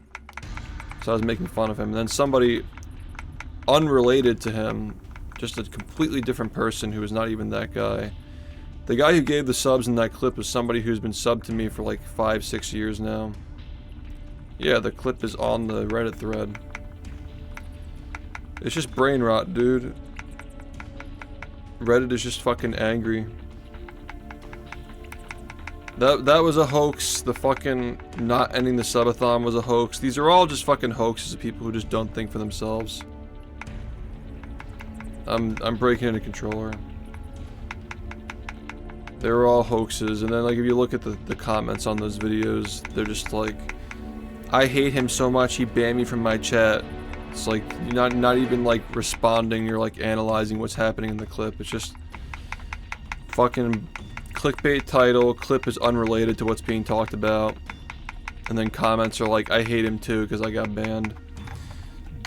[SPEAKER 1] So I was making fun of him. And then somebody unrelated to him, just a completely different person who was not even that guy. The guy who gave the subs in that clip was somebody who's been subbed to me for like 5-6 years now. Yeah, the clip is on the Reddit thread. It's just brain rot, dude. Reddit is just fucking angry. That was a hoax. The fucking not ending the subathon was a hoax. These are all just fucking hoaxes of people who just don't think for themselves. I'm breaking into controller. They were all hoaxes, and then like if you look at the comments on those videos, they're just like, I hate him so much he banned me from my chat. It's like you're not even like responding, you're like analyzing what's happening in the clip. It's just fucking clickbait title, clip is unrelated to what's being talked about, and then comments are like, I hate him too because I got banned.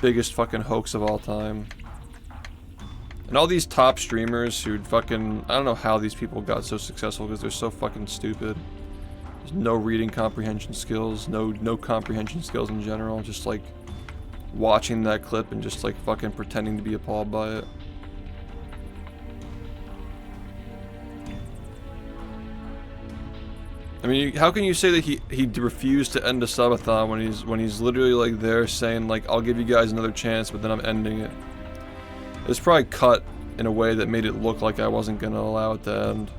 [SPEAKER 1] Biggest fucking hoax of all time. And all these top streamers who fucking, I don't know how these people got so successful because they're so fucking stupid. There's no reading comprehension skills, no comprehension skills in general, just like watching that clip and just like fucking pretending to be appalled by it. I mean, how can you say that he refused to end a subathon when he's literally like there saying like, I'll give you guys another chance, but then I'm ending it. It was probably cut in a way that made it look like I wasn't gonna allow it to end.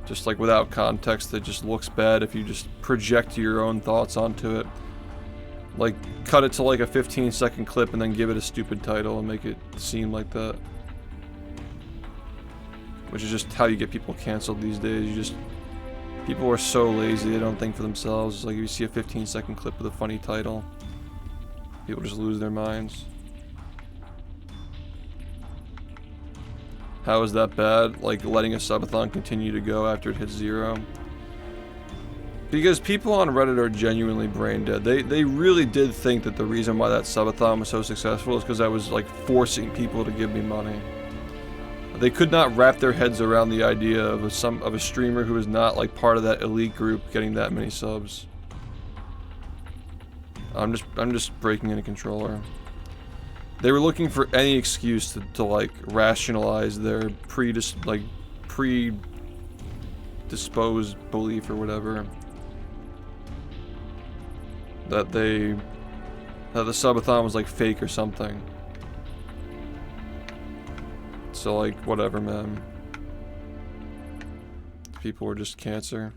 [SPEAKER 1] Just like without context, it just looks bad if you just project your own thoughts onto it. Like, cut it to like a 15-second clip and then give it a stupid title and make it seem like that. Which is just how you get people canceled these days. People are so lazy, they don't think for themselves. It's like if you see a 15-second clip with a funny title, people just lose their minds. How is that bad? Like letting a subathon continue to go after it hits 0? Because people on Reddit are genuinely brain dead. They really did think that the reason why that subathon was so successful is because I was like forcing people to give me money. They could not wrap their heads around the idea of a streamer who is not like part of that elite group getting that many subs. I'm just breaking in a controller. They were looking for any excuse to like rationalize their predisposed belief or whatever that the subathon was like fake or something. So like whatever, man. People were just cancer.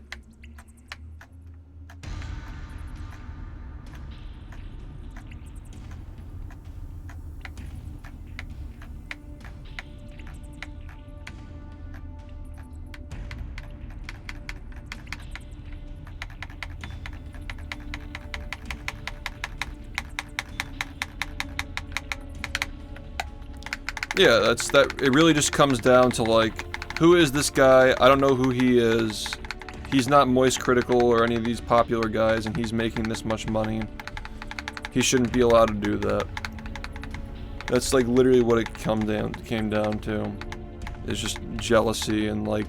[SPEAKER 1] Yeah, it really just comes down to like, who is this guy? I don't know who he is. He's not Moist Critical or any of these popular guys, and he's making this much money. He shouldn't be allowed to do that. That's like literally what it came down to. It's just jealousy and like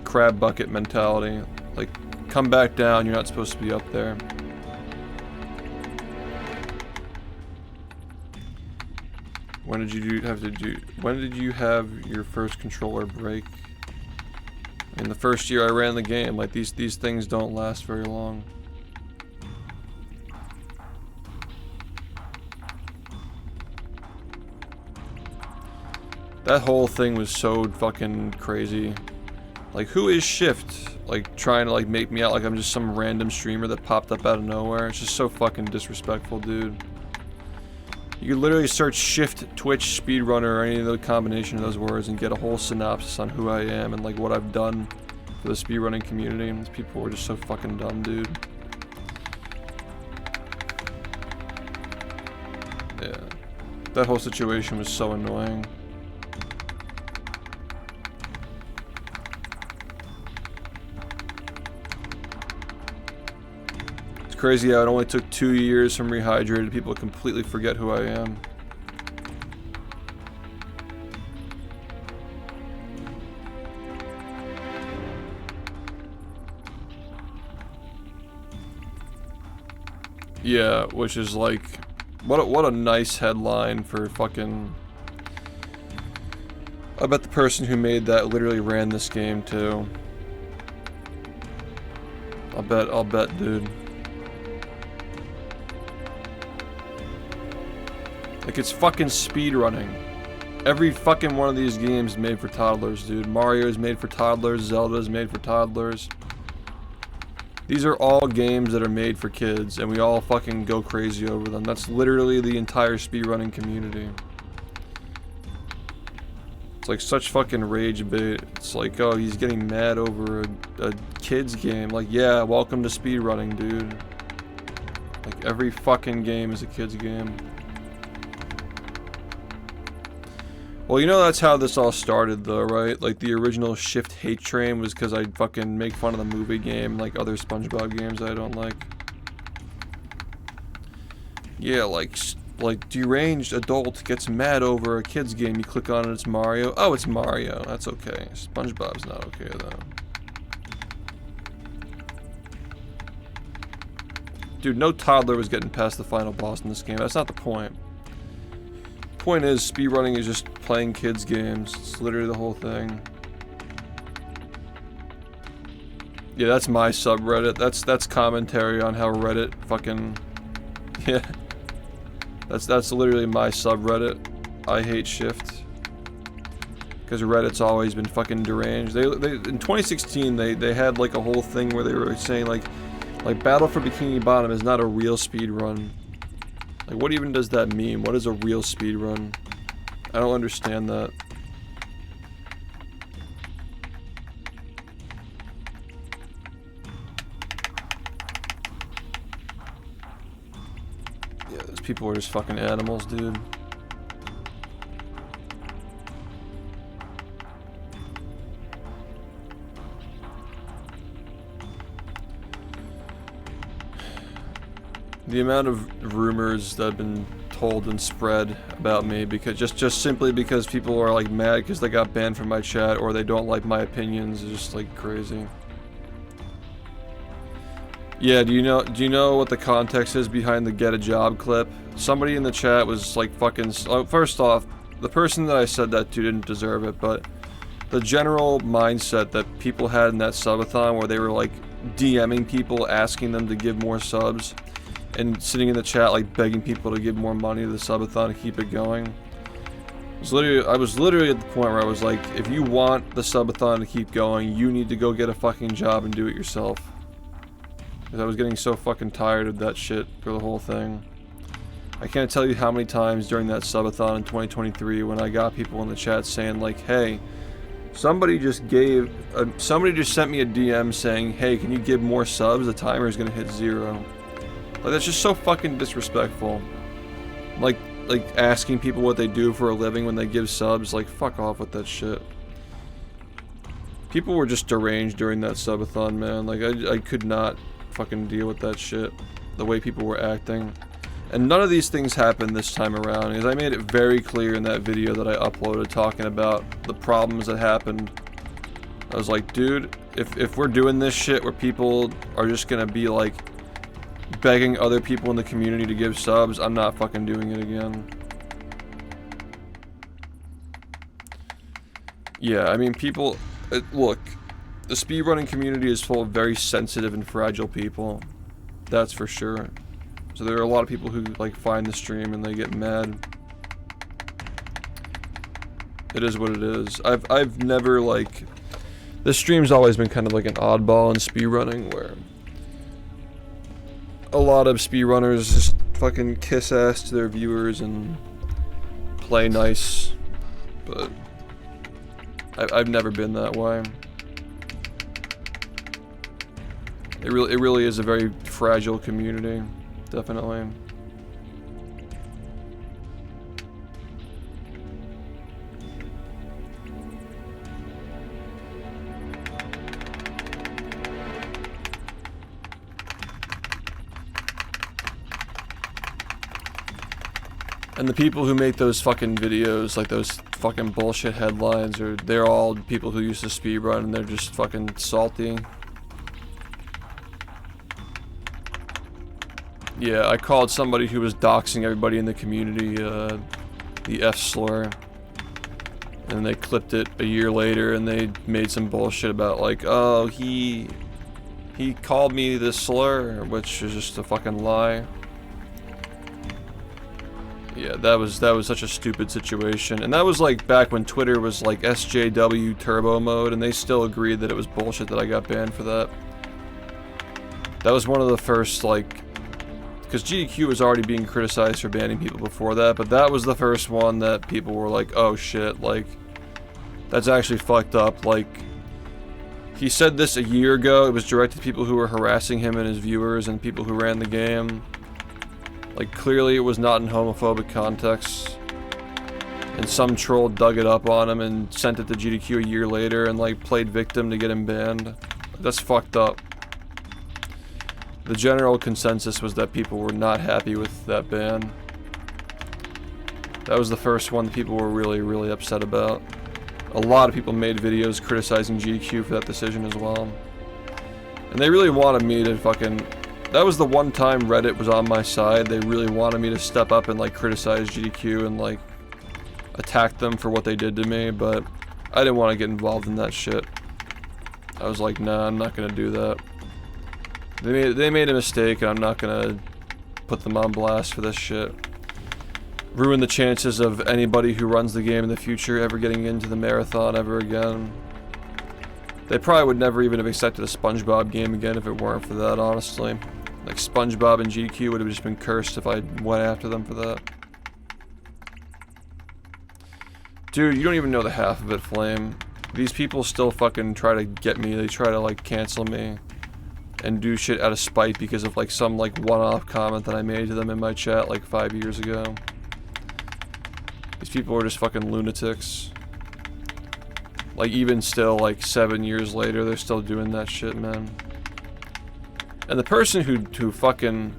[SPEAKER 1] crab bucket mentality. Like, come back down, you're not supposed to be up there. When did you have your first controller break? In the first year I ran the game, like these things don't last very long. That whole thing was so fucking crazy. Like, who is SHiFT? Like, trying to like make me out like I'm just some random streamer that popped up out of nowhere. It's just so fucking disrespectful, dude. You could literally search SHiFT, Twitch, speedrunner, or any of the combination of those words and get a whole synopsis on who I am and like what I've done for the speedrunning community. And these people were just so fucking dumb, dude. Yeah. That whole situation was so annoying. Crazy how it only took 2 years from Rehydrated people to completely forget who I am. Yeah, which is like, what a nice headline for fucking. I bet the person who made that literally ran this game too. I'll bet, dude. Like, it's fucking speedrunning. Every fucking one of these games is made for toddlers, dude. Mario is made for toddlers, Zelda is made for toddlers. These are all games that are made for kids, and we all fucking go crazy over them. That's literally the entire speedrunning community. It's like such fucking rage bait. It's like, oh, he's getting mad over a kid's game. Like, yeah, welcome to speedrunning, dude. Like, every fucking game is a kid's game. Well, you know that's how this all started though, right? Like, the original SHiFT hate train was because I fucking make fun of the movie game, like other SpongeBob games I don't like. Yeah, like deranged adult gets mad over a kid's game, you click on it, it's Mario. Oh, it's Mario, that's okay. SpongeBob's not okay though. Dude, no toddler was getting past the final boss in this game, that's not the point. Point is, speedrunning is just playing kids games. It's literally the whole thing. Yeah, that's my subreddit. That's commentary on how Reddit fucking, yeah. That's literally my subreddit. I hate SHiFT. Because Reddit's always been fucking deranged. They in 2016 they had like a whole thing where they were saying like Battle for Bikini Bottom is not a real speedrun. Like, what even does that mean? What is a real speedrun? I don't understand that. Yeah, those people are just fucking animals, dude. The amount of rumors that have been told and spread about me because just simply because people are like mad because they got banned from my chat or they don't like my opinions is just like crazy. Yeah, do you know what the context is behind the get a job clip? Somebody in the chat was like fucking, first off, the person that I said that to didn't deserve it, but the general mindset that people had in that subathon where they were like DMing people asking them to give more subs and sitting in the chat like begging people to give more money to the subathon to keep it going. I was literally at the point where I was like, if you want the subathon to keep going, you need to go get a fucking job and do it yourself. Because I was getting so fucking tired of that shit for the whole thing. I can't tell you how many times during that subathon in 2023 when I got people in the chat saying like, hey, somebody just sent me a DM saying, hey, can you give more subs? The timer is gonna hit 0. Like, that's just so fucking disrespectful. Like asking people what they do for a living when they give subs, like, fuck off with that shit. People were just deranged during that subathon, man. Like, I could not fucking deal with that shit. The way people were acting. And none of these things happened this time around, because I made it very clear in that video that I uploaded talking about the problems that happened. I was like, dude, if we're doing this shit where people are just gonna be like begging other people in the community to give subs, I'm not fucking doing it again. Yeah, I mean, people, look, the speedrunning community is full of very sensitive and fragile people. That's for sure. So there are a lot of people who like find the stream and they get mad. It is what it is. I've never like, this stream's always been kind of like an oddball in speedrunning where a lot of speedrunners just fucking kiss ass to their viewers and play nice, but I've never been that way. It really is a very fragile community, definitely. And the people who make those fucking videos, like those fucking bullshit headlines, they're all people who used to speedrun and they're just fucking salty. Yeah, I called somebody who was doxing everybody in the community, the F slur. And they clipped it a year later and they made some bullshit about like, oh, he called me this slur, which is just a fucking lie. Yeah, that was such a stupid situation. And that was like back when Twitter was like SJW turbo mode, and they still agreed that it was bullshit that I got banned for that. That was one of the first, like, because GDQ was already being criticized for banning people before that, but that was the first one that people were like, oh shit, like, that's actually fucked up. Like, he said this a year ago, it was directed to people who were harassing him and his viewers and people who ran the game. Like, clearly it was not in homophobic context. And some troll dug it up on him and sent it to GDQ a year later and, like, played victim to get him banned. That's fucked up. The general consensus was that people were not happy with that ban. That was the first one that people were really, really upset about. A lot of people made videos criticizing GDQ for that decision as well. And they really wanted me to fucking... That was the one time Reddit was on my side. They really wanted me to step up and like criticize GDQ and like attack them for what they did to me, but I didn't want to get involved in that shit. I was like, nah, I'm not gonna do that. They made a mistake and I'm not gonna put them on blast for this shit. Ruin the chances of anybody who runs the game in the future ever getting into the marathon ever again. They probably would never even have accepted a SpongeBob game again if it weren't for that, honestly. Like, SpongeBob and GQ would have just been cursed if I went after them for that. Dude, you don't even know the half of it, Flame. These people still fucking try to get me. They try to, like, cancel me. And do shit out of spite because of, like, some, like, one-off comment that I made to them in my chat, like, 5 years ago. These people are just fucking lunatics. Like, even still, like, 7 years later, they're still doing that shit, man. And the person who fucking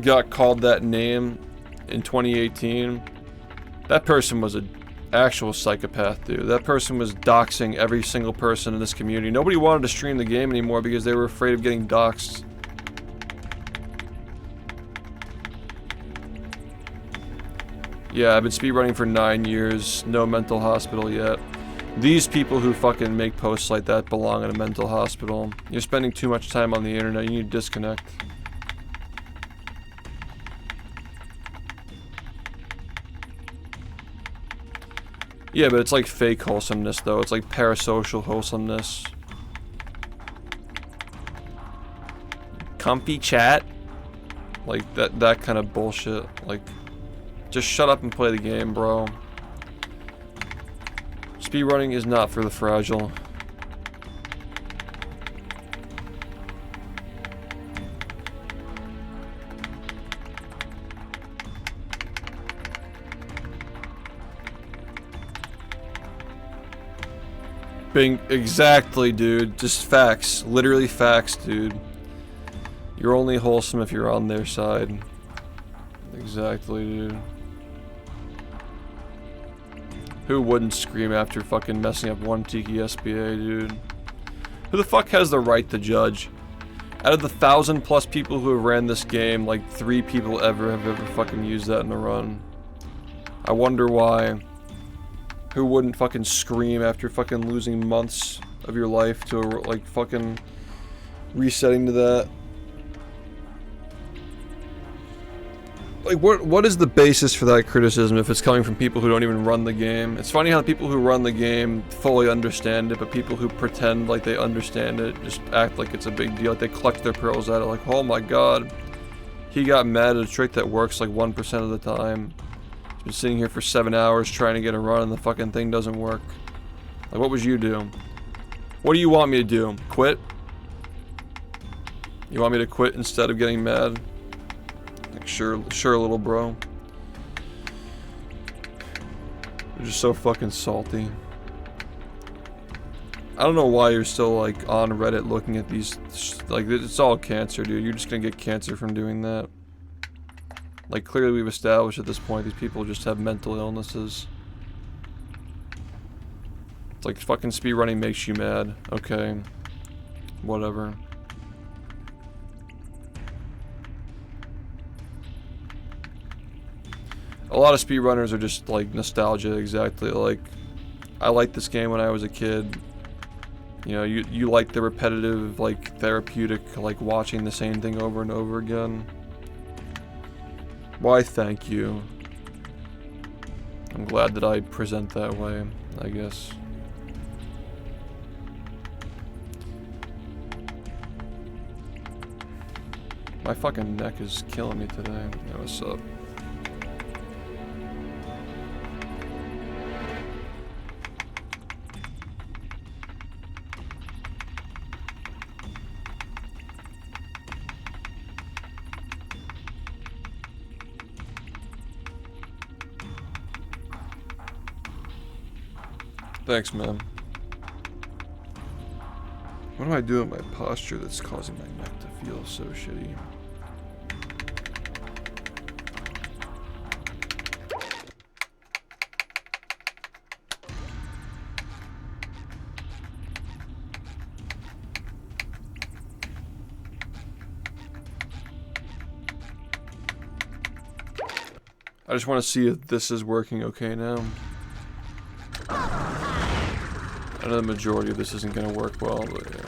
[SPEAKER 1] got called that name in 2018, that person was a Actual psychopath, dude. That person was doxing every single person in this community. Nobody wanted to stream the game anymore because they were afraid of getting doxed. Yeah, I've been speedrunning for 9 years. No mental hospital yet. These people who fucking make posts like that belong in a mental hospital. You're spending too much time on the internet. You need to disconnect. Yeah, but it's like fake wholesomeness, though. It's like parasocial wholesomeness. Comfy chat? Like, that kind of bullshit. Like, just shut up and play the game, bro. Speedrunning is not for the fragile. Bing, exactly, dude. Just facts. Literally facts, dude. You're only wholesome if you're on their side. Exactly, dude. Who wouldn't scream after fucking messing up one Tiki SBA, dude? Who the fuck has the right to judge? Out of the 1,000+ people who have ran this game, like 3 people have ever fucking used that in a run. I wonder why. Who wouldn't fucking scream after fucking losing months of your life to like fucking resetting to that? Like, what is the basis for that criticism if it's coming from people who don't even run the game? It's funny how the people who run the game fully understand it, but people who pretend like they understand it just act like it's a big deal. Like they clutch their pearls at it like, oh my god, he got mad at a trick that works like 1% of the time. He's been sitting here for 7 hours trying to get a run and the fucking thing doesn't work. Like, what would you do? What do you want me to do? Quit? You want me to quit instead of getting mad? Like, sure, little bro. You're just so fucking salty. I don't know why you're still, like, on Reddit looking at these, like, it's all cancer, dude. You're just gonna get cancer from doing that. Like, clearly we've established at this point these people just have mental illnesses. It's like, fucking speedrunning makes you mad. Okay. Whatever. A lot of speedrunners are just like nostalgia, exactly. Like, I liked this game when I was a kid. You know, you like the repetitive, like, therapeutic, like, watching the same thing over and over again. Why, thank you. I'm glad that I present that way, I guess. My fucking neck is killing me today. Yeah, what's up? Thanks, man. What am I doing with my posture that's causing my neck to feel so shitty? I just want to see if this is working okay now. I know the majority of this isn't going to work well, but yeah.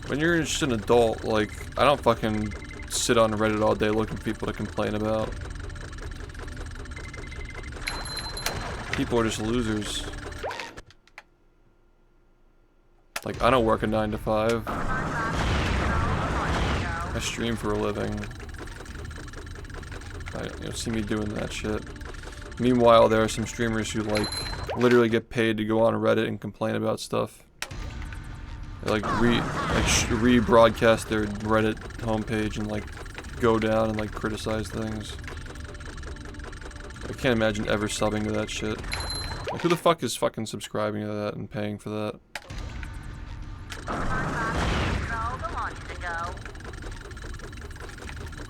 [SPEAKER 1] When you're just an adult, like, I don't fucking sit on Reddit all day looking for people to complain about. People are just losers. Like, I don't work a 9 to 5. I stream for a living. You don't see me doing that shit. Meanwhile, there are some streamers who, like, literally get paid to go on Reddit and complain about stuff. They, like, re-broadcast their Reddit homepage and, like, go down and, like, criticize things. I can't imagine ever subbing to that shit. Like, who the fuck is fucking subscribing to that and paying for that?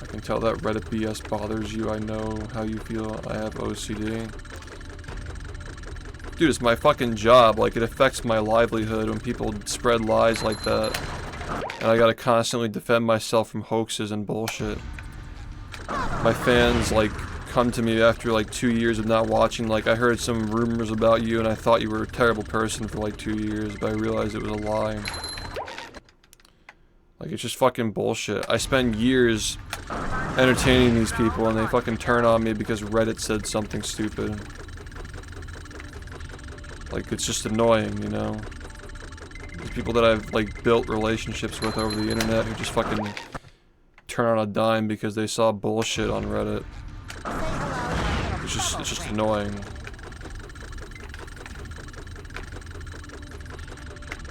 [SPEAKER 1] I can tell that Reddit BS bothers you. I know how you feel. I have OCD. Dude, it's my fucking job. Like, it affects my livelihood when people spread lies like that. And I gotta constantly defend myself from hoaxes and bullshit. My fans, like, come to me after, like, 2 years of not watching. Like, I heard some rumors about you and I thought you were a terrible person for, like, 2 years. But I realized it was a lie. Like, it's just fucking bullshit. I spend years entertaining these people and they fucking turn on me because Reddit said something stupid. Like, it's just annoying, you know? These people that I've, like, built relationships with over the internet who just fucking turn on a dime because they saw bullshit on Reddit. It's just annoying.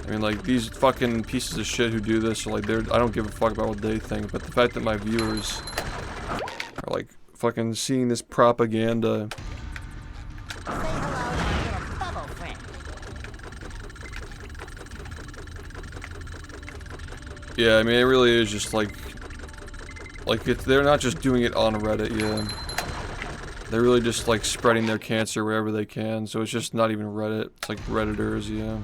[SPEAKER 1] I mean, like, these fucking pieces of shit who do this are like, I don't give a fuck about what they think, but the fact that my viewers are like fucking seeing this propaganda. Yeah, I mean, it really is just like they're not just doing it on Reddit, yeah. They're really just like spreading their cancer wherever they can, so it's just not even Reddit, it's like Redditors, yeah.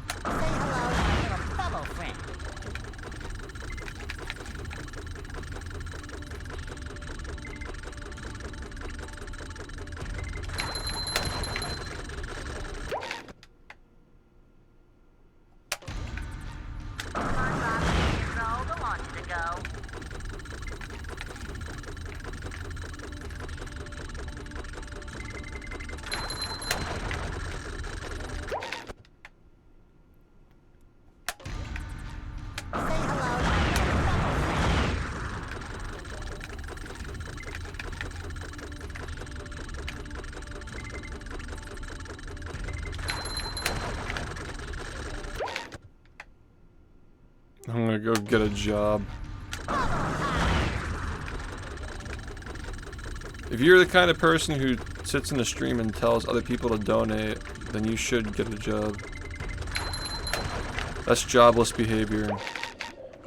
[SPEAKER 1] I'm gonna go get a job. If you're the kind of person who sits in the stream and tells other people to donate, then you should get a job. That's jobless behavior.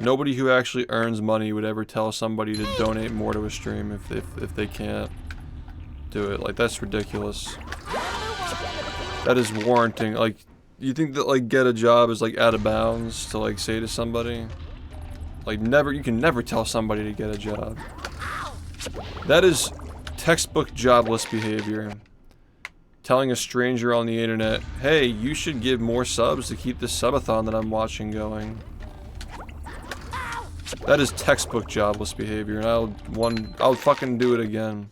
[SPEAKER 1] Nobody who actually earns money would ever tell somebody to donate more to a stream if they can't do it. Like, that's ridiculous. That is warranting, like, you think that, like, get a job is, like, out of bounds to, like, say to somebody? Like, never, you can never tell somebody to get a job. That is textbook jobless behavior. Telling a stranger on the internet, hey, you should give more subs to keep this subathon that I'm watching going. That is textbook jobless behavior, and I'll fucking do it again.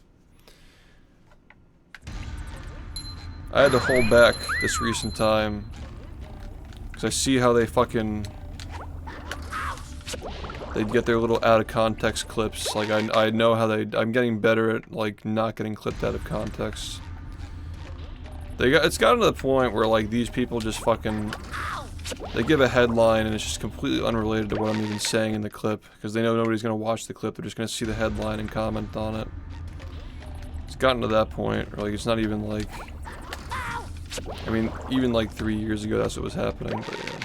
[SPEAKER 1] I had to hold back this recent time. Because I see how they fucking... they get their little out of context clips. Like, I know how I'm getting better at, like, not getting clipped out of context. It's gotten to the point where, like, these people just fucking... they give a headline and it's just completely unrelated to what I'm even saying in the clip. Because they know nobody's gonna watch the clip, they're just gonna see the headline and comment on it. It's gotten to that point where, like, it's not even, like... I mean, even like 3 years ago, that's what was happening, but yeah.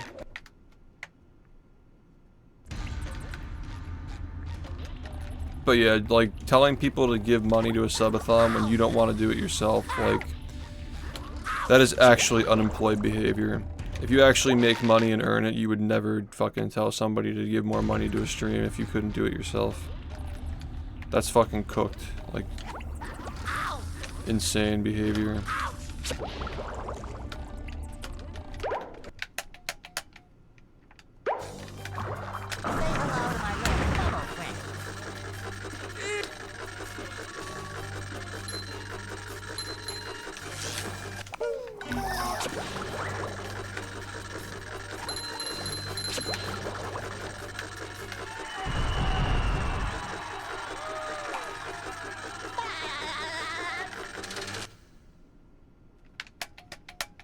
[SPEAKER 1] But yeah, like, telling people to give money to a subathon when you don't want to do it yourself, like, that is actually unemployed behavior. If you actually make money and earn it, you would never fucking tell somebody to give more money to a stream if you couldn't do it yourself. That's fucking cooked. Like, insane behavior.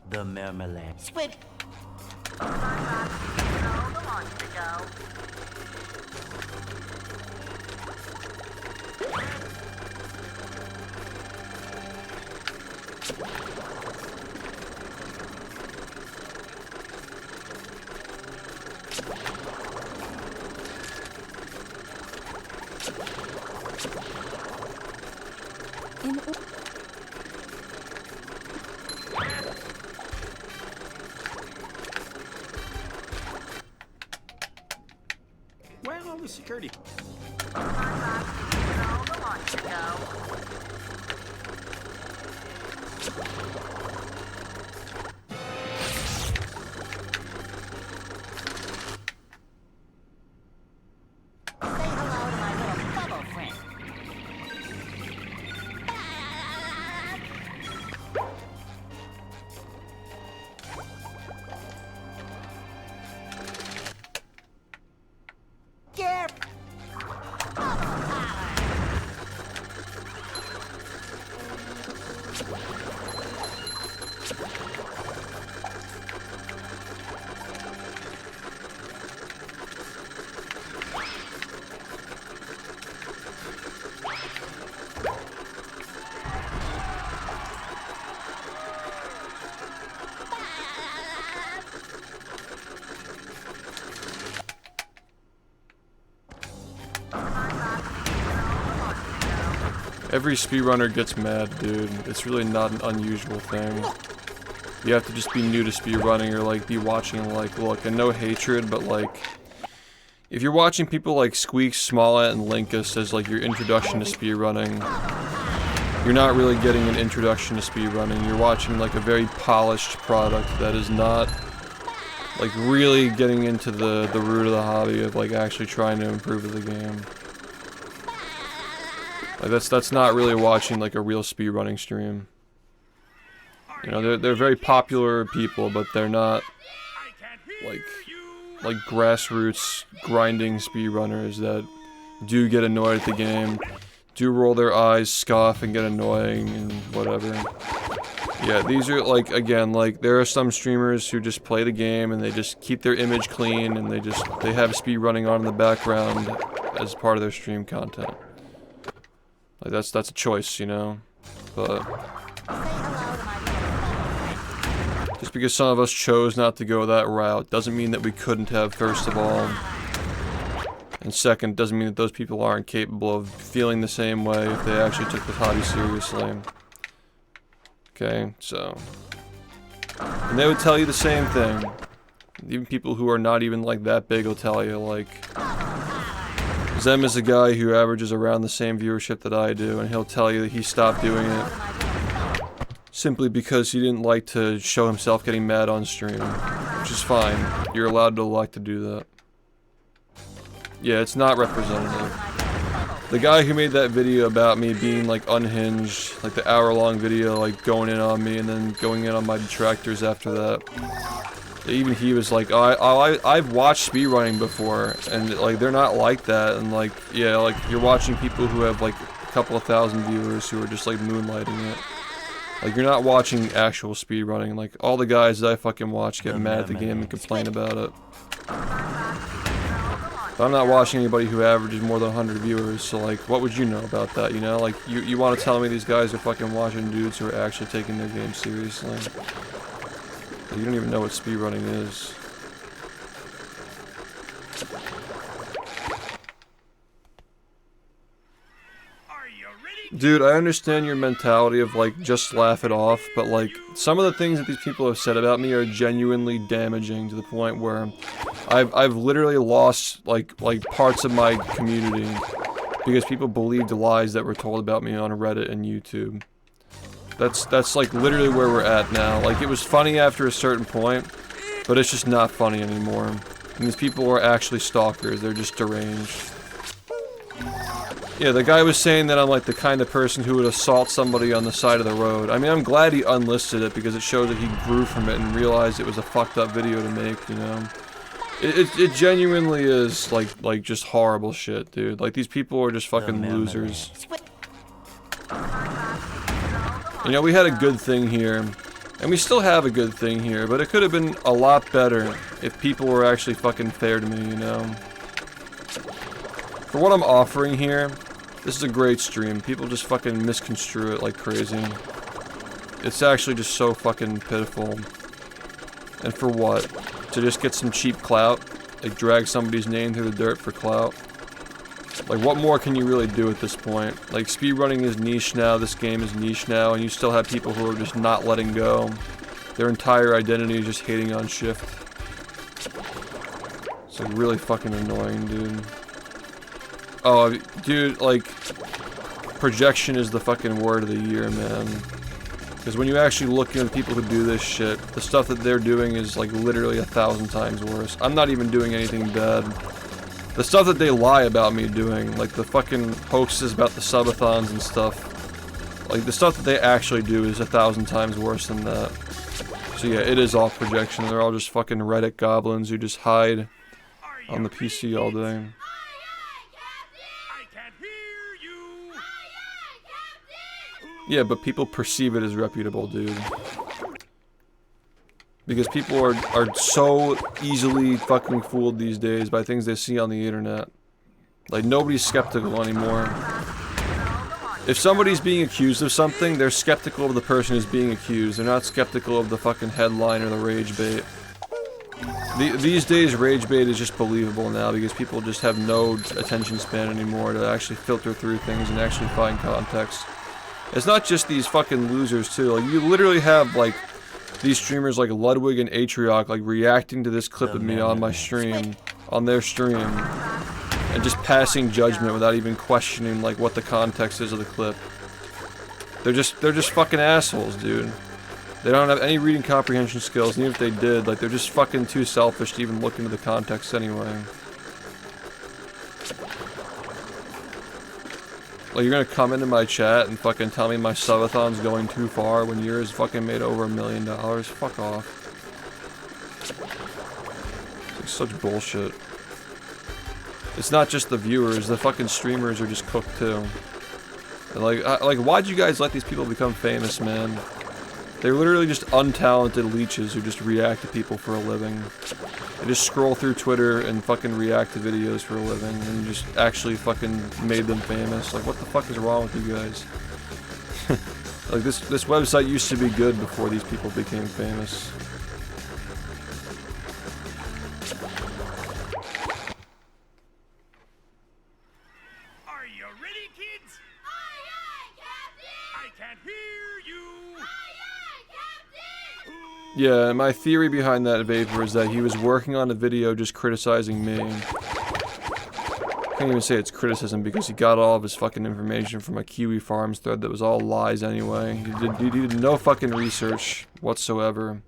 [SPEAKER 3] The marmalade.
[SPEAKER 6] Squid.
[SPEAKER 4] Where are all the security?
[SPEAKER 1] Every speedrunner gets mad, dude. It's really not an unusual thing. You have to just be new to speedrunning or like be watching like, look, and no hatred, but like, if you're watching people like Squeak, Smollett, and Linkus as like your introduction to speedrunning, you're not really getting an introduction to speedrunning. You're watching like a very polished product that is not like really getting into the root of the hobby of like actually trying to improve the game. Like that's not really watching like a real speedrunning stream. You know, they're very popular people, but they're not like grassroots grinding speedrunners that do get annoyed at the game, do roll their eyes, scoff, and get annoying and whatever. Yeah, these are like, again, like there are some streamers who just play the game and they just keep their image clean and they have speedrunning on in the background as part of their stream content. Like that's a choice, you know, but just because some of us chose not to go that route doesn't mean that we couldn't have, first of all, and second, doesn't mean that those people aren't capable of feeling the same way if they actually took the hobby seriously. Okay, so, and they would tell you the same thing. Even people who are not even like that big will tell you, like, Zem is a guy who averages around the same viewership that I do, and he'll tell you that he stopped doing it simply because he didn't like to show himself getting mad on stream, which is fine. You're allowed to like to do that. Yeah, it's not representative. The guy who made that video about me being like unhinged, like the hour-long video, like going in on me and then going in on my detractors after that. Even he was like, oh, I've watched speedrunning before, and like they're not like that, and like, yeah, like you're watching people who have like a couple of thousand viewers who are just like moonlighting it. Like you're not watching actual speedrunning. Like all the guys that I fucking watch get mad at the game and complain about it. But I'm not watching anybody who averages more than 100 viewers, so like, what would you know about that, you know? Like, you want to tell me these guys are fucking watching dudes who are actually taking their game seriously. You don't even know what speedrunning is. Dude, I understand your mentality of like, just laugh it off, but like, some of the things that these people have said about me are genuinely damaging to the point where I've literally lost like parts of my community because people believed the lies that were told about me on Reddit and YouTube. That's like literally where we're at now. Like, it was funny after a certain point, but it's just not funny anymore. And these people are actually stalkers, they're just deranged. Yeah, the guy was saying that I'm like the kind of person who would assault somebody on the side of the road. I mean, I'm glad he unlisted it because it shows that he grew from it and realized it was a fucked up video to make, you know? It genuinely is like just horrible shit, dude. Like, these people are just fucking losers. You know, we had a good thing here, and we still have a good thing here, but it could have been a lot better if people were actually fucking fair to me, you know? For what I'm offering here, this is a great stream. People just fucking misconstrue it like crazy. it's actually just so fucking pitiful. And for what? To just get some cheap clout? Like drag somebody's name through the dirt for clout? Like what more can you really do at this point? Like speedrunning is niche now, this game is niche now, and you still have people who are just not letting go. Their entire identity is just hating on SHiFT. It's like really fucking annoying, dude. Oh, dude, like, projection is the fucking word of the year, man. Because when you actually look into the people who do this shit, the stuff that they're doing is like literally 1,000 times worse. I'm not even doing anything bad. The stuff that they lie about me doing, like the fucking hoaxes about the subathons and stuff, like the stuff that they actually do is 1,000 times worse than that. So yeah, it is all projection. They're all just fucking Reddit goblins who just hide on the PC all day. Yeah, but people perceive it as reputable, dude. Because people are so easily fucking fooled these days by things they see on the internet. Like, nobody's skeptical anymore. If somebody's being accused of something, they're skeptical of the person who's being accused. They're not skeptical of the fucking headline or the rage bait. These days, rage bait is just believable now because people just have no attention span anymore to actually filter through things and actually find context. It's not just these fucking losers too. Like you literally have like these streamers like Ludwig and Atriarch like reacting to this clip of me on my stream, on their stream, and just passing judgment without even questioning like what the context is of the clip. They're just fucking assholes, dude. They don't have any reading comprehension skills, and even if they did, like they're just fucking too selfish to even look into the context anyway. Like, you're gonna come into my chat and fucking tell me my subathon's going too far when yours fucking made over $1 million? Fuck off. It's like such bullshit. It's not just the viewers, the fucking streamers are just cooked too. And like, why'd you guys let these people become famous, man? They're literally just untalented leeches who just react to people for a living. They just scroll through Twitter and fucking react to videos for a living and just actually fucking made them famous. Like, what the fuck is wrong with you guys? Like, this website used to be good before these people became famous.
[SPEAKER 4] Are you ready, kids? Aye, aye, Captain! I can't hear you!
[SPEAKER 1] Yeah, my theory behind that vapor is that he was working on a video just criticizing me. I can't even say it's criticism because he got all of his fucking information from a Kiwi Farms thread that was all lies anyway. He did no fucking research whatsoever.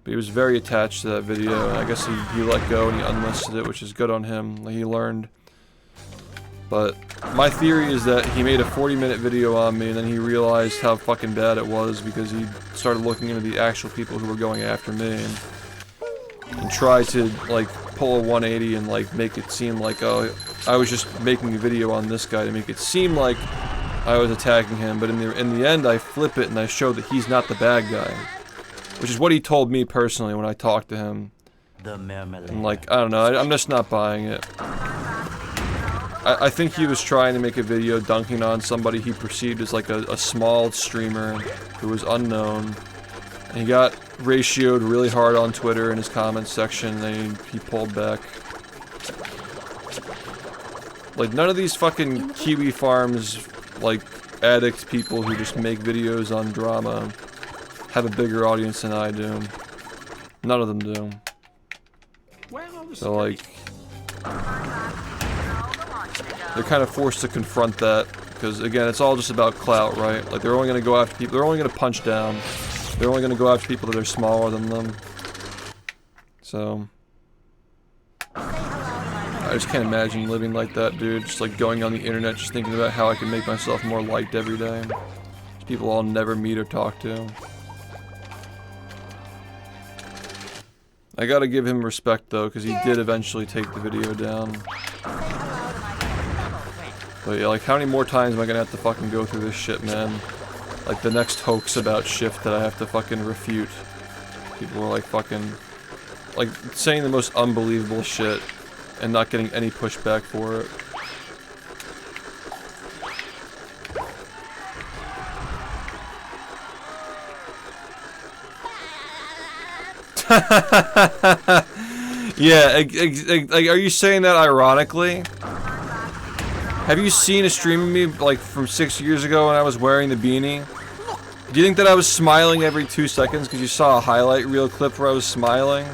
[SPEAKER 1] But he was very attached to that video, and I guess he let go and he unlisted it, which is good on him. Like, he learned. But my theory is that he made a 40-minute video on me and then he realized how fucking bad it was because he started looking into the actual people who were going after me and tried to like pull a 180 and like make it seem like, oh, I was just making a video on this guy to make it seem like I was attacking him, but in the end I flip it and I show that he's not the bad guy, which is what he told me personally when I talked to him. And like, I don't know, I'm just not buying it. I think he was trying to make a video dunking on somebody he perceived as like a small streamer who was unknown. And he got ratioed really hard on Twitter in his comments section, and then he pulled back. Like, none of these fucking Kiwi Farms, like, addict people who just make videos on drama have a bigger audience than I do. None of them do. So, like, they're kind of forced to confront that, because again, it's all just about clout, right? Like, they're only going to go after people, they're only going to punch down. They're only going to go after people that are smaller than them. So, I just can't imagine living like that, dude. Just like going on the internet, just thinking about how I can make myself more liked every day. Just people I'll never meet or talk to. I gotta give him respect though, because he did eventually take the video down. But yeah, like, how many more times am I gonna have to fucking go through this shit, man? Like, the next hoax about SHiFT that I have to fucking refute. People are like fucking, like, saying the most unbelievable shit and not getting any pushback for it. Yeah, like, are you saying that ironically? Have you seen a stream of me, like, from 6 years ago when I was wearing the beanie? Do you think that I was smiling every 2 seconds because you saw a highlight reel clip where I was smiling?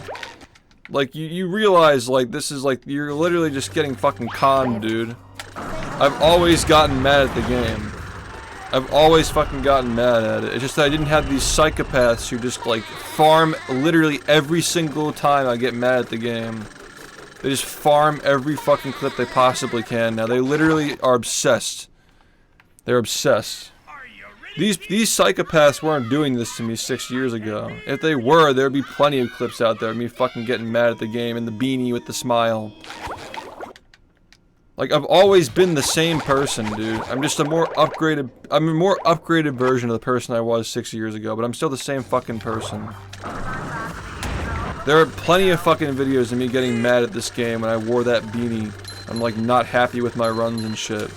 [SPEAKER 1] Like, you realize, like, this is, like, you're literally just getting fucking conned, dude. I've always gotten mad at the game. I've always fucking gotten mad at it. It's just that I didn't have these psychopaths who just, like, farm literally every single time I get mad at the game. They just farm every fucking clip they possibly can now. They literally are obsessed. They're obsessed. These psychopaths weren't doing this to me 6 years ago. If they were, there'd be plenty of clips out there of me fucking getting mad at the game and the beanie with the smile. Like, I've always been the same person, dude. I'm just a more upgraded version of the person I was 6 years ago, but I'm still the same fucking person. There are plenty of fucking videos of me getting mad at this game when I wore that beanie. I'm like not happy with my runs and shit.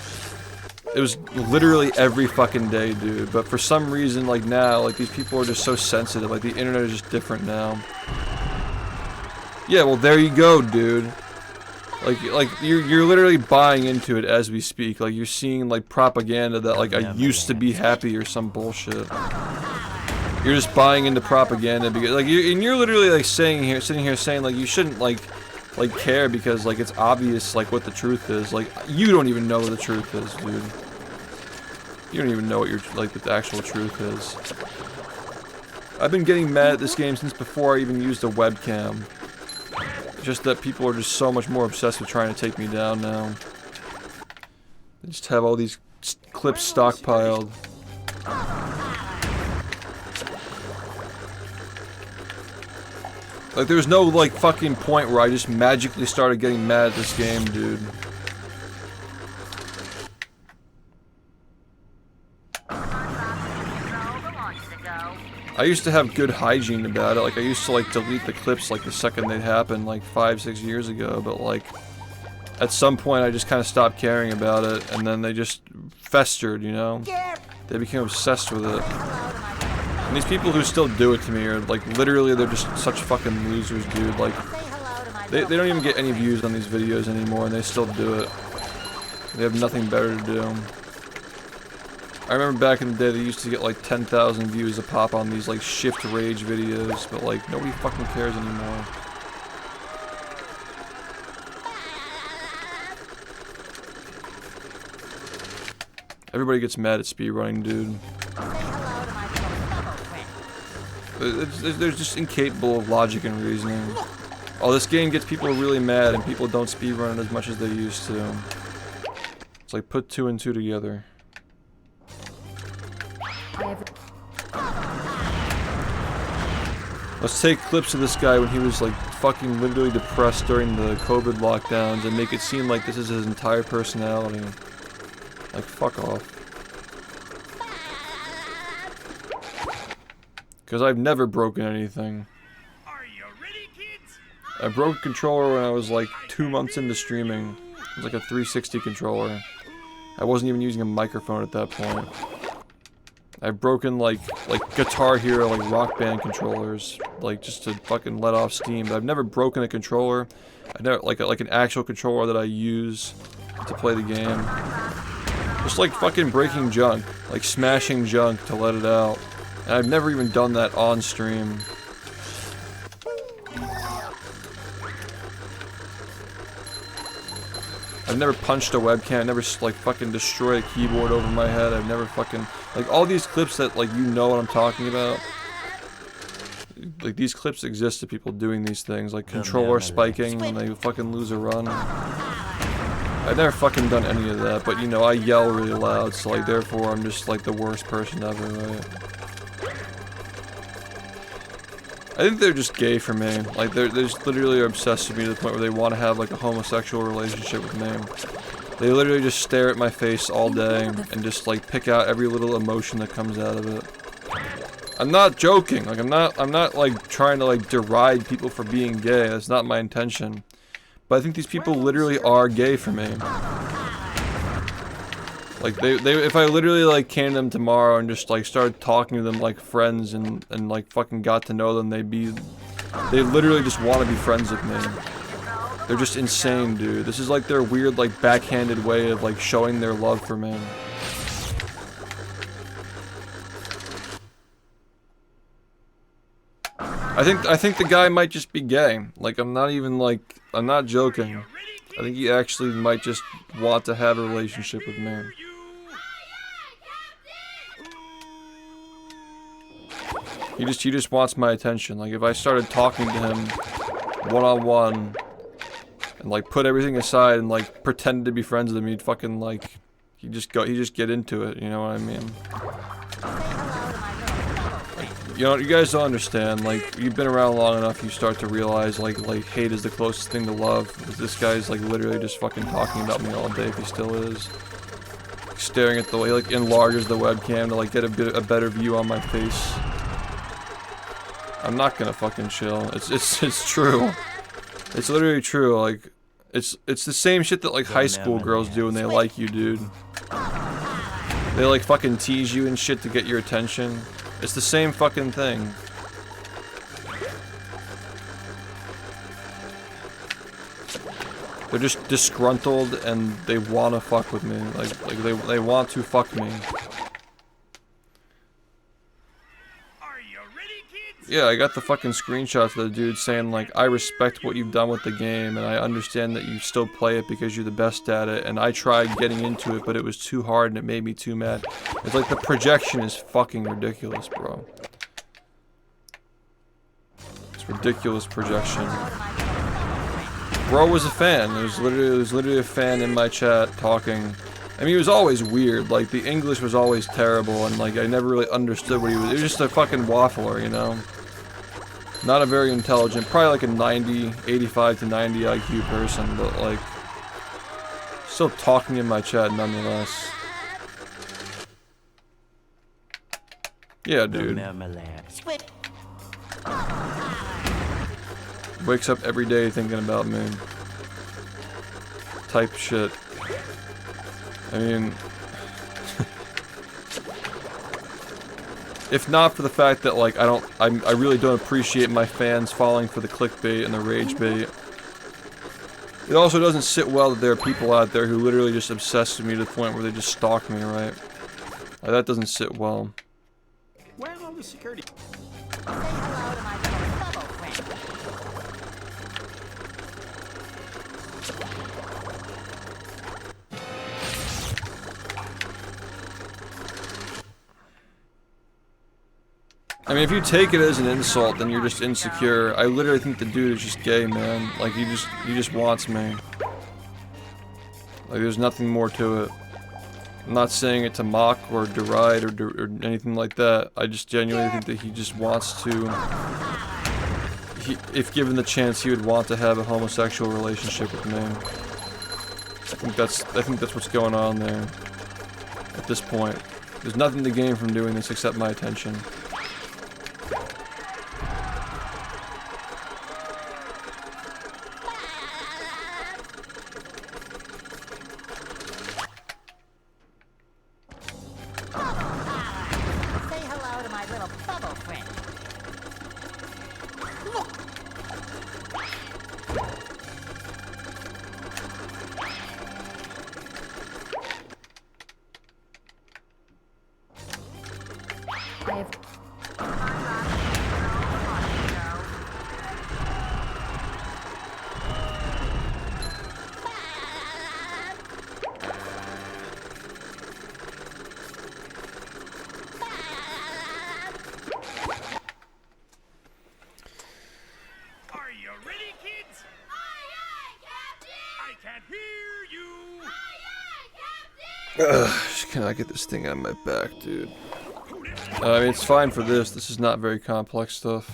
[SPEAKER 1] It was literally every fucking day, dude. But for some reason, like now, like these people are just so sensitive. Like the internet is just different now. Yeah, well there you go, dude. Like you're literally buying into it as we speak. Like you're seeing like propaganda that like I used to be happy or some bullshit. You're just buying into propaganda because like you're literally like sitting here saying like you shouldn't like care because like it's obvious like what the truth is. Like you don't even know what the truth is, dude. You don't even know what what the actual truth is. I've been getting mad at this game since before I even used a webcam. It's just that people are just so much more obsessed with trying to take me down now. They just have all these clips stockpiled. Like, there's no, like, fucking point where I just magically started getting mad at this game, dude. I used to have good hygiene about it. Like, I used to, like, delete the clips, like, the second they'd happen, like, 5-6 years ago. But, like, at some point, I just kind of stopped caring about it. And then they just festered, you know? They became obsessed with it. And these people who still do it to me are, like, literally, they're just such fucking losers, dude. Like, they don't even get any views on these videos anymore, and they still do it. They have nothing better to do. I remember back in the day, they used to get, like, 10,000 views a pop on these, like, SHiFT rage videos, but, like, nobody fucking cares anymore. Everybody gets mad at speedrunning, dude. They're just incapable of logic and reasoning. Oh, this game gets people really mad and people don't speedrun it as much as they used to. It's like put 2 and 2 together. Let's take clips of this guy when he was like fucking literally depressed during the COVID lockdowns and make it seem like this is his entire personality. Like, fuck off. Because I've never broken anything.
[SPEAKER 4] Are you ready, kids?
[SPEAKER 1] I broke a controller when I was like 2 months into streaming. It was like a 360 controller. I wasn't even using a microphone at that point. I've broken like Guitar Hero, like Rock Band controllers, like just to fucking let off steam. But I've never broken a controller. I never like an actual controller that I use to play the game. Just like fucking breaking junk, like smashing junk to let it out. And I've never even done that on stream. I've never punched a webcam, I've never like fucking destroyed a keyboard over my head, I've never fucking, like all these clips that like you know what I'm talking about. Like these clips exist of people doing these things, like controller spiking when they fucking lose a run. I've never fucking done any of that, but you know, I yell really loud, so like therefore I'm just like the worst person ever, right? I think they're just gay for me. Like they're just literally obsessed with me to the point where they want to have like a homosexual relationship with me. They literally just stare at my face all day and just like pick out every little emotion that comes out of it. I'm not joking. Like I'm not like trying to like deride people for being gay. That's not my intention. But I think these people literally are gay for me. Like they if I literally like came to them tomorrow and just like started talking to them like friends and like fucking got to know them, they'd be They literally just want to be friends with me. They're just insane, dude. This is like their weird, like, backhanded way of, like, showing their love for me. I think the guy might just be gay. Like, I'm not even, like, I'm not joking. I think he actually might just want to have a relationship with me. He just wants my attention. Like, if I started talking to him one-on-one and, like, put everything aside and, like, pretend to be friends with him, he'd fucking, like, he'd just get into it, you know what I mean? You know, you guys don't understand, like, you've been around long enough, you start to realize, like hate is the closest thing to love. This guy's, like, literally just fucking talking about me all day, if he still is. Like, staring at the way, like, enlarges the webcam to, like, get a better view on my face. I'm not gonna fucking chill. It's true. It's literally true, like, it's the same shit that, like, high school girls do when they like you, dude. They, like, fucking tease you and shit to get your attention. It's the same fucking thing. They're just disgruntled and they wanna fuck with me. Like they want to fuck me. Yeah, I got the fucking screenshots of the dude saying, like, I respect what you've done with the game, and I understand that you still play it because you're the best at it, and I tried getting into it, but it was too hard and it made me too mad. It's like the projection is fucking ridiculous, bro. It's ridiculous projection. Bro was a fan. There was literally a fan in my chat talking. I mean, he was always weird. Like, the English was always terrible, and, like, I never really understood what he was. He was just a fucking waffler, you know? Not a very intelligent, probably like a 90, 85 to 90 IQ person, but, like, still talking in my chat nonetheless. Yeah, dude. Wakes up every day thinking about me. Type shit. I mean, if not for the fact that, like, I really don't appreciate my fans falling for the clickbait and the rage bait. It also doesn't sit well that there are people out there who literally just obsess with me to the point where they just stalk me, right? Like, that doesn't sit well.
[SPEAKER 4] Where are all the security?
[SPEAKER 1] I mean, if you take it as an insult, then you're just insecure. I literally think the dude is just gay, man. Like, he just wants me. Like, there's nothing more to it. I'm not saying it to mock or deride or anything like that. I just genuinely think that he just wants to... if given the chance, he would want to have a homosexual relationship with me. I think that's what's going on there. At this point. There's nothing to gain from doing this except my attention. Can I get this thing on my back, dude? I mean, it's fine for this. This is not very complex stuff.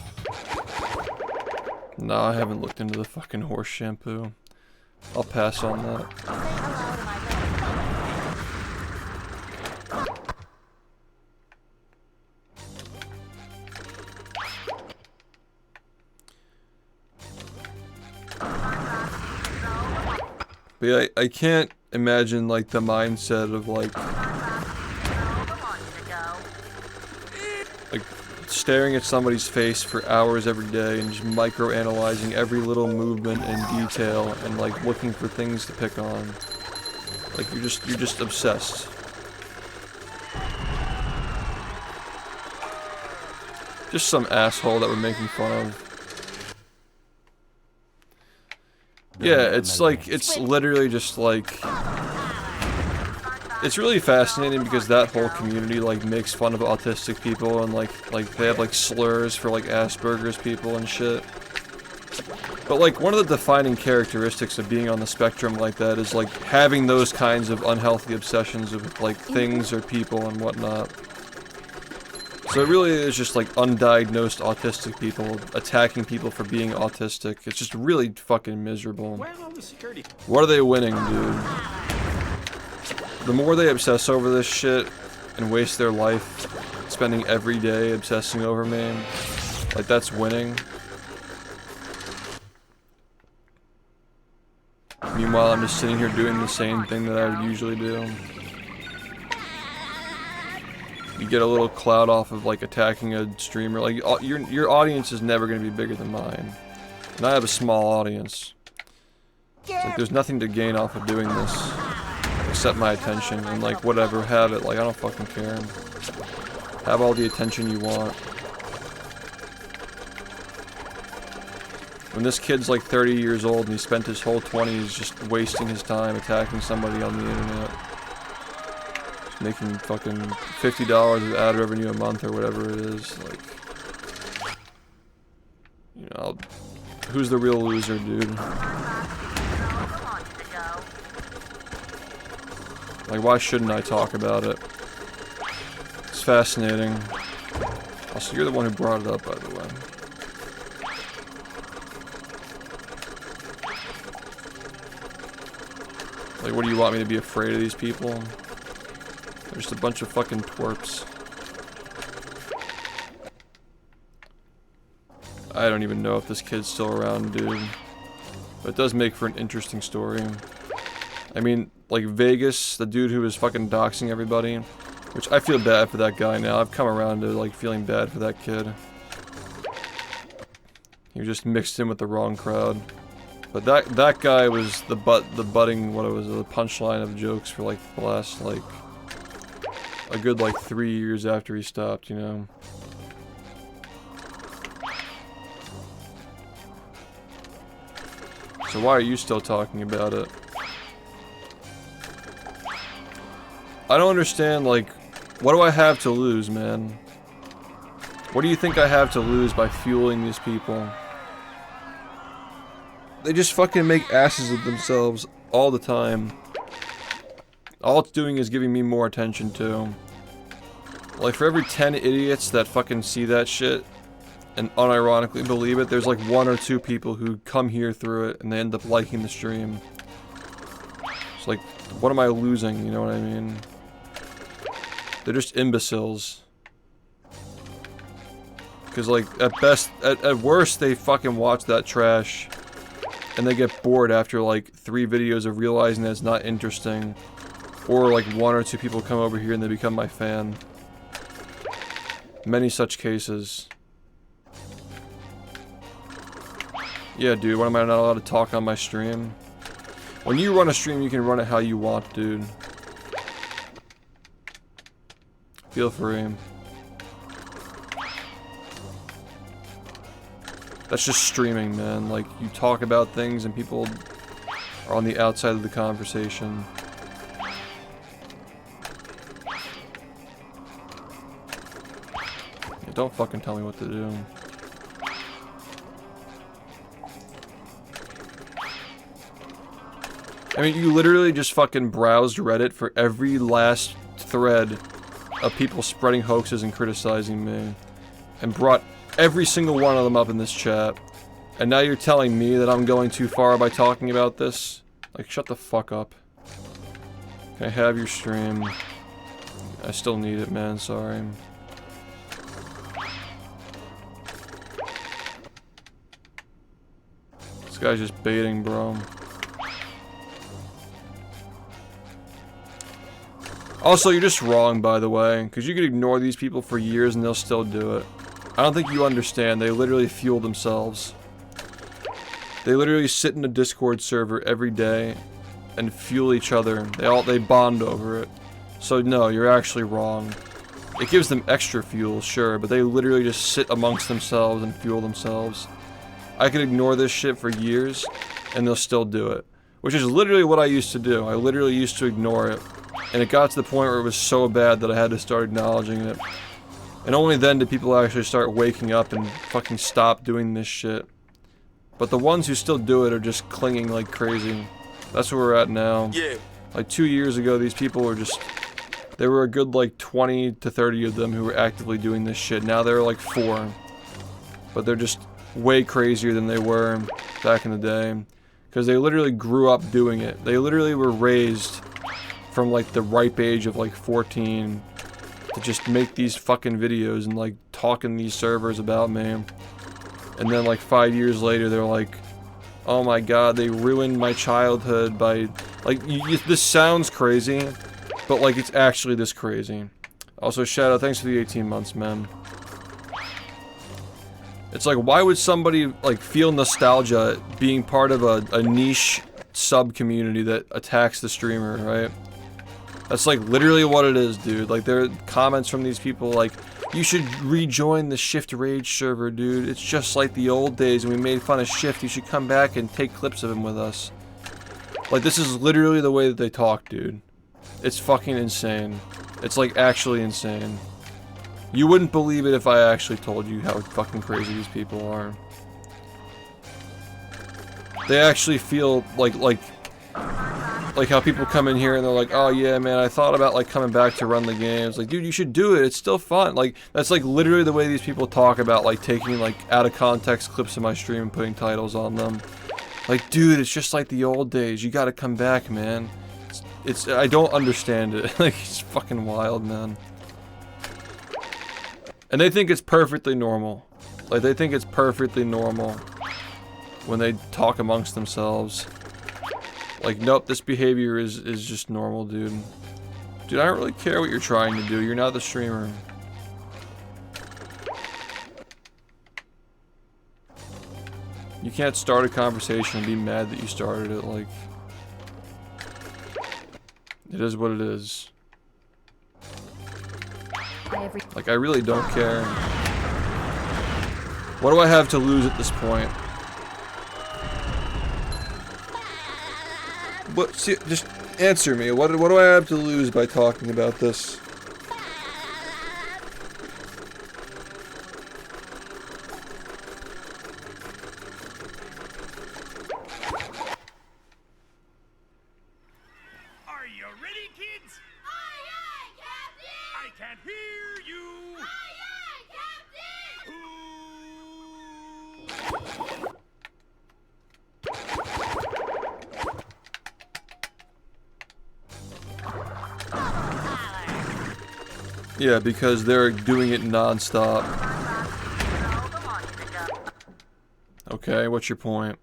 [SPEAKER 1] No, I haven't looked into the fucking horse shampoo. I'll pass on that. But yeah, I can't imagine, like, the mindset of, like, staring at somebody's face for hours every day and just micro-analyzing every little movement and detail and like looking for things to pick on. Like you're just obsessed. Just some asshole that we're making fun of. Yeah, it's like, it's literally just like... It's really fascinating because that whole community like makes fun of autistic people and like they have like slurs for like Asperger's people and shit. But like one of the defining characteristics of being on the spectrum like that is like having those kinds of unhealthy obsessions with like things or people and whatnot. So it really is just like undiagnosed autistic people attacking people for being autistic. It's just really fucking miserable. What are they winning, dude? The more they obsess over this shit and waste their life spending every day obsessing over me, like that's winning. Meanwhile, I'm just sitting here doing the same thing that I would usually do. You get a little clout off of like attacking a streamer. Like your audience is never going to be bigger than mine, and I have a small audience. It's like there's nothing to gain off of doing this. Accept my attention and like whatever, have it. Like I don't fucking care. Have all the attention you want. When this kid's like 30 years old and he spent his whole 20s just wasting his time attacking somebody on the internet, just making fucking $50 of ad revenue a month or whatever it is, like, you know, who's the real loser, dude? Like, why shouldn't I talk about it? It's fascinating. Also, you're the one who brought it up, by the way. Like, what do you want me to be afraid of these people? They're just a bunch of fucking twerps. I don't even know if this kid's still around, dude. But it does make for an interesting story. I mean, like Vegas, the dude who was fucking doxing everybody, which I feel bad for that guy now. I've come around to like feeling bad for that kid. He was just mixed in with the wrong crowd. But that guy was the budding, what it was, the punchline of jokes for like the last like a good like 3 years after he stopped, you know. So why are you still talking about it? I don't understand, like, what do I have to lose, man? What do you think I have to lose by fueling these people? They just fucking make asses of themselves all the time. All it's doing is giving me more attention too. Like, for every 10 idiots that fucking see that shit and unironically believe it, there's like 1 or 2 people who come here through it and they end up liking the stream. It's like, what am I losing, you know what I mean? They're just imbeciles. Because, like, at best, at worst, they fucking watch that trash. And they get bored after, like, 3 videos of realizing that it's not interesting. Or, like, 1 or 2 people come over here and they become my fan. Many such cases. Yeah, dude, why am I not allowed to talk on my stream? When you run a stream, you can run it how you want, dude. Feel free. That's just streaming, man. Like, you talk about things and people are on the outside of the conversation. Yeah, don't fucking tell me what to do. I mean, you literally just fucking browsed Reddit for every last thread of people spreading hoaxes and criticizing me, and brought every single one of them up in this chat, and now you're telling me that I'm going too far by talking about this? Like, shut the fuck up. Can I have your stream? I still need it, man, sorry. This guy's just baiting, bro. Also, you're just wrong, by the way, because you could ignore these people for years and they'll still do it. I don't think you understand. They literally fuel themselves. They literally sit in a Discord server every day and fuel each other. They bond over it. So no, you're actually wrong. It gives them extra fuel, sure, but they literally just sit amongst themselves and fuel themselves. I could ignore this shit for years, and they'll still do it. Which is literally what I used to do. I literally used to ignore it. And it got to the point where it was so bad that I had to start acknowledging it. And only then did people actually start waking up and fucking stop doing this shit. But the ones who still do it are just clinging like crazy. That's where we're at now.
[SPEAKER 5] Yeah.
[SPEAKER 1] Like 2 years ago, these people were just... There were a good like 20 to 30 of them who were actively doing this shit. Now there are like 4. But they're just way crazier than they were back in the day. Because they literally grew up doing it. They literally were raised from like the ripe age of like 14 to just make these fucking videos and like talk in these servers about me. And then like 5 years later they're like, oh my god, they ruined my childhood by... Like, this sounds crazy, but like it's actually this crazy. Also, Shadow, thanks for the 18 months, man. It's like, why would somebody like feel nostalgia being part of a niche sub-community that attacks the streamer, right? That's like literally what it is, dude. Like, there are comments from these people like, you should rejoin the SHiFT Rage server, dude. It's just like the old days when we made fun of SHiFT. You should come back and take clips of him with us. Like, this is literally the way that they talk, dude. It's fucking insane. It's like actually insane. You wouldn't believe it if I actually told you how fucking crazy these people are. They actually feel like how people come in here and they're like, oh yeah, man, I thought about like coming back to run the games. Like, dude, you should do it. It's still fun. Like, that's like literally the way these people talk about like taking like out of context clips of my stream and putting titles on them. Like, dude, it's just like the old days. You gotta come back, man. I don't understand it. Like, it's fucking wild, man. And they think it's perfectly normal. Like, they think it's perfectly normal when they talk amongst themselves. Like, nope, this behavior is just normal, dude. Dude, I don't really care what you're trying to do. You're not the streamer. You can't start a conversation and be mad that you started it, like... It is what it is. Like, I really don't care. What do I have to lose at this point? What? See, just answer me. What do I have to lose by talking about this?
[SPEAKER 4] Are you ready, kids? Aye, aye, Captain! I can't hear you! Aye, aye, Captain!
[SPEAKER 1] Yeah, because they're doing it non-stop. Okay, what's your point?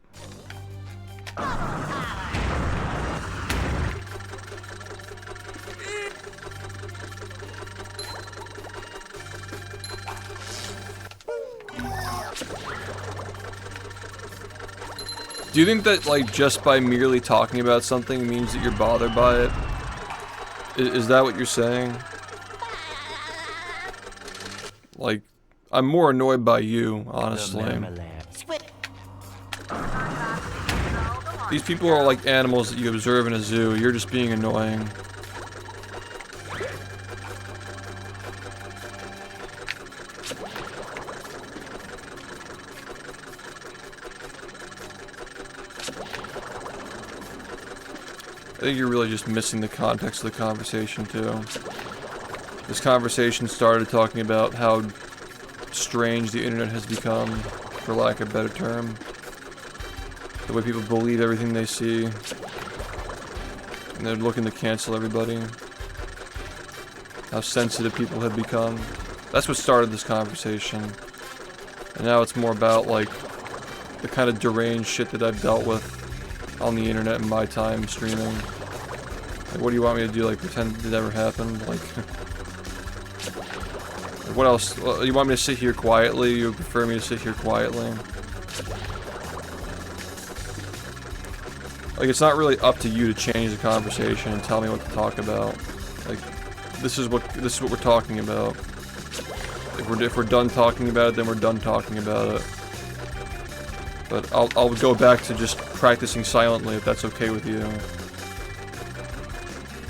[SPEAKER 1] Do you think that, like, just by merely talking about something means that you're bothered by it? Is that what you're saying? Like, I'm more annoyed by you, honestly. These people are like animals that you observe in a zoo. You're just being annoying. I think you're really just missing the context of the conversation, too. This conversation started talking about how strange the internet has become, for lack of a better term. The way people believe everything they see. And they're looking to cancel everybody. How sensitive people have become. That's what started this conversation. And now it's more about, like, the kind of deranged shit that I've dealt with on the internet in my time streaming. Like, what do you want me to do? Like, pretend it never happened? Like... What else? You want me to sit here quietly? You prefer me to sit here quietly? Like, it's not really up to you to change the conversation and tell me what to talk about. Like, this is what we're talking about. If we're done talking about it, then we're done talking about it. But I'll go back to just practicing silently if that's okay with you.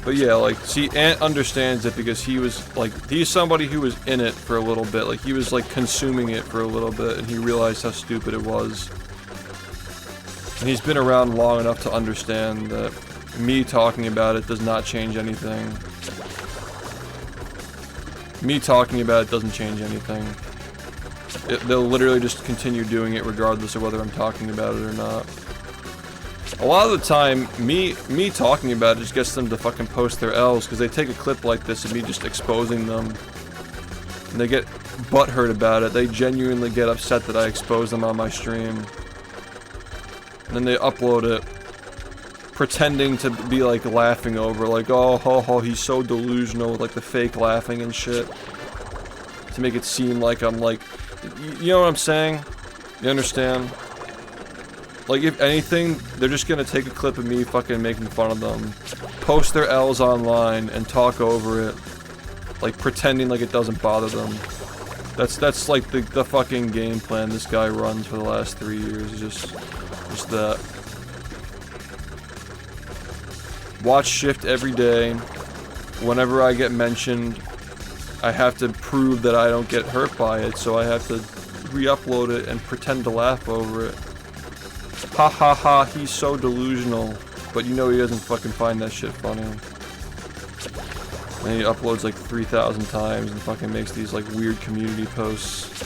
[SPEAKER 1] But yeah, like, see, Ant understands it because he was, like, he's somebody who was in it for a little bit. Like, he was, like, consuming it for a little bit, and he realized how stupid it was. And he's been around long enough to understand that me talking about it does not change anything. Me talking about it doesn't change anything. They'll literally just continue doing it regardless of whether I'm talking about it or not. A lot of the time, me talking about it just gets them to fucking post their L's, because they take a clip like this of me just exposing them. And they get butthurt about it. They genuinely get upset that I expose them on my stream. And then they upload it, pretending to be like laughing over, like, oh, ho, ho, he's so delusional, with like the fake laughing and shit. To make it seem like I'm like, you know what I'm saying? You understand? Like, if anything, they're just gonna take a clip of me fucking making fun of them, post their L's online, and talk over it, like pretending like it doesn't bother them. That's like the fucking game plan this guy runs for the last 3 years. Just that. Watch SHiFT every day. Whenever I get mentioned, I have to prove that I don't get hurt by it, so I have to re-upload it and pretend to laugh over it. Ha ha ha, he's so delusional. But you know he doesn't fucking find that shit funny. And he uploads like 3,000 times and fucking makes these like weird community posts.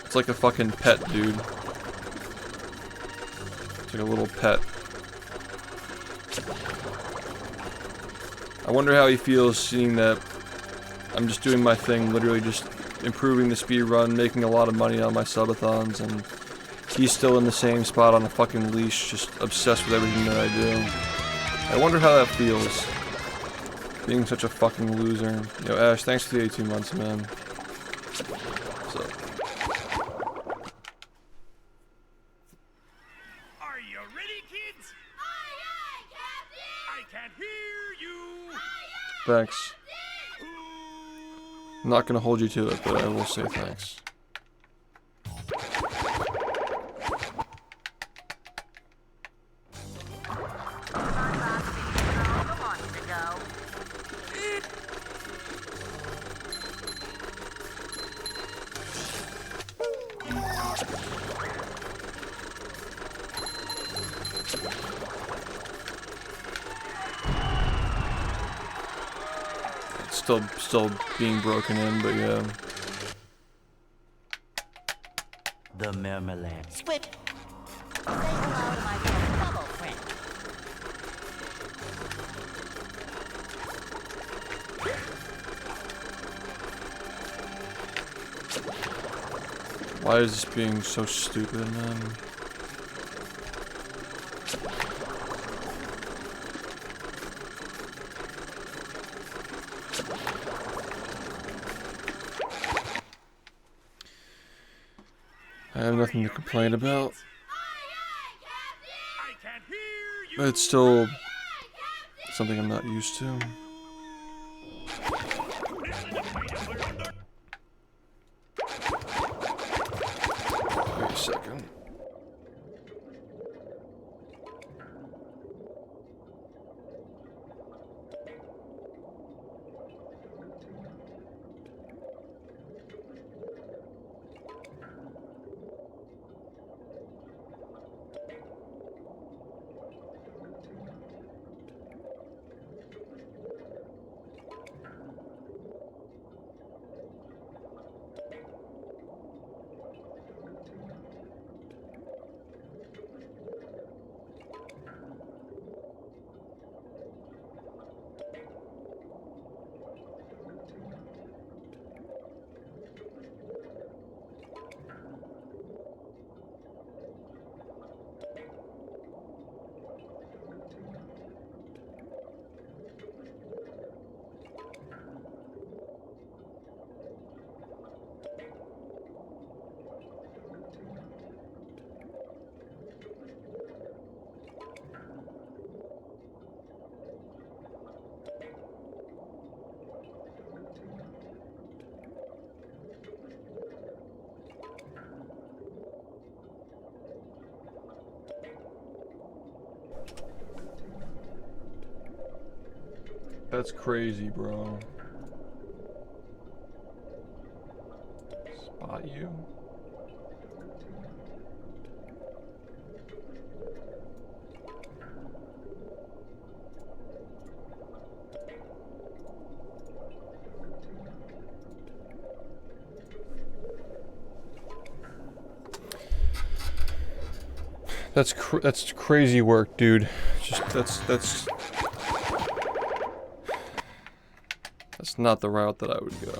[SPEAKER 1] It's like a fucking pet, dude. It's like a little pet. I wonder how he feels seeing that I'm just doing my thing, literally just improving the speedrun, making a lot of money on my subathons, and he's still in the same spot on a fucking leash, just obsessed with everything that I do. I wonder how that feels, being such a fucking loser. Yo, Ash, thanks for the 18 months, man. So.
[SPEAKER 4] Are you ready, kids? Aye, aye, Captain! I can't hear you! Aye, aye,
[SPEAKER 1] Thanks. I'm not gonna hold you to it, but I will say thanks. Still being broken in, but yeah.
[SPEAKER 3] The marmalade. SHiFT! Say hello to my little bubble friend.
[SPEAKER 1] Why is this being so stupid, man? I have nothing to complain about. But it's still something I'm not used to. Wait a second. That's crazy, bro. Spot you? That's crazy work, dude. Just that's not the route that I would go.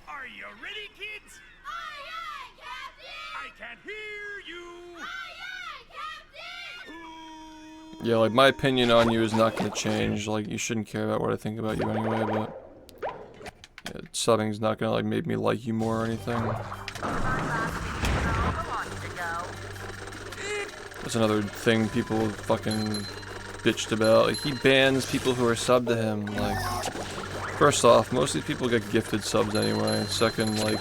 [SPEAKER 4] Are you ready, kids? Aye, aye, Captain! I can't hear you! Aye, aye, Captain!
[SPEAKER 1] Yeah, like my opinion on you is not gonna change. Like you shouldn't care about what I think about you anyway, but yeah, subbing's not gonna like make me like you more or anything. That's another thing people fucking bitched about. Like he bans people who are subbed to him. Like, first off, most of these people get gifted subs anyway. Second, like,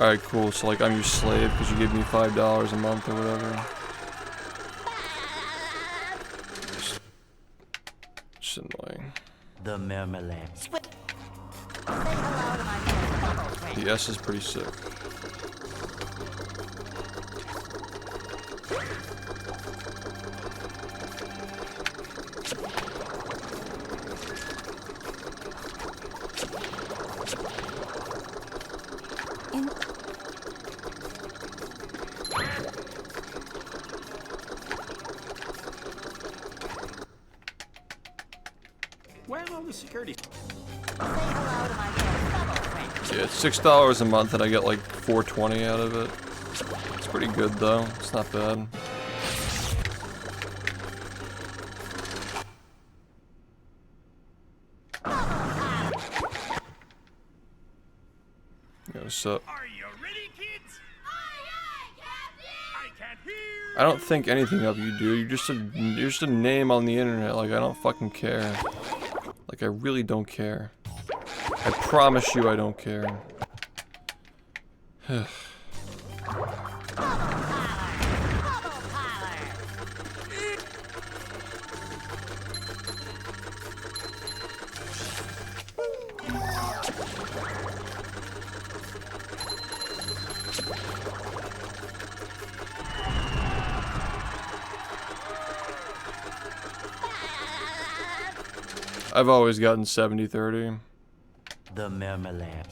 [SPEAKER 1] alright, cool. So like I'm your slave because you give me $5 a month or whatever. Just annoying.
[SPEAKER 3] The marmalade.
[SPEAKER 1] The S is pretty sick.
[SPEAKER 6] Where are all the security?
[SPEAKER 1] Yeah, it's $6 a month and I get like $4.20 out of it. It's pretty good though. It's not bad. Yo, what's up?
[SPEAKER 4] Are you ready, kids? Aye, aye, Captain! I can't hear
[SPEAKER 1] I don't think anything of you, dude. You're just a name on the internet. Like I don't fucking care. Like I really don't care. I promise you I don't care. I've always gotten 70-30.
[SPEAKER 3] The marmalade.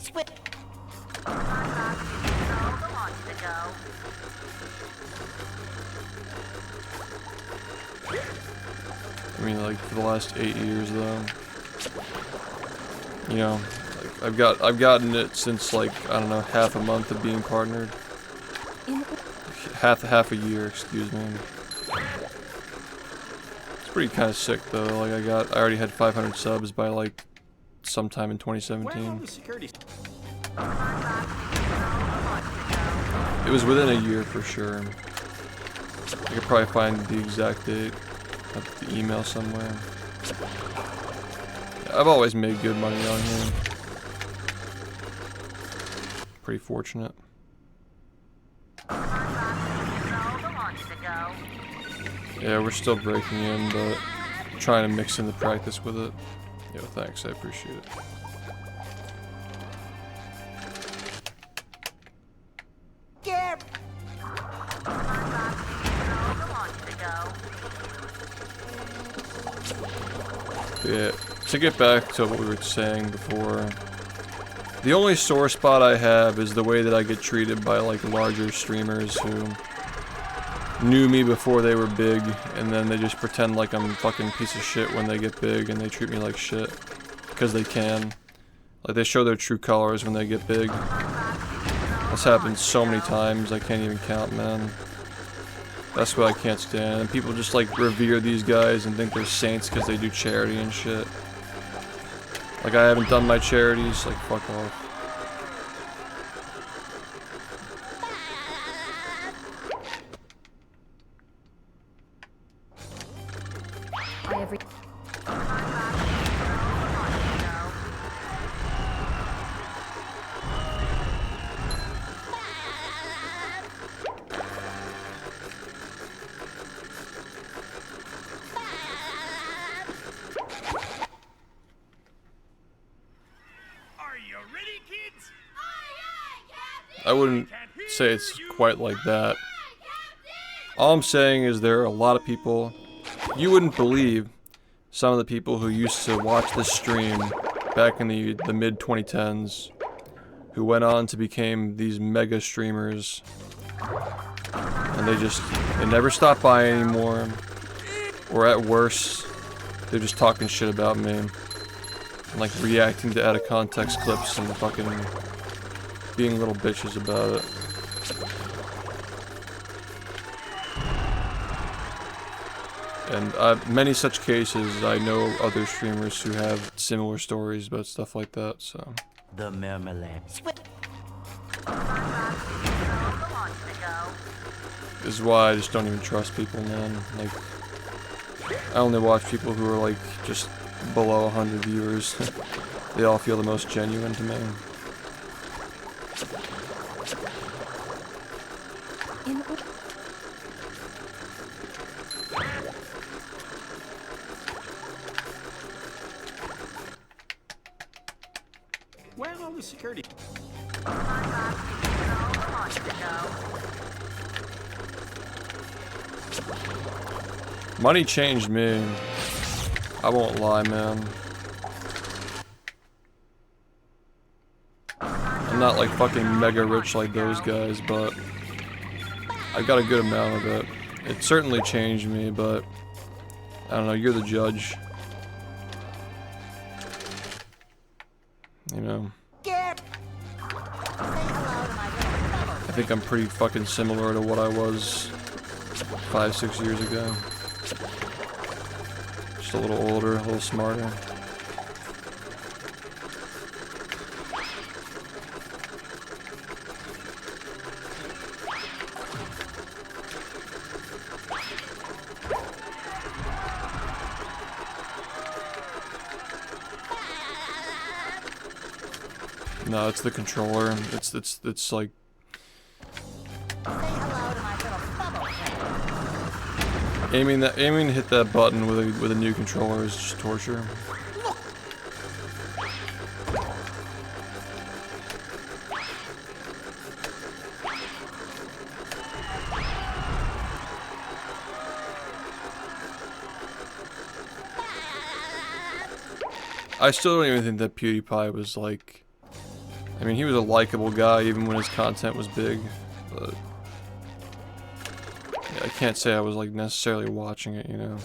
[SPEAKER 1] I mean, like for the last 8 years, though. You know, like I've gotten it since like I don't know, half a month of being partnered. Half a year, excuse me. It's pretty kind of sick though. Like I already had 500 subs by like sometime in 2017.
[SPEAKER 6] The security.
[SPEAKER 1] It was within a year for sure. I could probably find the exact date of the email somewhere. Yeah, I've always made good money on here. Pretty fortunate. Yeah, we're still breaking in, but trying to mix in the practice with it. Yo, thanks, I appreciate it. Yeah, to get back to what we were saying before, the only sore spot I have is the way that I get treated by like larger streamers who knew me before they were big, and then they just pretend like I'm a fucking piece of shit when they get big, and they treat me like shit because they can. Like they show their true colors when they get big. This happens so many times I can't even count, man. That's what I can't stand. And people just like revere these guys and think they're saints because they do charity and shit. Like I haven't done my charities, like fuck off. I wouldn't say it's quite like that. All I'm saying is there are a lot of people, you wouldn't believe some of the people who used to watch this stream back in the mid-2010s, who went on to become these mega streamers, and they never stop by anymore, or at worst, they're just talking shit about me, and like reacting to out of context clips and fucking being little bitches about it. And many such cases, I know other streamers who have similar stories about stuff like that, so.
[SPEAKER 3] The marmalade.
[SPEAKER 1] This is why I just don't even trust people, man. Like, I only watch people who are like, just below 100 viewers. They all feel the most genuine to me.
[SPEAKER 6] Where's all the security?
[SPEAKER 1] Money changed me. I won't lie, man. I'm not like fucking mega rich like those guys, but I got a good amount of it. It certainly changed me, but I don't know, you're the judge. You know. I think I'm pretty fucking similar to what I was 5-6 years ago. Just a little older, a little smarter. No, it's the controller. It's like aiming to hit that button with a new controller is just torture. I still don't even think that PewDiePie was like, I mean, he was a likable guy even when his content was big, but yeah, I can't say I was like necessarily watching it, you know.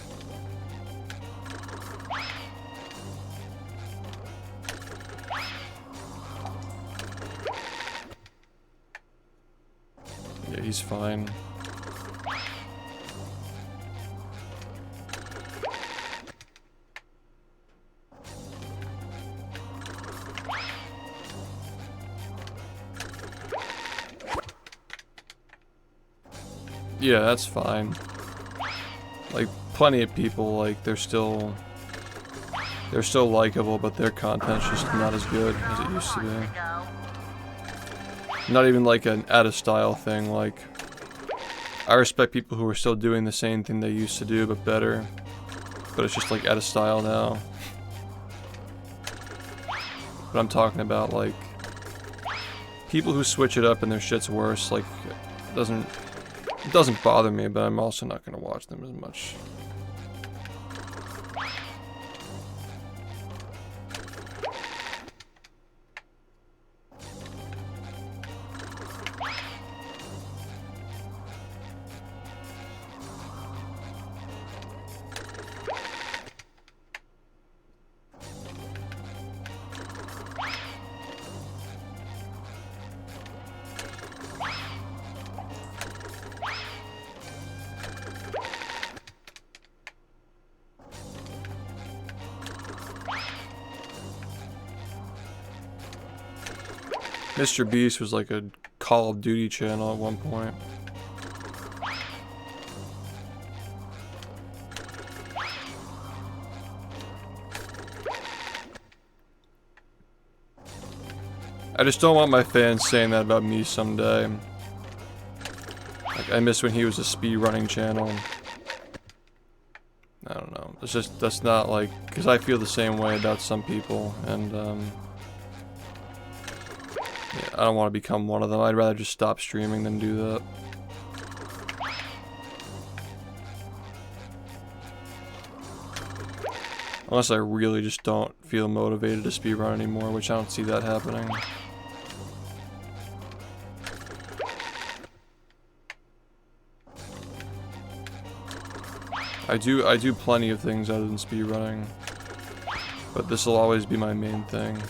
[SPEAKER 1] Yeah, he's fine. Yeah, that's fine. Like, plenty of people, like, they're still likable, but their content's just not as good as it used to be. Not even like an out-of-style thing, like, I respect people who are still doing the same thing they used to do, but better. But it's just like out of style now. But I'm talking about, like, people who switch it up and their shit's worse, like, it doesn't bother me, but I'm also not gonna watch them as much. Mr. Beast was like a Call of Duty channel at one point. I just don't want my fans saying that about me someday. Like, I miss when he was a speedrunning channel. I don't know. It's just, that's not like, because I feel the same way about some people, and Yeah, I don't want to become one of them. I'd rather just stop streaming than do that. Unless I really just don't feel motivated to speedrun anymore, which I don't see that happening. I do plenty of things other than speedrunning, but this will always be my main thing.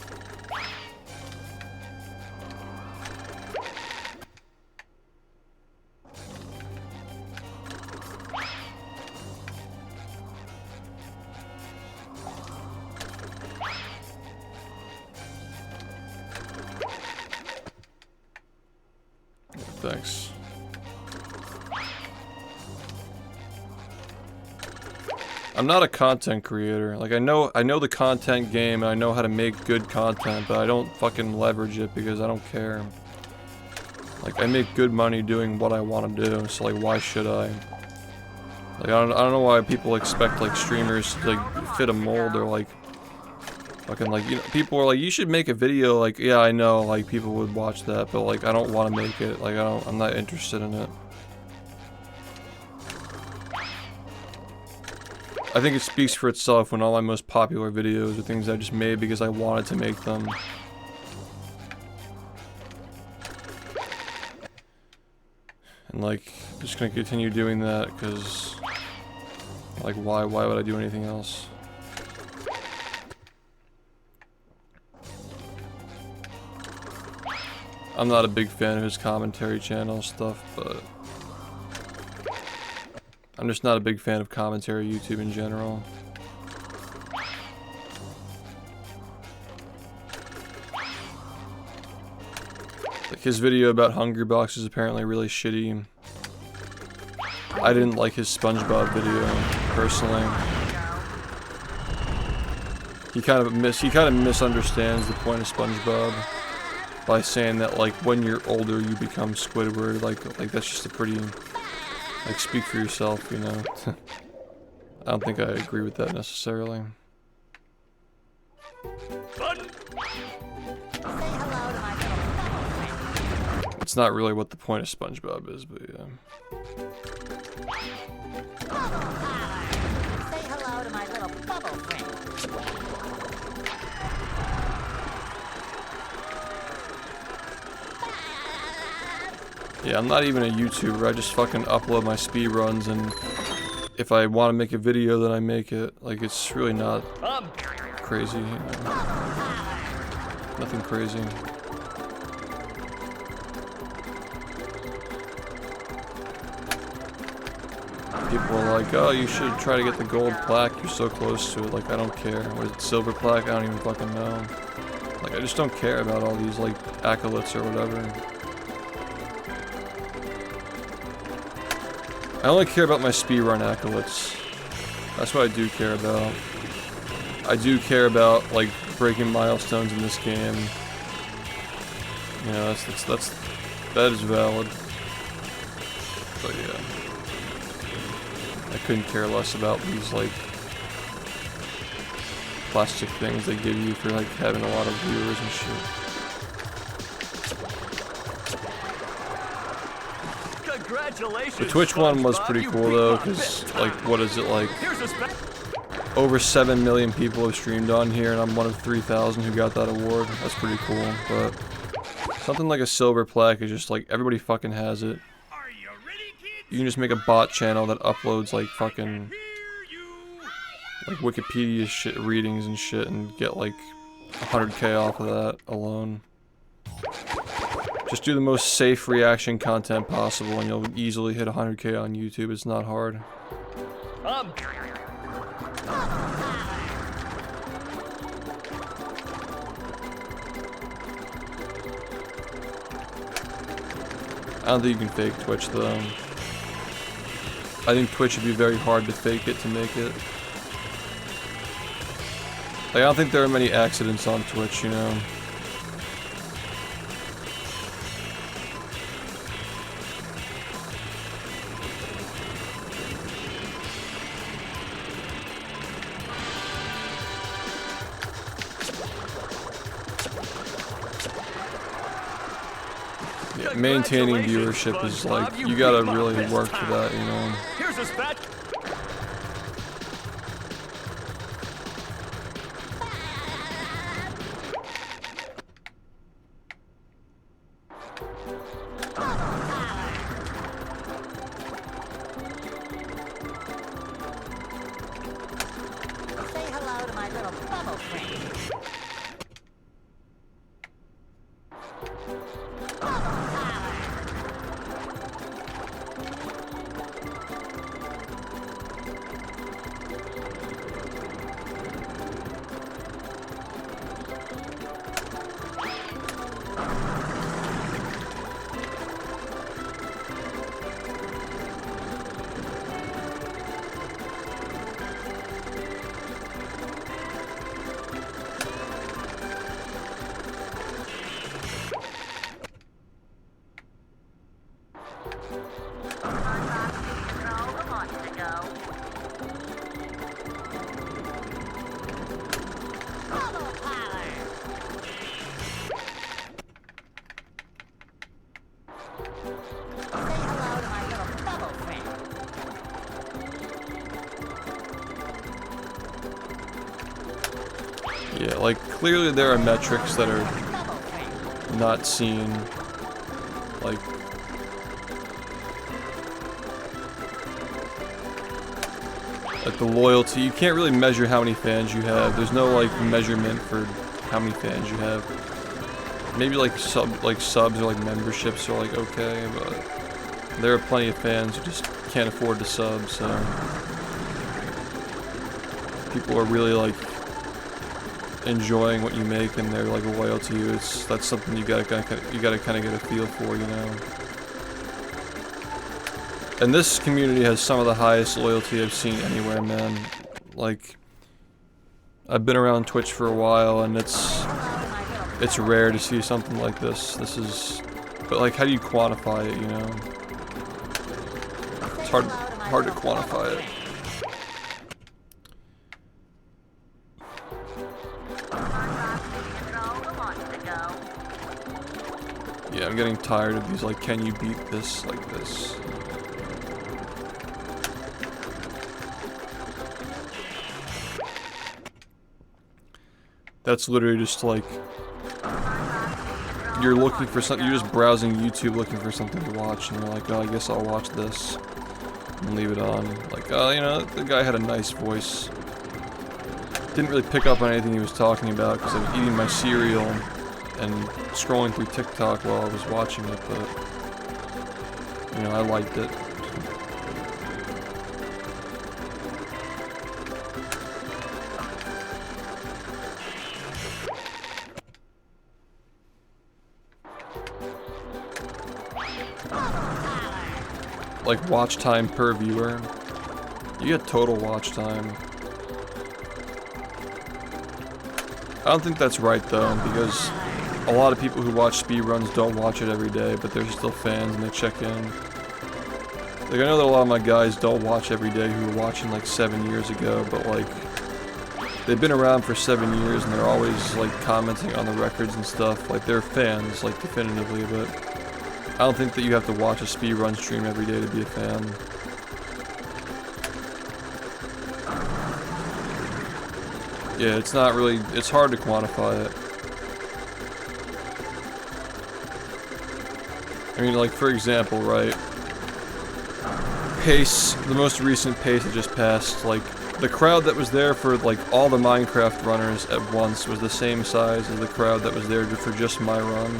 [SPEAKER 1] Thanks. I'm not a content creator. Like I know the content game and I know how to make good content, but I don't fucking leverage it because I don't care. Like I make good money doing what I want to do, so like why should I? Like I don't know why people expect like streamers to like fit a mold or like fucking like, you know, people are like, you should make a video. Like, yeah, I know like people would watch that, but like I don't want to make it. Like I'm not interested in it. I think it speaks for itself when all my most popular videos are things I just made because I wanted to make them. And like, I'm just gonna continue doing that because, like, why would I do anything else? I'm not a big fan of his commentary channel stuff, but I'm just not a big fan of commentary YouTube in general. Like his video about Hungrybox is apparently really shitty. I didn't like his SpongeBob video personally. He kind of misunderstands the point of SpongeBob by saying that like when you're older you become Squidward. Like that's just a pretty, like, speak for yourself, you know. I don't think I agree with that necessarily. It's not really what the point of SpongeBob is, but yeah.
[SPEAKER 3] Say hello to my little bubble friend.
[SPEAKER 1] Yeah, I'm not even a YouTuber, I just fucking upload my speedruns, and if I want to make a video, then I make it. Like, it's really not crazy, you know? Nothing crazy. People are like, oh, you should try to get the gold plaque, you're so close to it. Like, I don't care. What is it, silver plaque? I don't even fucking know. Like, I just don't care about all these, like, accolades or whatever. I only care about my speedrun accolades. That's what I do care about. I do care about, like, breaking milestones in this game. You know, that is valid. But yeah. I couldn't care less about these, like, plastic things they give you for, like, having a lot of viewers and shit.
[SPEAKER 6] Congratulations.
[SPEAKER 1] The Twitch one was pretty cool though, because, like, what is it, like, over 7 million people have streamed on here, and I'm one of 3,000 who got that award. That's pretty cool, but something like a silver plaque is just, like, everybody fucking has it. You can just make a bot channel that uploads, like, fucking, like, Wikipedia shit readings and shit, and get, like, 100k off of that alone. Just do the most safe reaction content possible and you'll easily hit 100k on YouTube. It's not hard. I don't think you can fake Twitch though. I think Twitch would be very hard to fake it to make it. Like, I don't think there are many accidents on Twitch, you know. maintaining viewership is like, you gotta really work for that, you know.
[SPEAKER 6] Here's a spat.
[SPEAKER 3] Say hello to my little bubble friend.
[SPEAKER 1] Yeah, like, clearly there are metrics that are not seen. Like, the loyalty. You can't really measure how many fans you have. There's no, like, measurement for how many fans you have. Maybe, like, subs or, like, memberships are, like, okay, but there are plenty of fans who just can't afford to sub, so people are really, like, enjoying what you make and they're like loyal to you. That's something you gotta kind of get a feel for, you know. And this community has some of the highest loyalty I've seen anywhere, man. Like, I've been around Twitch for a while and it's rare to see something like this. But like, how do you quantify it, you know? It's hard to quantify it. Yeah, I'm getting tired of these, like, can you beat this, like this. That's literally just like, you're looking for something, you're just browsing YouTube looking for something to watch, and you're like, oh, I guess I'll watch this, and leave it on. Like, oh, you know, the guy had a nice voice. Didn't really pick up on anything he was talking about, because I was eating my cereal and scrolling through TikTok while I was watching it, but, you know, I liked it. Like, watch time per viewer. You get total watch time. I don't think that's right, though, because a lot of people who watch speedruns don't watch it every day, but they're still fans and they check in. Like, I know that a lot of my guys don't watch every day who were watching like 7 years ago, but like, they've been around for 7 years and they're always like commenting on the records and stuff. Like, they're fans, like, definitively, but I don't think that you have to watch a speedrun stream every day to be a fan. Yeah, it's not really, it's hard to quantify it. I mean, like, for example, right? Pace, the most recent pace that just passed, like, the crowd that was there for, like, all the Minecraft runners at once was the same size as the crowd that was there for just my run.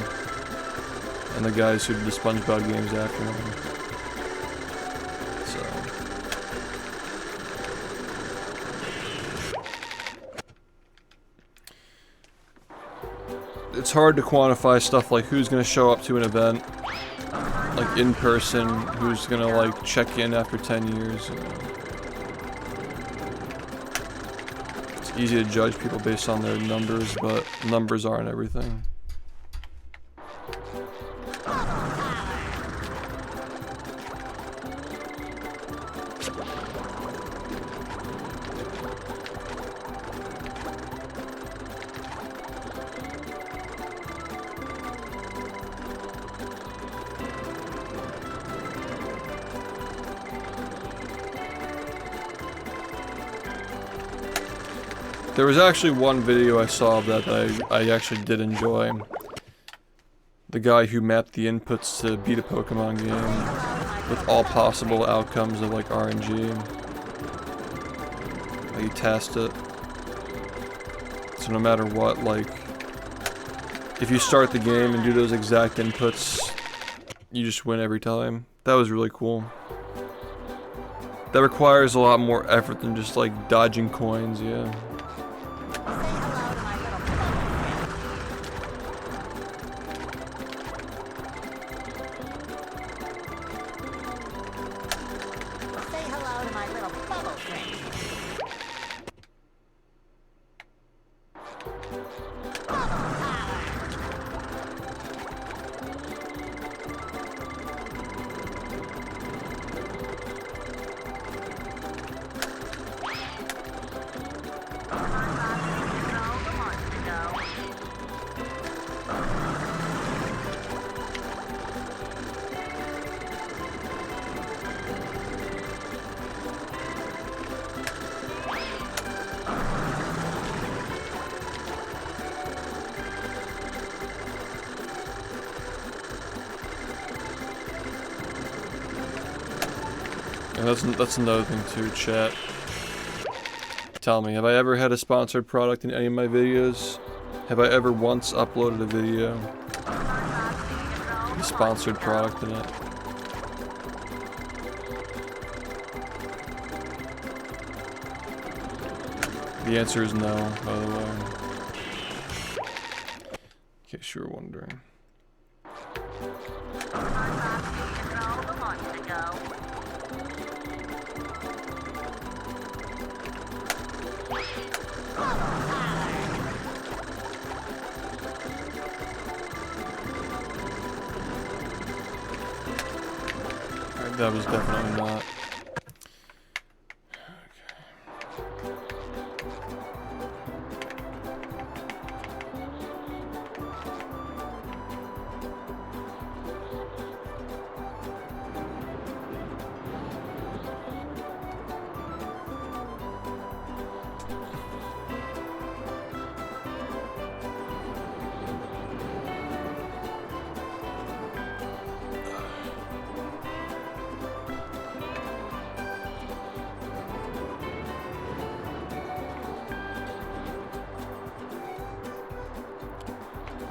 [SPEAKER 1] And the guys who did the SpongeBob games after me. So. It's hard to quantify stuff like who's gonna show up to an event, like in person, who's gonna like check in after 10 years. You know. It's easy to judge people based on their numbers, but numbers aren't everything. There was actually one video I saw of that I actually did enjoy. The guy who mapped the inputs to beat a Pokemon game with all possible outcomes of like RNG. Like, you test it. So no matter what, like, if you start the game and do those exact inputs, you just win every time. That was really cool. That requires a lot more effort than just like dodging coins, yeah.
[SPEAKER 3] Say hello to my little bubble friend.
[SPEAKER 1] And that's another thing too, chat. Tell me, have I ever had a sponsored product in any of my videos? Have I ever once uploaded a video with a sponsored product in it? The answer is no, by the way. In case you were wondering. Alright, that was definitely not.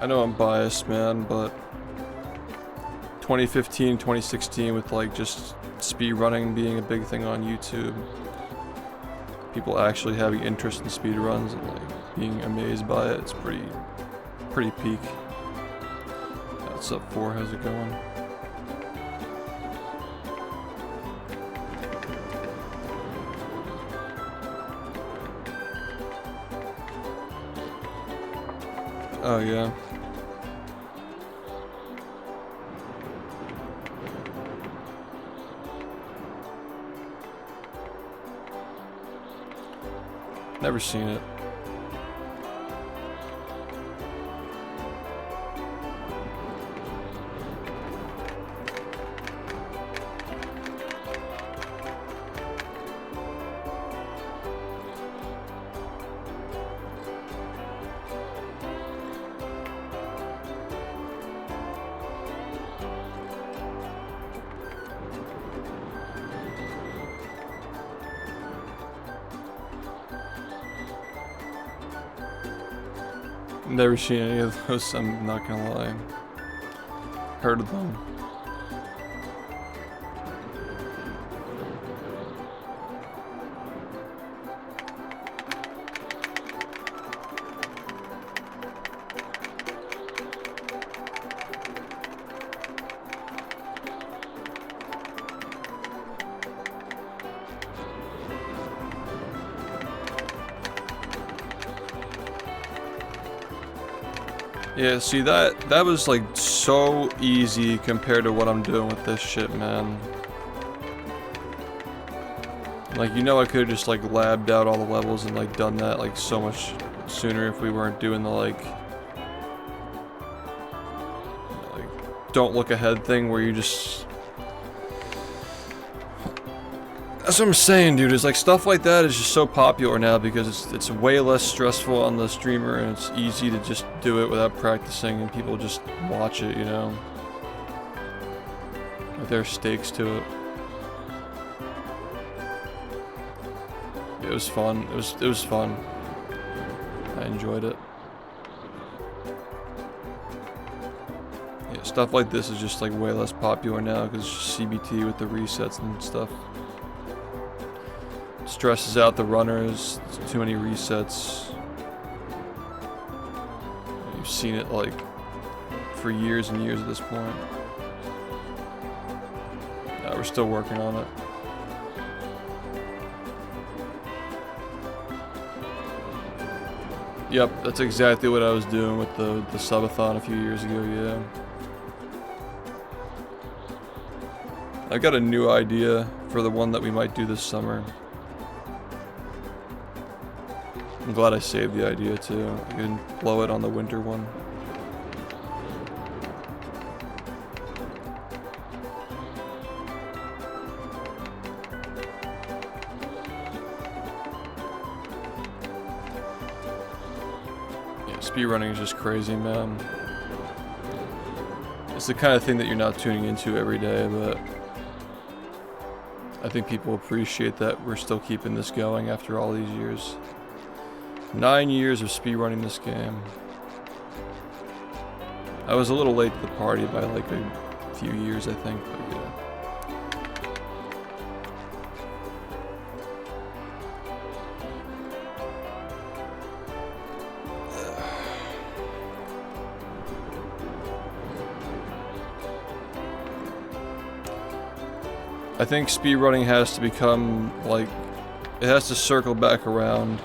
[SPEAKER 1] I know I'm biased, man, but 2015, 2016 with like just speedrunning being a big thing on YouTube, people actually having interest in speedruns and like being amazed by it, it's pretty peak. What's up, 4? How's it going? Oh yeah. Never seen it. Never seen any of those, I'm not gonna lie. Heard of them. Yeah, see that was like so easy compared to what I'm doing with this shit, man. Like, you know, I could have just like labbed out all the levels and like done that like so much sooner if we weren't doing the like don't look ahead thing where you just That's what I'm saying, dude. Is like stuff like that is just so popular now because it's way less stressful on the streamer and it's easy to just do it without practicing and people just watch it, you know. Like there are stakes to it. It was fun. It was fun. I enjoyed it. Yeah, stuff like this is just like way less popular now because CBT with the resets and stuff. Stresses out the runners, too many resets. You've seen it like for years and years at this point. We're still working on it. Yep, that's exactly what I was doing with the subathon a few years ago, yeah. I got a new idea for the one that we might do this summer. I'm glad I saved the idea too. I didn't blow it on the winter one. Yeah, speedrunning is just crazy, man. It's the kind of thing that you're not tuning into every day, but I think people appreciate that we're still keeping this going after all these years. 9 years of speedrunning this game. I was a little late to the party by like a few years, I think, but yeah. I think speedrunning has to become like, it has to circle back around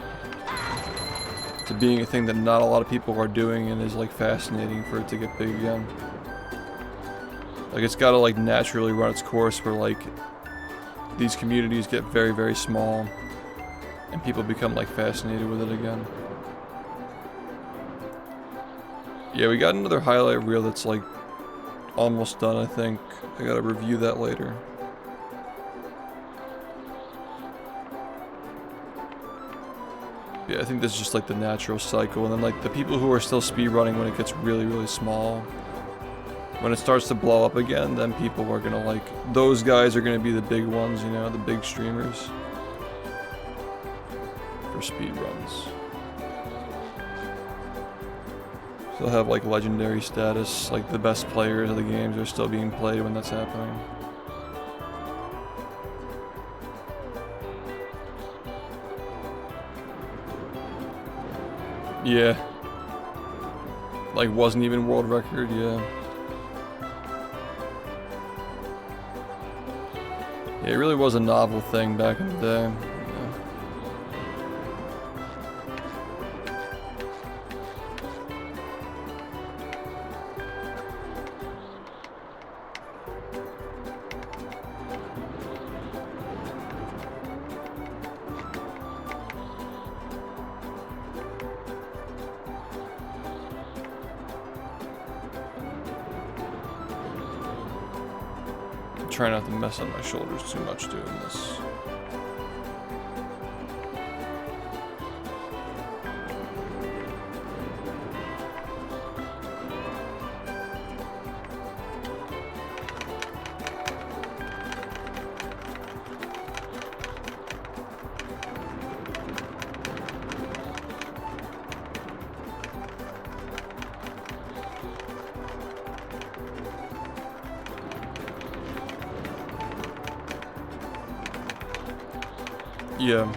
[SPEAKER 1] to being a thing that not a lot of people are doing and is like fascinating for it to get big again. Like it's gotta like naturally run its course where like these communities get very, very small and people become like fascinated with it again. Yeah, we got another highlight reel that's like almost done, I think. I gotta review that later. Yeah, I think this is just like the natural cycle, and then like the people who are still speedrunning when it gets really, really small, when it starts to blow up again, then people are gonna like, those guys are gonna be the big ones, you know, the big streamers for speedruns. So they'll have like legendary status, like the best players of the games are still being played when that's happening. Yeah. Like wasn't even world record, yeah. Yeah, it really was a novel thing back in the day. Yeah. Try not to mess up my shoulders too much doing this. Yeah.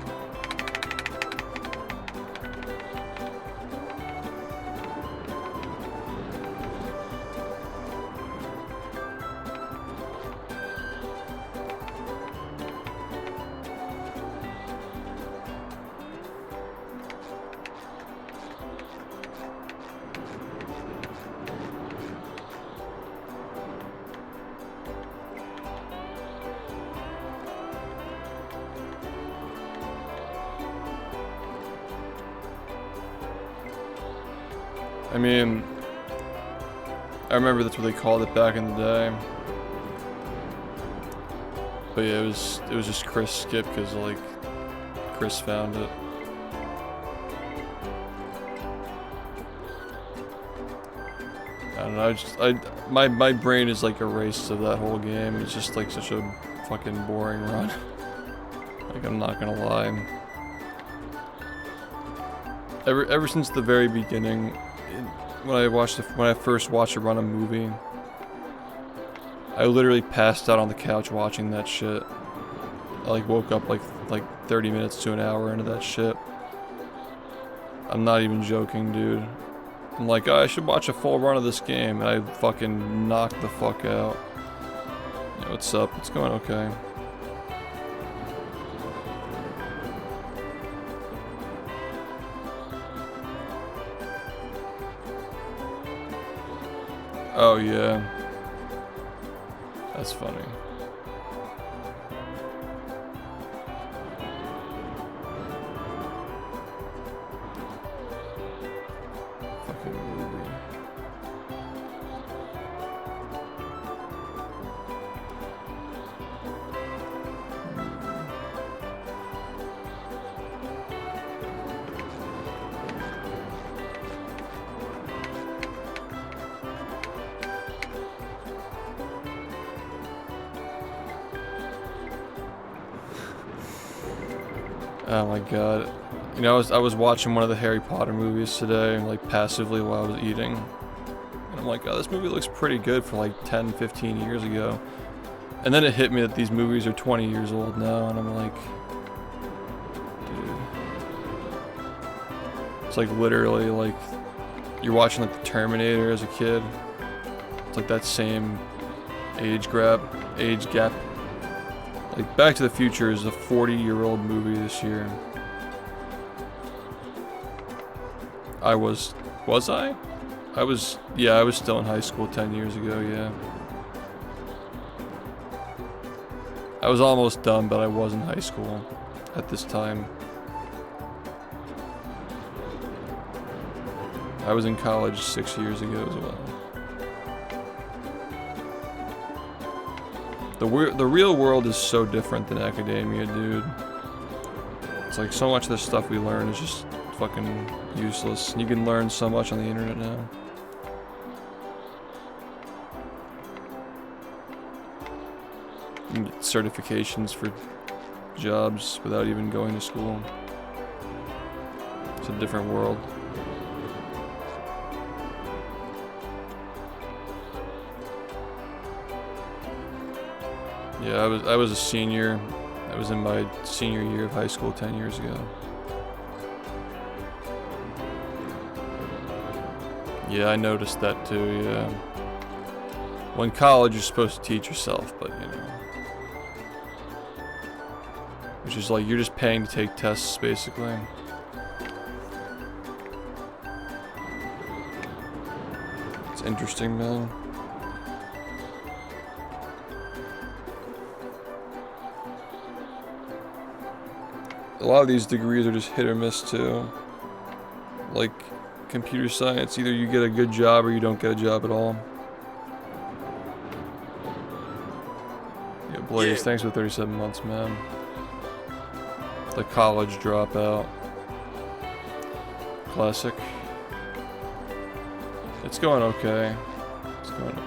[SPEAKER 1] I mean, I remember that's what they called it back in the day. But yeah, it was just Chris skip because like Chris found it. I don't know. My brain is like erased of that whole game. It's just like such a fucking boring run. Like I'm not gonna lie. Ever since the very beginning, when I first watched a run a movie, I literally passed out on the couch watching that shit. I like woke up like 30 minutes to an hour into that shit. I'm not even joking, dude. I'm like, oh, I should watch a full run of this game, and I fucking knocked the fuck out. Yo, what's up? It's going okay. Oh yeah. That's funny. Fucking movie. Oh my god. You know, I was watching one of the Harry Potter movies today, like passively while I was eating. And I'm like, oh, this movie looks pretty good for like 10, 15 years ago. And then it hit me that these movies are 20 years old now, and I'm like, dude. It's like literally like, you're watching like the Terminator as a kid. It's like that same age gap. Like, Back to the Future is a 40-year-old movie this year. Was I? Yeah, I was still in high school 10 years ago, yeah. I was almost done, but I was in high school at this time. I was in college 6 years ago as well. The real world is so different than academia, dude. It's like so much of the stuff we learn is just fucking useless. You can learn so much on the internet now. You can get certifications for jobs without even going to school. It's a different world. Yeah, I was a senior. I was in my senior year of high school 10 years ago. Yeah, I noticed that too, yeah. Well, in college you're supposed to teach yourself, but you know. Which is like, you're just paying to take tests, basically. It's interesting, man. A lot of these degrees are just hit or miss too. Like computer science, either you get a good job or you don't get a job at all. Yeah, Blaze, thanks for 37 months, man. The college dropout. Classic. It's going okay. It's going okay.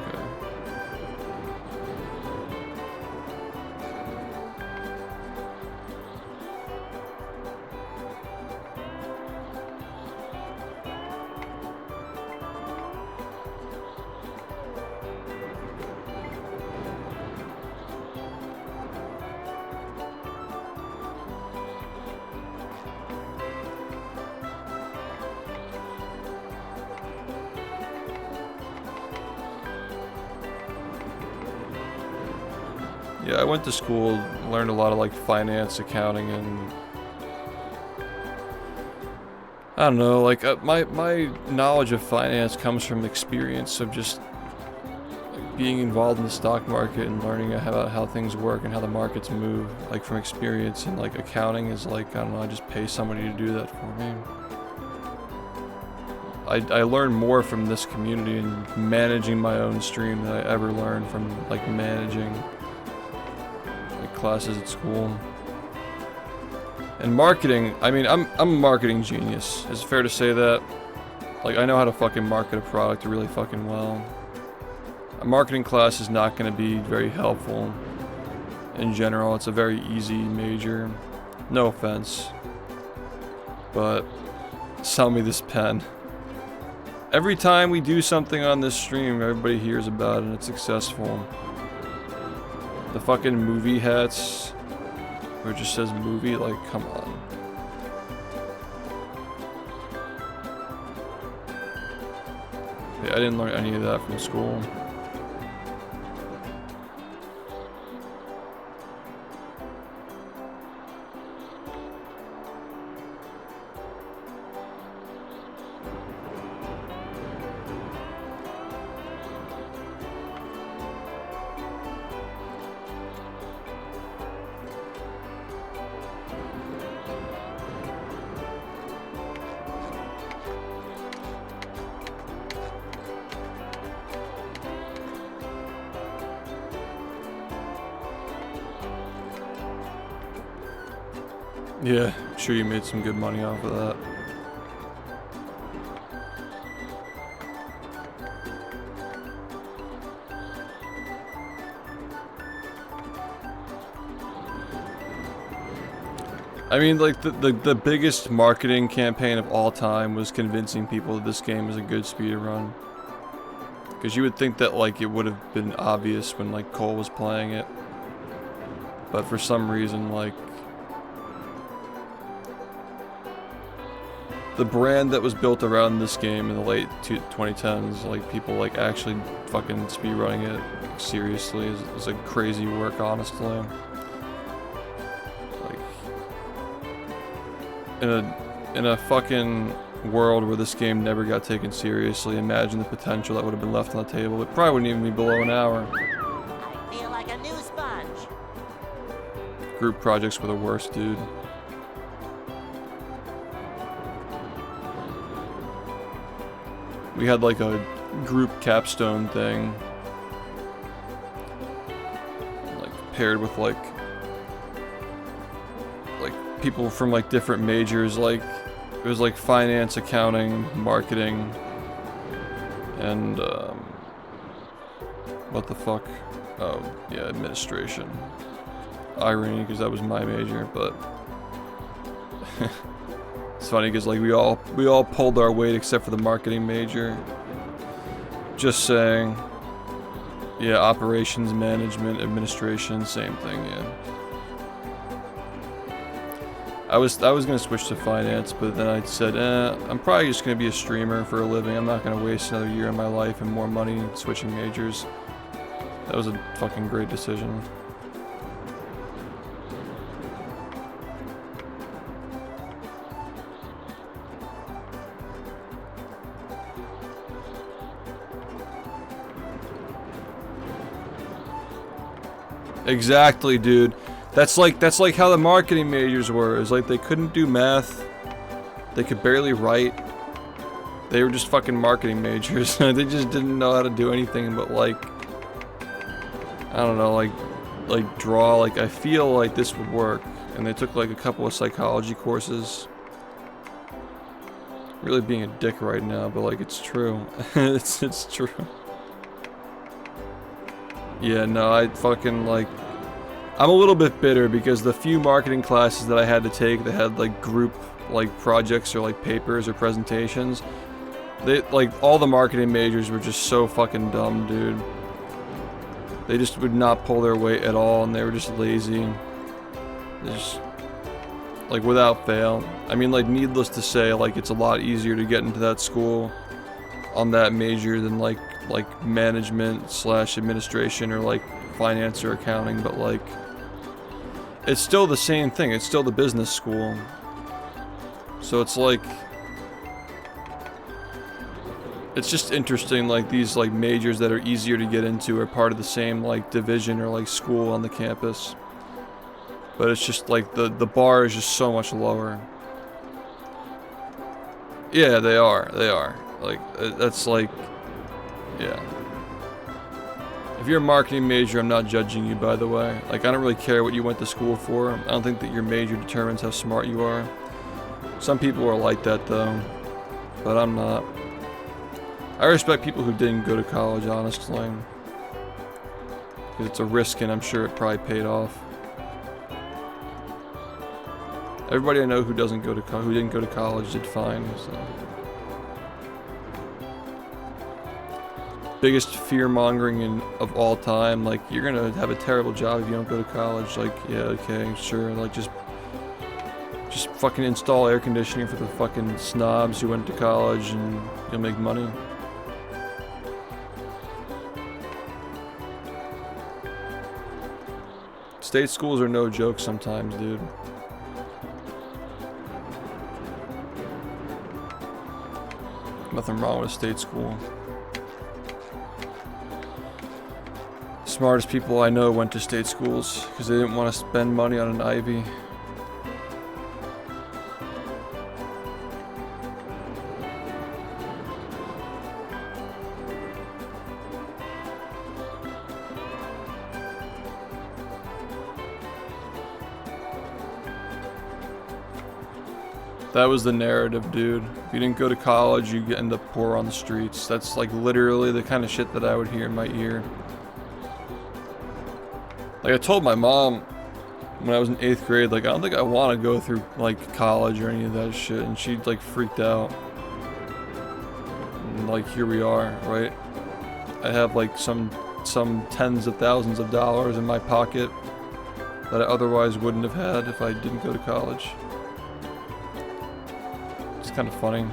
[SPEAKER 1] Yeah, I went to school, learned a lot of like finance, accounting, and I don't know, like my knowledge of finance comes from experience of just like, being involved in the stock market and learning how things work and how the markets move, like from experience. And like accounting is like, I don't know, I just pay somebody to do that for me. I learned more from this community and managing my own stream than I ever learned from like managing classes at school. And marketing, I mean, I'm a marketing genius. Is it fair to say that? Like, I know how to fucking market a product really fucking well. A marketing class is not going to be very helpful in general. It's a very easy major. No offense. But sell me this pen. Every time we do something on this stream, everybody hears about it and it's successful. The fucking movie hats, where it just says movie, like, come on. Yeah, I didn't learn any of that from school. Yeah, I'm sure you made some good money off of that. I mean, like, the biggest marketing campaign of all time was convincing people that this game is a good speedrun. Because you would think that, like, it would have been obvious when, like, Cole was playing it. But for some reason, like, the brand that was built around this game in the late 2010s, like, people, like, actually fucking speedrunning it seriously is a crazy work, honestly. Like, in a fucking world where this game never got taken seriously, imagine the potential that would have been left on the table. It probably wouldn't even be below an hour.
[SPEAKER 3] I feel like a new sponge.
[SPEAKER 1] Group projects were the worst, dude. We had like a group capstone thing, like paired with like people from like different majors. Like it was like finance, accounting, marketing, and what the fuck? Oh yeah, administration. Irony, because that was my major, but. It's funny because like we all pulled our weight except for the marketing major. Just saying. Yeah, operations, management, administration, same thing, yeah. I was gonna switch to finance, but then I said, I'm probably just gonna be a streamer for a living. I'm not gonna waste another year of my life and more money switching majors. That was a fucking great decision. Exactly, dude. That's like how the marketing majors were. It's like they couldn't do math. They could barely write. They were just fucking marketing majors. They just didn't know how to do anything but like, I don't know, like draw. Like I feel like this would work. And they took like a couple of psychology courses. Really being a dick right now, but like it's true. it's true. Yeah, no, I fucking like, I'm a little bit bitter because the few marketing classes that I had to take that had like group like projects or like papers or presentations, they like all the marketing majors were just so fucking dumb, dude. They just would not pull their weight at all and they were just lazy. They just, like without fail. I mean, like needless to say, like it's a lot easier to get into that school on that major than like management / administration or like finance or accounting, but like it's still the same thing. It's still the business school. So it's like, it's just interesting, like these like majors that are easier to get into are part of the same like division or like school on the campus. But it's just like the bar is just so much lower. Yeah, they are. Like that's like, yeah. If you're a marketing major, I'm not judging you, by the way. Like, I don't really care what you went to school for. I don't think that your major determines how smart you are. Some people are like that, though. But I'm not. I respect people who didn't go to college, honestly. Because it's a risk, and I'm sure it probably paid off. Everybody I know who didn't go to college did fine, so. Biggest fear-mongering of all time, like, you're gonna have a terrible job if you don't go to college. Like, yeah, okay, sure, like, just fucking install air conditioning for the fucking snobs who went to college and you'll make money. State schools are no joke sometimes, dude. Nothing wrong with state school. Smartest people I know went to state schools because they didn't want to spend money on an Ivy. That was the narrative, dude. If you didn't go to college, you end up poor on the streets. That's like literally the kind of shit that I would hear in my ear. Like, I told my mom when I was in 8th grade, like, I don't think I want to go through, like, college or any of that shit, and she, like, freaked out. And, like, here we are, right? I have, like, some tens of thousands of dollars in my pocket that I otherwise wouldn't have had if I didn't go to college. It's kind of funny.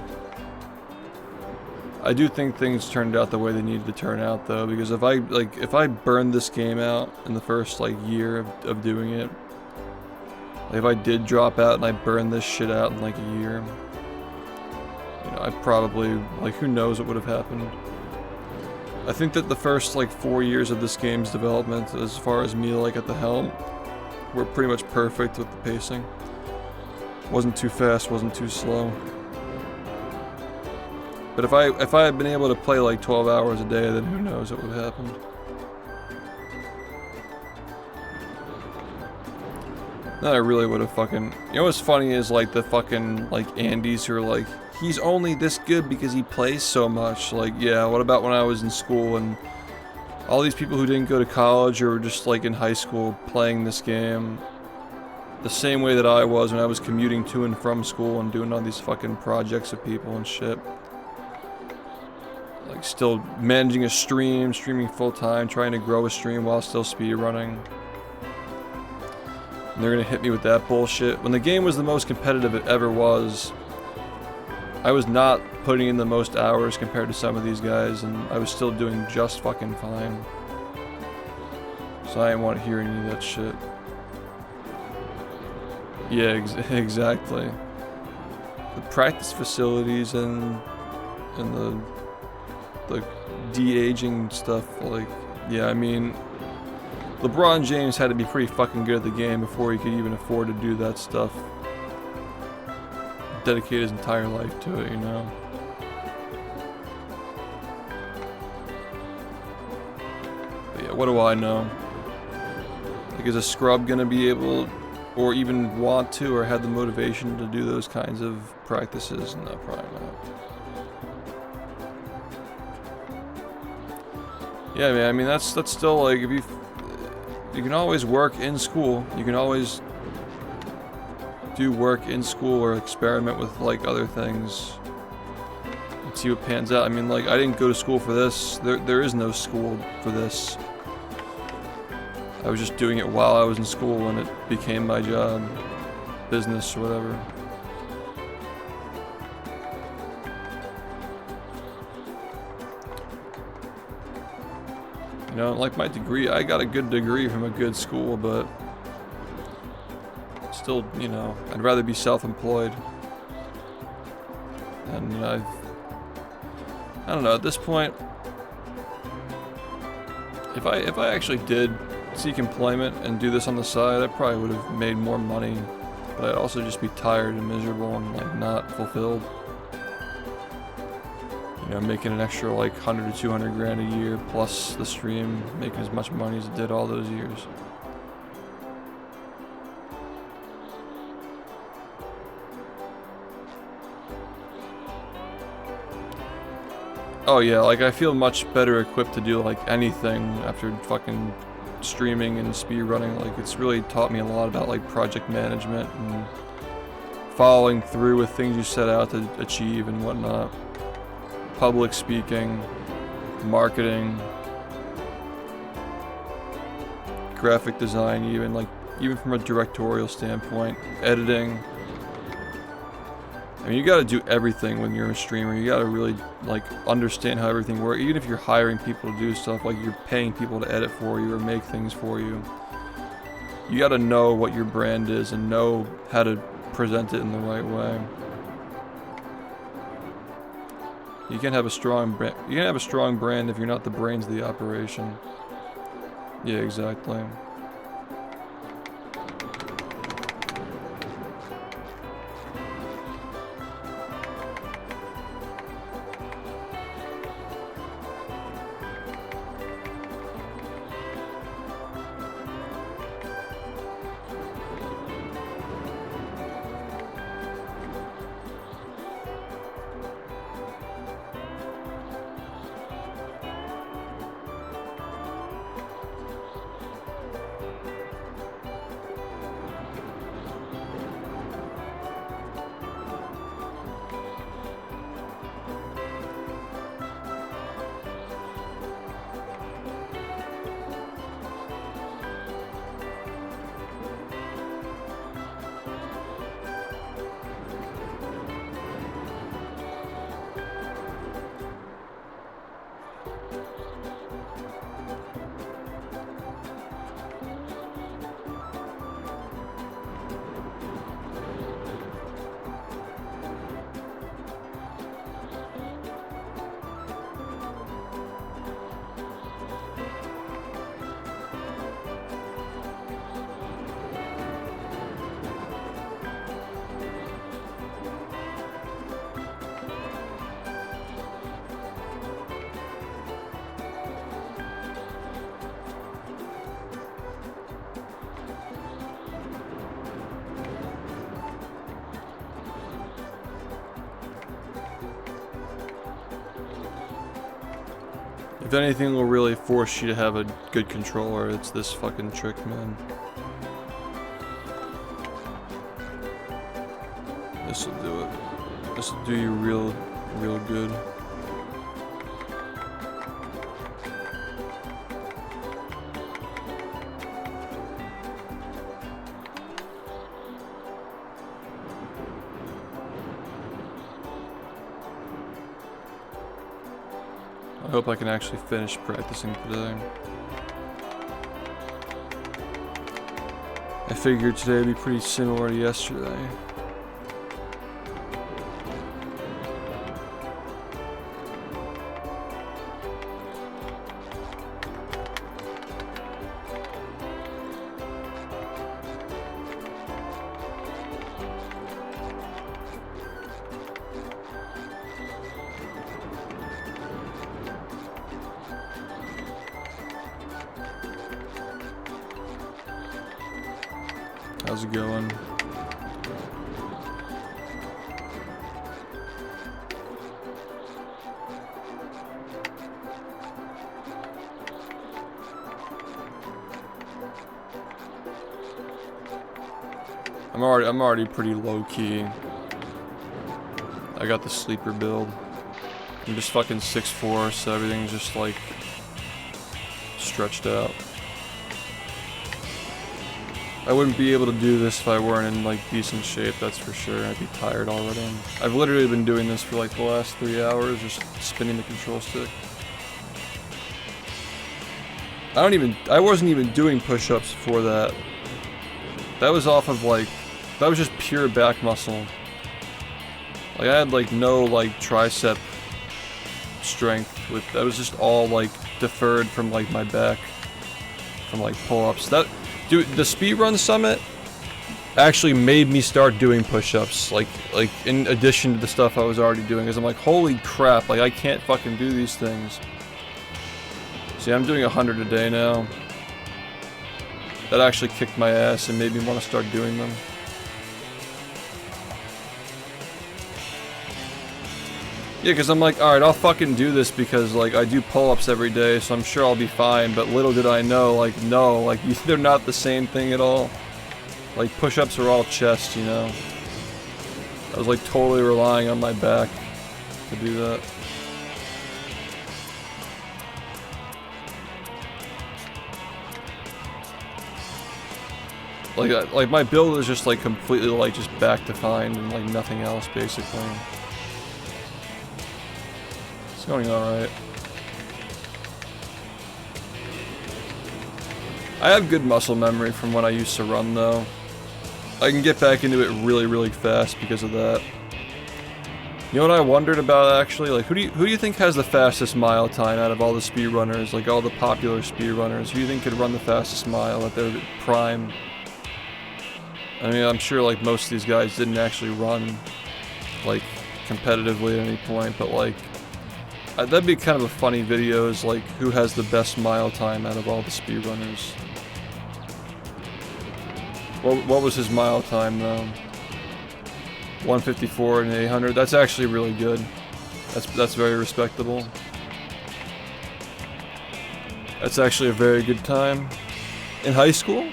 [SPEAKER 1] I do think things turned out the way they needed to turn out, though, because if I burned this game out in the first, like, year of doing it, like, if I did drop out and I burned this shit out in, like, a year, you know, I probably, like, who knows what would have happened. I think that the first, like, 4 years of this game's development, as far as me, like, at the helm, were pretty much perfect with the pacing. Wasn't too fast, wasn't too slow. But if I had been able to play like 12 hours a day, then who knows what would have happened. Then I really would have fucking... You know what's funny is like the fucking like Andes who are like, he's only this good because he plays so much. Like, yeah, what about when I was in school and all these people who didn't go to college or were just like in high school playing this game the same way that I was when I was commuting to and from school and doing all these fucking projects with people and shit. Like, still managing a stream, streaming full-time, trying to grow a stream while still speedrunning. And they're gonna hit me with that bullshit. When the game was the most competitive it ever was, I was not putting in the most hours compared to some of these guys, and I was still doing just fucking fine. So I didn't want to hear any of that shit. Yeah, exactly. The practice facilities and the de-aging stuff, like, yeah, I mean, LeBron James had to be pretty fucking good at the game before he could even afford to do that stuff. Dedicate his entire life to it, you know? But yeah, what do I know? Like, is a scrub gonna be able, or even want to, or have the motivation to do those kinds of practices? No, probably not. Yeah, man, I mean, that's still, like, if you can always work in school. You can always do work in school or experiment with, like, other things and see what pans out. I mean, like, I didn't go to school for this. There is no school for this. I was just doing it while I was in school and it became my job, business, or whatever. You know, like my degree, I got a good degree from a good school, but still, you know, I'd rather be self-employed. And, you know, I don't know, at this point, if I actually did seek employment and do this on the side, I probably would have made more money, but I'd also just be tired and miserable and, like, not fulfilled. You know, making an extra like 100 to 200 grand a year, plus the stream, making as much money as it did all those years. Oh yeah, like I feel much better equipped to do like anything after fucking streaming and speedrunning. Like it's really taught me a lot about like project management and following through with things you set out to achieve and whatnot. Public speaking, marketing, graphic design, even from a directorial standpoint, editing. I mean, you gotta do everything when you're a streamer. You gotta really, like, understand how everything works. Even if you're hiring people to do stuff, like you're paying people to edit for you or make things for you. You gotta know what your brand is and know how to present it in the right way. You can't have a strong brand. You can't have a strong brand if you're not the brains of the operation. Yeah, exactly. If anything will really force you to have a good controller, it's this fucking trick, man. This'll do it. This'll do you real good. I hope I can actually finish practicing today. I figured today would be pretty similar to yesterday. How's it going? I'm already pretty low key. I got the sleeper build. I'm just fucking 6'4", so everything's just like stretched out. I wouldn't be able to do this if I weren't in like decent shape, that's for sure. I'd be tired already. I've literally been doing this for like the last 3 hours, just spinning the control stick. I wasn't even doing push-ups before that. That was off of like, that was just pure back muscle. Like I had like no like tricep strength with, that was just all like deferred from like my back, from like pull-ups. That, dude, the speedrun summit, actually made me start doing push-ups, like in addition to the stuff I was already doing, because I'm like, holy crap, like I can't fucking do these things. See, I'm doing 100 a day now. That actually kicked my ass and made me want to start doing them. Yeah, because I'm like, alright, I'll fucking do this because, like, I do pull-ups every day, so I'm sure I'll be fine, but little did I know, like, no, like, they're not the same thing at all. Like, push-ups are all chest, you know? I was, like, totally relying on my back to do that. Like, my build is just, like, completely, like, just back defined and, like, nothing else, basically. Going alright. I have good muscle memory from when I used to run though. I can get back into it really, really fast because of that. You know what I wondered about actually? Like who do you think has the fastest mile time out of all the speedrunners, like all the popular speedrunners? Who do you think could run the fastest mile at their prime? I mean, I'm sure like most of these guys didn't actually run like competitively at any point, but like that'd be kind of a funny video, is like who has the best mile time out of all the speedrunners. What was his mile time though? 154 and 800. That's actually really good. That's very respectable. That's actually a very good time. In high school?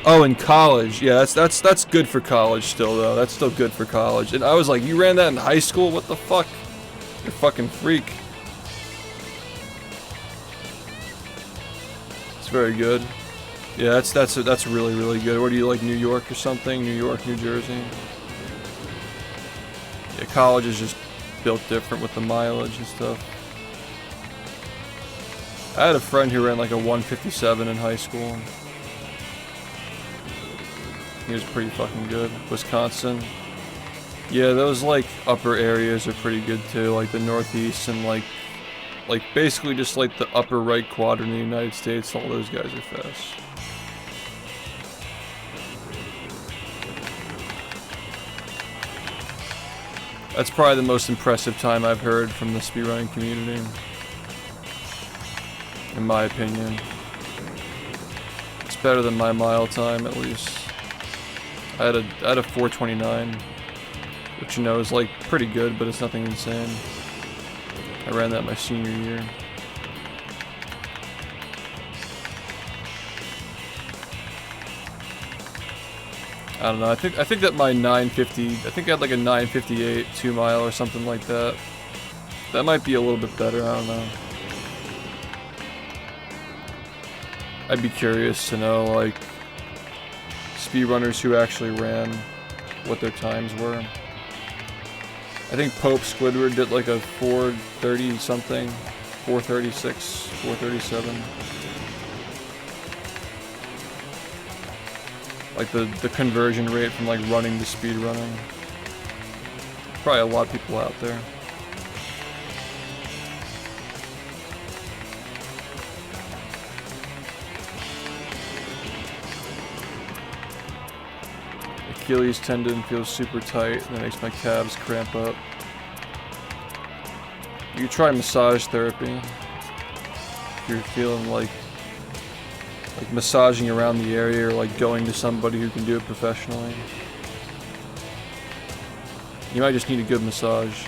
[SPEAKER 1] Oh, in college. Yeah, that's good for college still though. That's still good for college. And I was like, you ran that in high school? What the fuck? You're a fucking freak. It's very good. Yeah, that's really, really good. What do you like, New York or something? New York, New Jersey? Yeah, college is just built different with the mileage and stuff. I had a friend who ran like a 157 in high school. He was pretty fucking good. Wisconsin. Yeah, those like upper areas are pretty good too, like the Northeast and like basically just like the upper right quadrant in the United States. All those guys are fast. That's probably the most impressive time I've heard from the speedrunning community, in my opinion. It's better than my mile time, at least. I had a 429. Which, you know, is like pretty good, but it's nothing insane. I ran that my senior year. I don't know. I think that my 950. I think I had like a 958 2 mile or something like that. That might be a little bit better. I don't know. I'd be curious to know like speedrunners who actually ran, what their times were. I think Pope Squidward did like a 430 something, 436, 437. Like the conversion rate from like running to speedrunning. Probably a lot of people out there. Achilles tendon feels super tight, and that makes my calves cramp up. You could try massage therapy. If you're feeling like massaging around the area, or like going to somebody who can do it professionally. You might just need a good massage.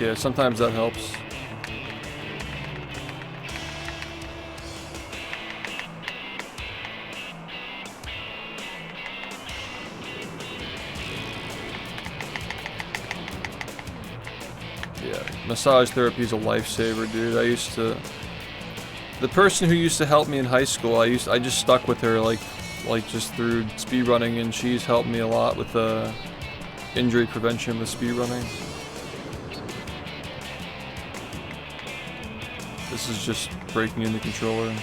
[SPEAKER 1] Yeah, sometimes that helps. Massage therapy is a lifesaver, dude. The person who used to help me in high school, I just stuck with her like just through speedrunning, and she's helped me a lot with injury prevention with speedrunning. This is just breaking in the controller.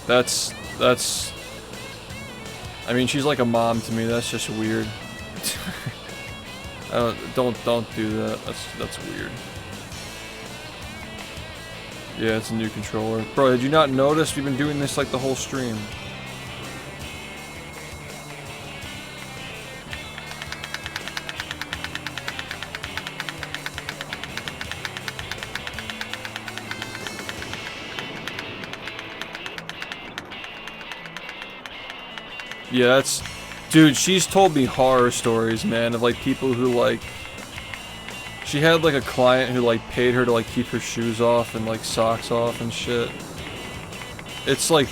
[SPEAKER 1] That's. I mean, she's like a mom to me. That's just weird. Don't do that. That's weird. Yeah, it's a new controller. Bro, did you not notice we've been doing this like the whole stream? Yeah, that's... Dude, she's told me horror stories, man, of like people who like... She had like a client who like paid her to like keep her shoes off and like socks off and shit. It's like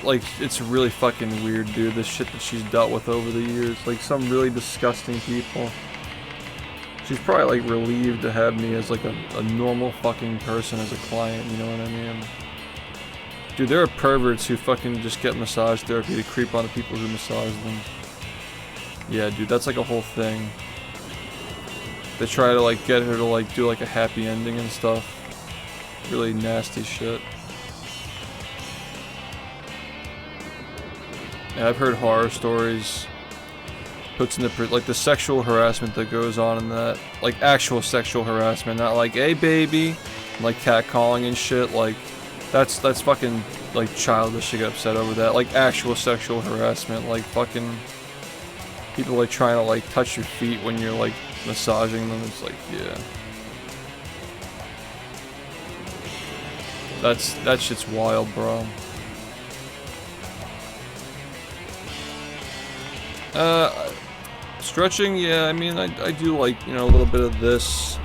[SPEAKER 1] it's really fucking weird, dude, the shit that she's dealt with over the years. Like some really disgusting people. She's probably like relieved to have me as like a normal fucking person as a client, you know what I mean? Dude, there are perverts who fucking just get massage therapy to creep on the people who massage them. Yeah, dude, that's like a whole thing. They try to like get her to like do like a happy ending and stuff. Really nasty shit. Yeah, I've heard horror stories. Puts in the like the sexual harassment that goes on in that, like actual sexual harassment, not like hey baby, like catcalling and shit. Like that's fucking like childish to get upset over that. Like actual sexual harassment, like fucking people like trying to like touch your feet when you're like massaging them. It's like, yeah, that shit's wild, bro. Stretching, yeah, I mean, I do like, you know, a little bit of this,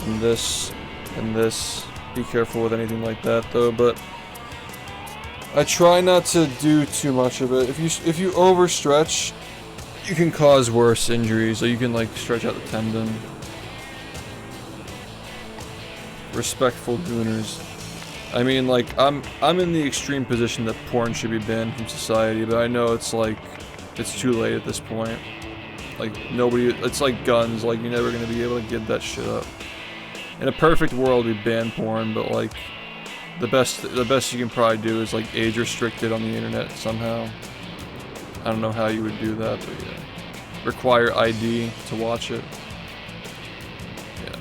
[SPEAKER 1] and this, and this. Be careful with anything like that, though, but I try not to do too much of it. If you overstretch, you can cause worse injuries, or you can, like, stretch out the tendon. Respectful gooners. I mean, like, I'm in the extreme position that porn should be banned from society, but I know it's, like, it's too late at this point. Like, nobody, it's like guns, like, you're never gonna be able to give that shit up. In a perfect world, we ban porn, but, like, the best you can probably do is, like, age restricted on the internet somehow. I don't know how you would do that, but yeah. Require ID to watch it. Yeah.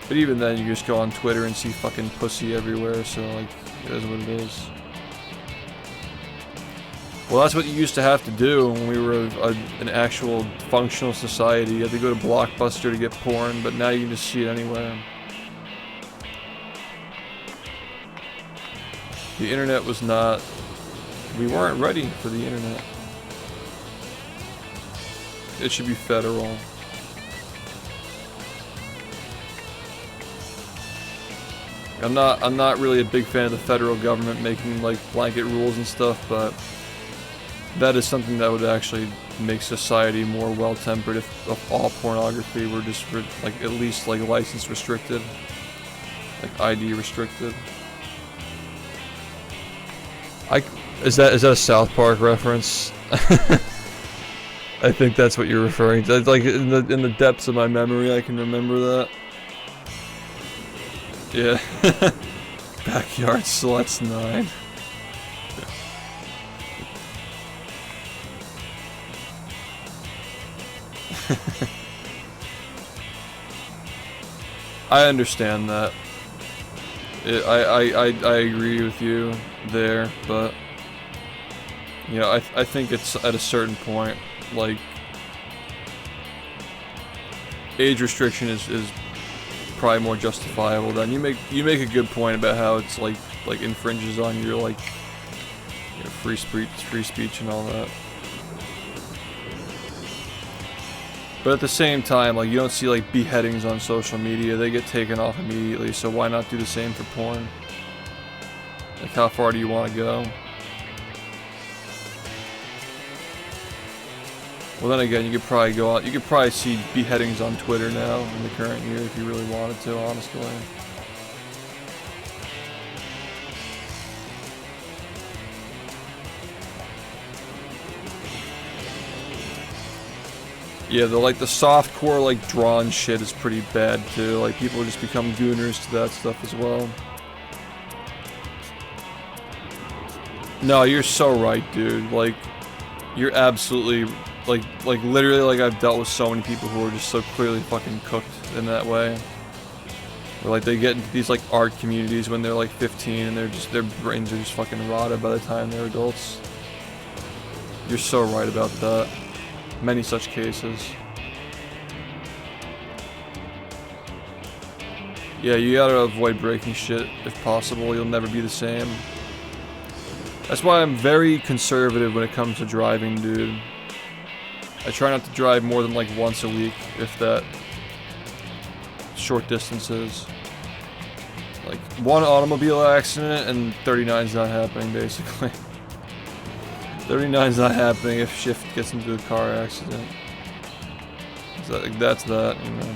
[SPEAKER 1] But even then, you just go on Twitter and see fucking pussy everywhere, so, like, it is what it is. Well, that's what you used to have to do when we were an actual functional society. You had to go to Blockbuster to get porn, but now you can just see it anywhere. The internet was not... We weren't ready for the internet. It should be federal. I'm not really a big fan of the federal government making like blanket rules and stuff, but that is something that would actually make society more well-tempered if all pornography were just like at least like license restricted, like ID restricted. Is that a South Park reference? I think that's what you're referring to. It's like in the depths of my memory, I can remember that. Yeah. Backyard Sluts 9. I understand that. I agree with you there, but you know, I think it's at a certain point, like age restriction is probably more justifiable. Then you make a good point about how it's like infringes on your like free speech and all that. But at the same time, like, you don't see, like, beheadings on social media. They get taken off immediately, so why not do the same for porn? Like, how far do you want to go? Well, then again, you could probably go out. You could probably see beheadings on Twitter now in the current year if you really wanted to, honestly. Yeah, the softcore, like, drawn shit is pretty bad, too. Like, people just become gooners to that stuff as well. No, you're so right, dude. Like, you're absolutely, like literally, like, I've dealt with so many people who are just so clearly fucking cooked in that way. Where, like, they get into these, like, art communities when they're, like, 15 and their brains are just fucking rotted by the time they're adults. You're so right about that. Many such cases. Yeah, you gotta avoid breaking shit if possible. You'll never be the same. That's why I'm very conservative when it comes to driving, dude. I try not to drive more than like once a week, if that. Short distances. Like, one automobile accident and 39's not happening, basically. 39's not happening if SHiFT gets into a car accident. So, like, that's that, you know.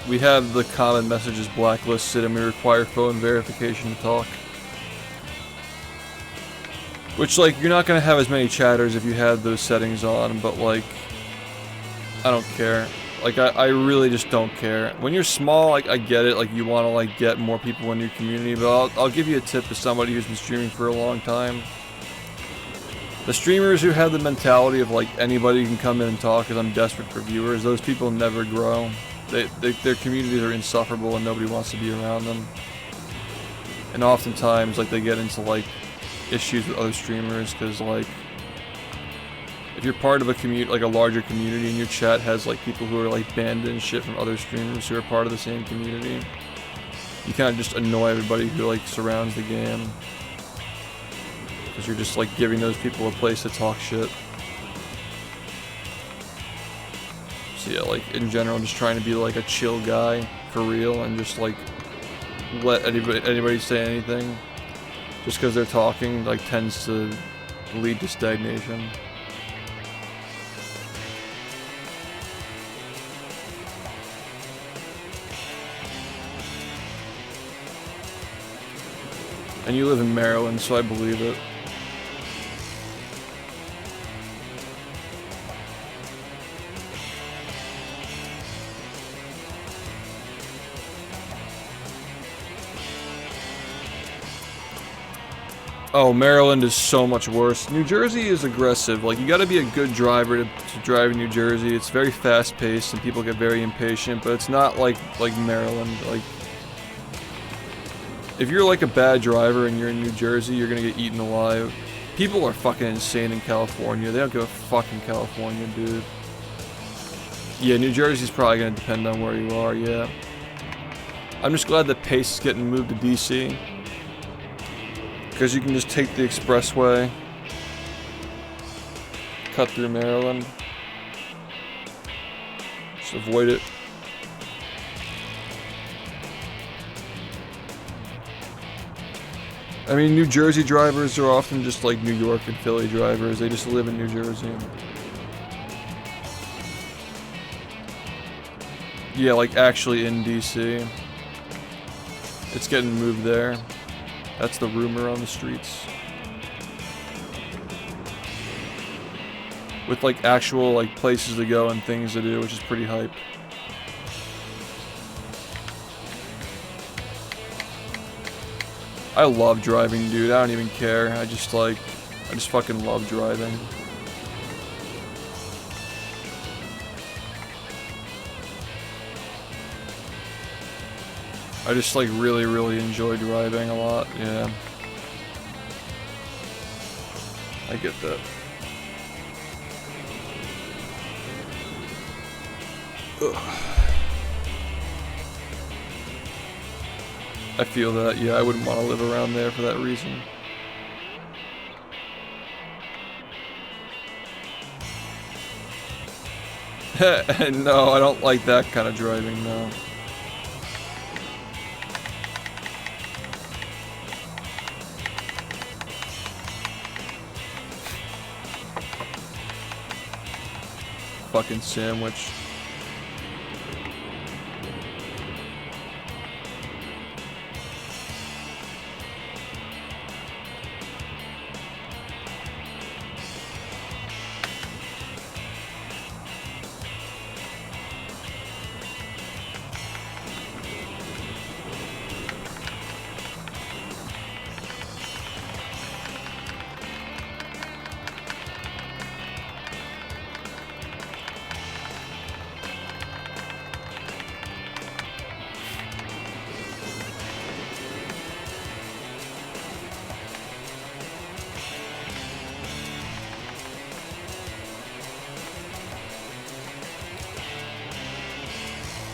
[SPEAKER 1] We have the common messages blacklisted and we require phone verification to talk. Which, like, you're not gonna have as many chatters if you had those settings on, but, like, I don't care. Like, I really just don't care. When you're small, like, I get it, like, you wanna, like, get more people in your community, but I'll give you a tip as somebody who's been streaming for a long time. The streamers who have the mentality of, like, anybody can come in and talk because I'm desperate for viewers, those people never grow. Their communities are insufferable and nobody wants to be around them. And oftentimes, like, they get into, like, issues with other streamers because, like, if you're part of a like a larger community and your chat has, like, people who are, like, banned and shit from other streamers who are part of the same community, you kind of just annoy everybody who, like, surrounds the game. Because you're just, like, giving those people a place to talk shit. So yeah, like, in general, just trying to be, like, a chill guy, for real, and just, like, let anybody say anything. Just because they're talking, like, tends to lead to stagnation. And you live in Maryland, so I believe it. Oh, Maryland is so much worse. New Jersey is aggressive. Like, you gotta be a good driver to drive in New Jersey. It's very fast-paced and people get very impatient, but it's not like Maryland. Like, if you're like a bad driver and you're in New Jersey, you're gonna get eaten alive. People are fucking insane in California. They don't give a fuck in California, dude. Yeah, New Jersey's probably gonna depend on where you are, yeah. I'm just glad that Pace is getting moved to DC. Because you can just take the expressway, cut through Maryland, just avoid it. I mean, New Jersey drivers are often just like New York and Philly drivers, they just live in New Jersey. Yeah, like actually in DC. It's getting moved there. That's the rumor on the streets. With like actual like places to go and things to do, which is pretty hype. I love driving, dude. I don't even care. I just fucking love driving. I just like really enjoy driving a lot, yeah. I get that. Ugh. I feel that, yeah, I wouldn't want to live around there for that reason. No, I don't like that kind of driving, no. Fucking sandwich.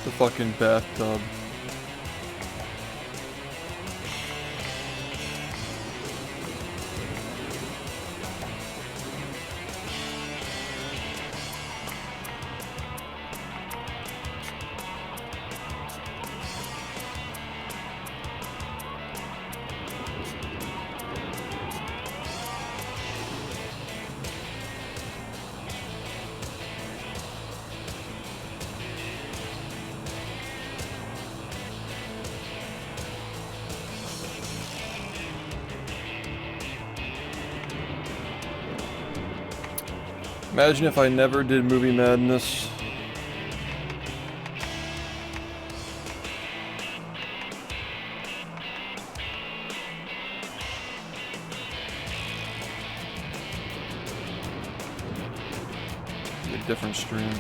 [SPEAKER 1] The fucking bathtub. Imagine if I never did Movie Madness. Be a different stream.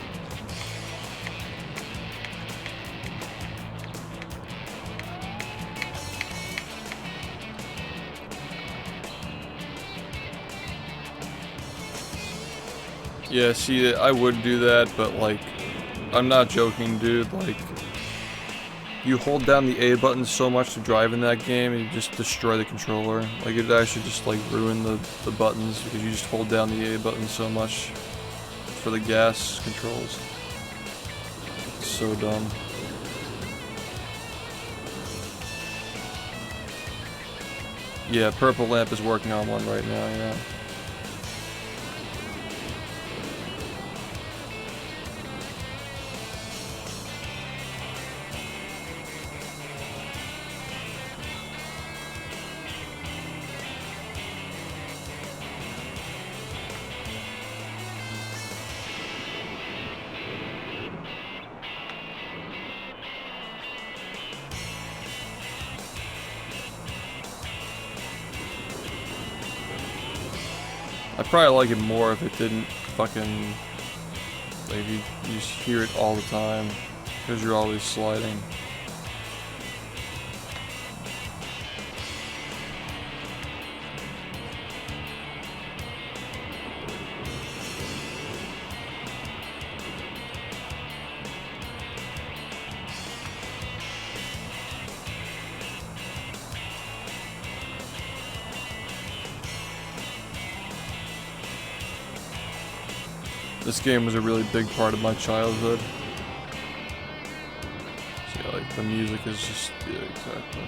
[SPEAKER 1] Yeah, see, I would do that, but like, I'm not joking, dude. Like, you hold down the A button so much to drive in that game, and you just destroy the controller. Like, it actually just like ruin the buttons because you just hold down the A button so much for the gas controls. It's so dumb. Yeah, Purple Lamp is working on one right now, yeah. I'd probably like it more if it didn't fucking, like, you just hear it all the time, because you're always sliding. This game was a really big part of my childhood. So yeah, like the music is just, yeah, exactly.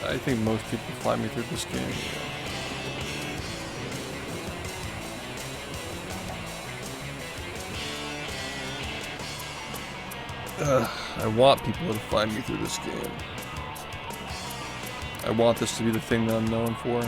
[SPEAKER 1] I think most people find me through this game, yeah. I want people to find me through this game. I want this to be the thing that I'm known for.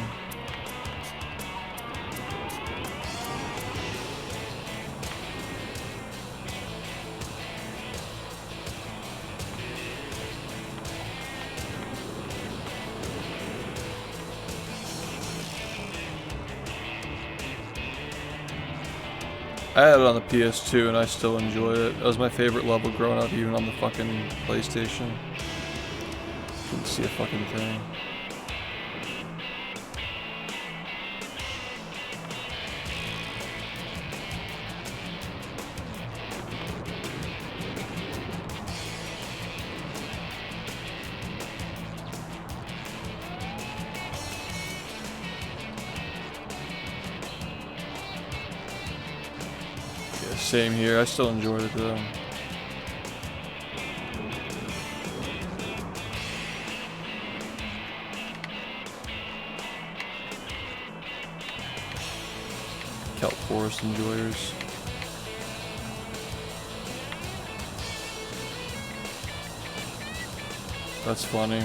[SPEAKER 1] I had it on the PS2 and I still enjoyed it. It was my favorite level growing up, even on the fucking PlayStation. Couldn't see a fucking thing. Same here. I still enjoyed it though. Kelp Forest enjoyers. That's funny.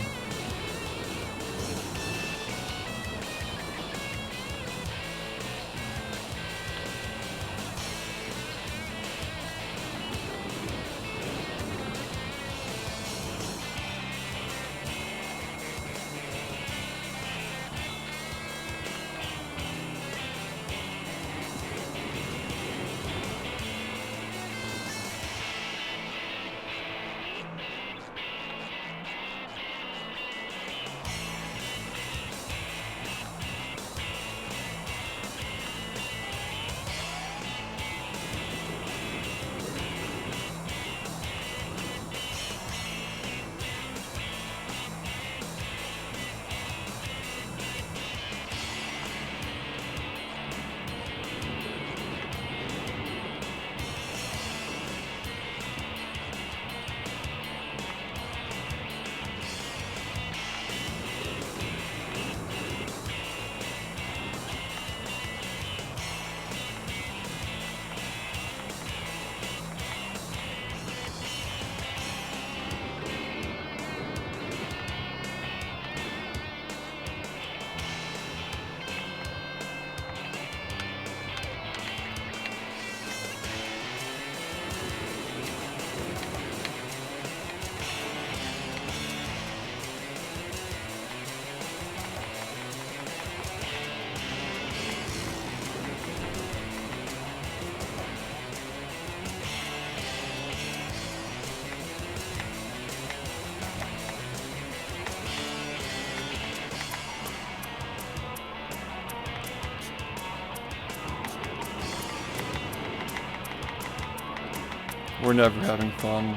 [SPEAKER 1] We're never having fun.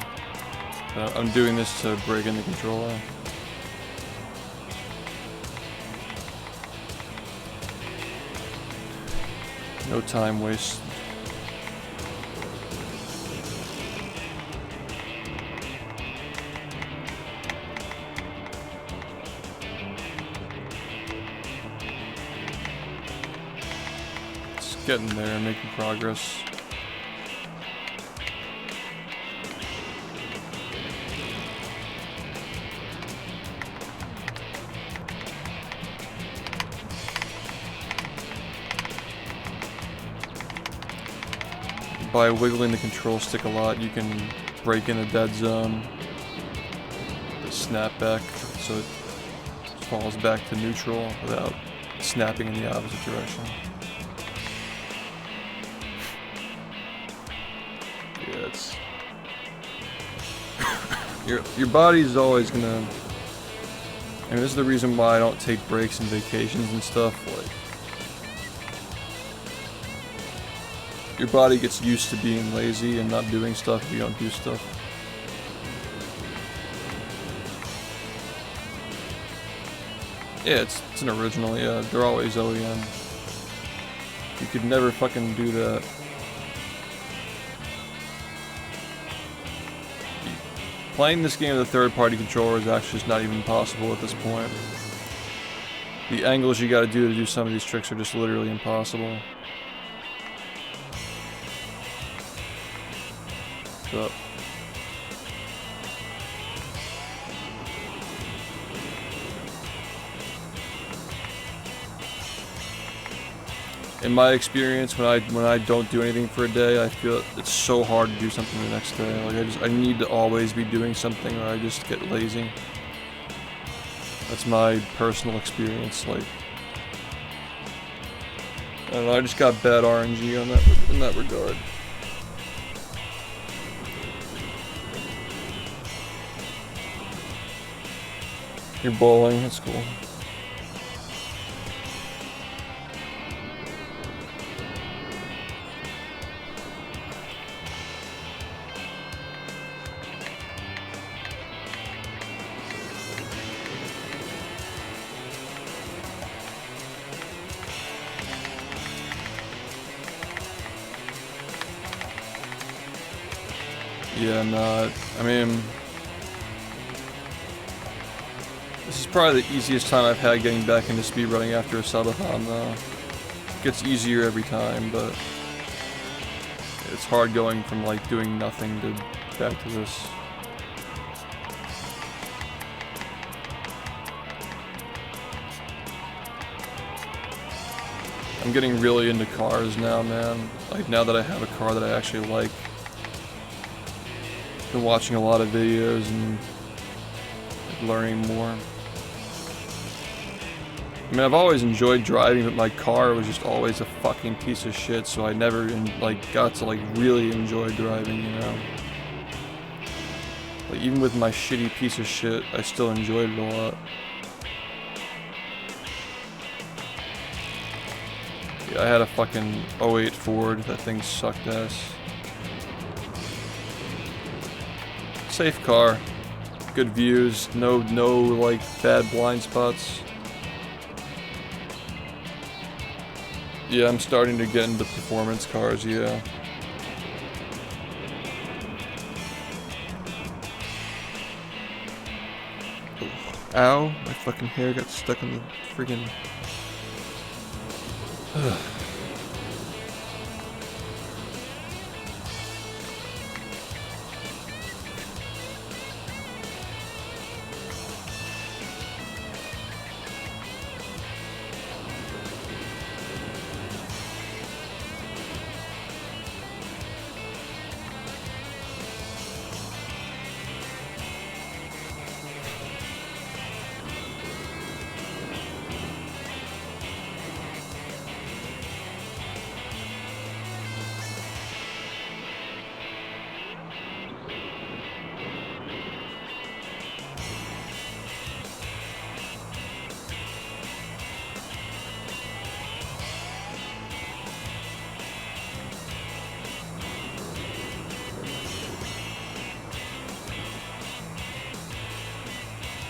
[SPEAKER 1] I'm doing this to break in the controller. No time waste. Just getting there and making progress. By wiggling the control stick a lot, you can break in the dead zone, snap back, so it falls back to neutral without snapping in the opposite direction. Yeah, it's your body's always gonna. I mean, this is the reason why I don't take breaks and vacations and stuff. Like, your body gets used to being lazy and not doing stuff if you don't do stuff. Yeah, it's an original, yeah. They're always OEM. You could never fucking do that. Playing this game with a third-party controller is actually just not even possible at this point. The angles you gotta do to do some of these tricks are just literally impossible. Up. In my experience, when I don't do anything for a day, I feel it's so hard to do something the next day. Like I need to always be doing something, or I just get lazy. That's my personal experience. Like, I don't know, I just got bad RNG on that in that regard. You're bowling, that's cool. Yeah, not. I mean, this is probably the easiest time I've had getting back into speedrunning after a subathon, though. It gets easier every time, but it's hard going from like doing nothing to back to this. I'm getting really into cars now, man. Like, now that I have a car that I actually like. Been watching a lot of videos and like, learning more. I mean, I've always enjoyed driving, but my car was just always a fucking piece of shit, so I never got to like really enjoy driving, you know? Like, even with my shitty piece of shit, I still enjoyed it a lot. Yeah, I had a fucking '08 Ford. That thing sucked ass. Safe car. Good views. No like bad blind spots. Yeah, I'm starting to get into performance cars, yeah. Ow, my fucking hair got stuck in the friggin'...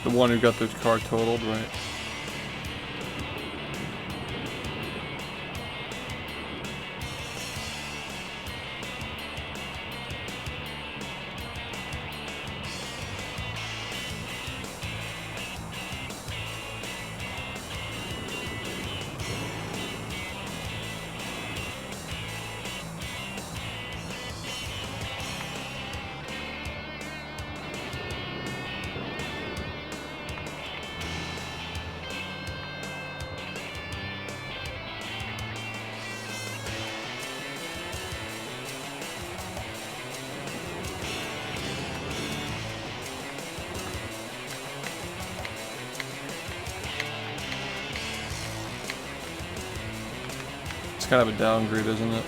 [SPEAKER 1] The one who got the car totaled, right? It's kind of a downgrade, isn't it?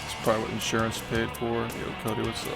[SPEAKER 1] It's probably what insurance paid for. Yo, Cody, what's up?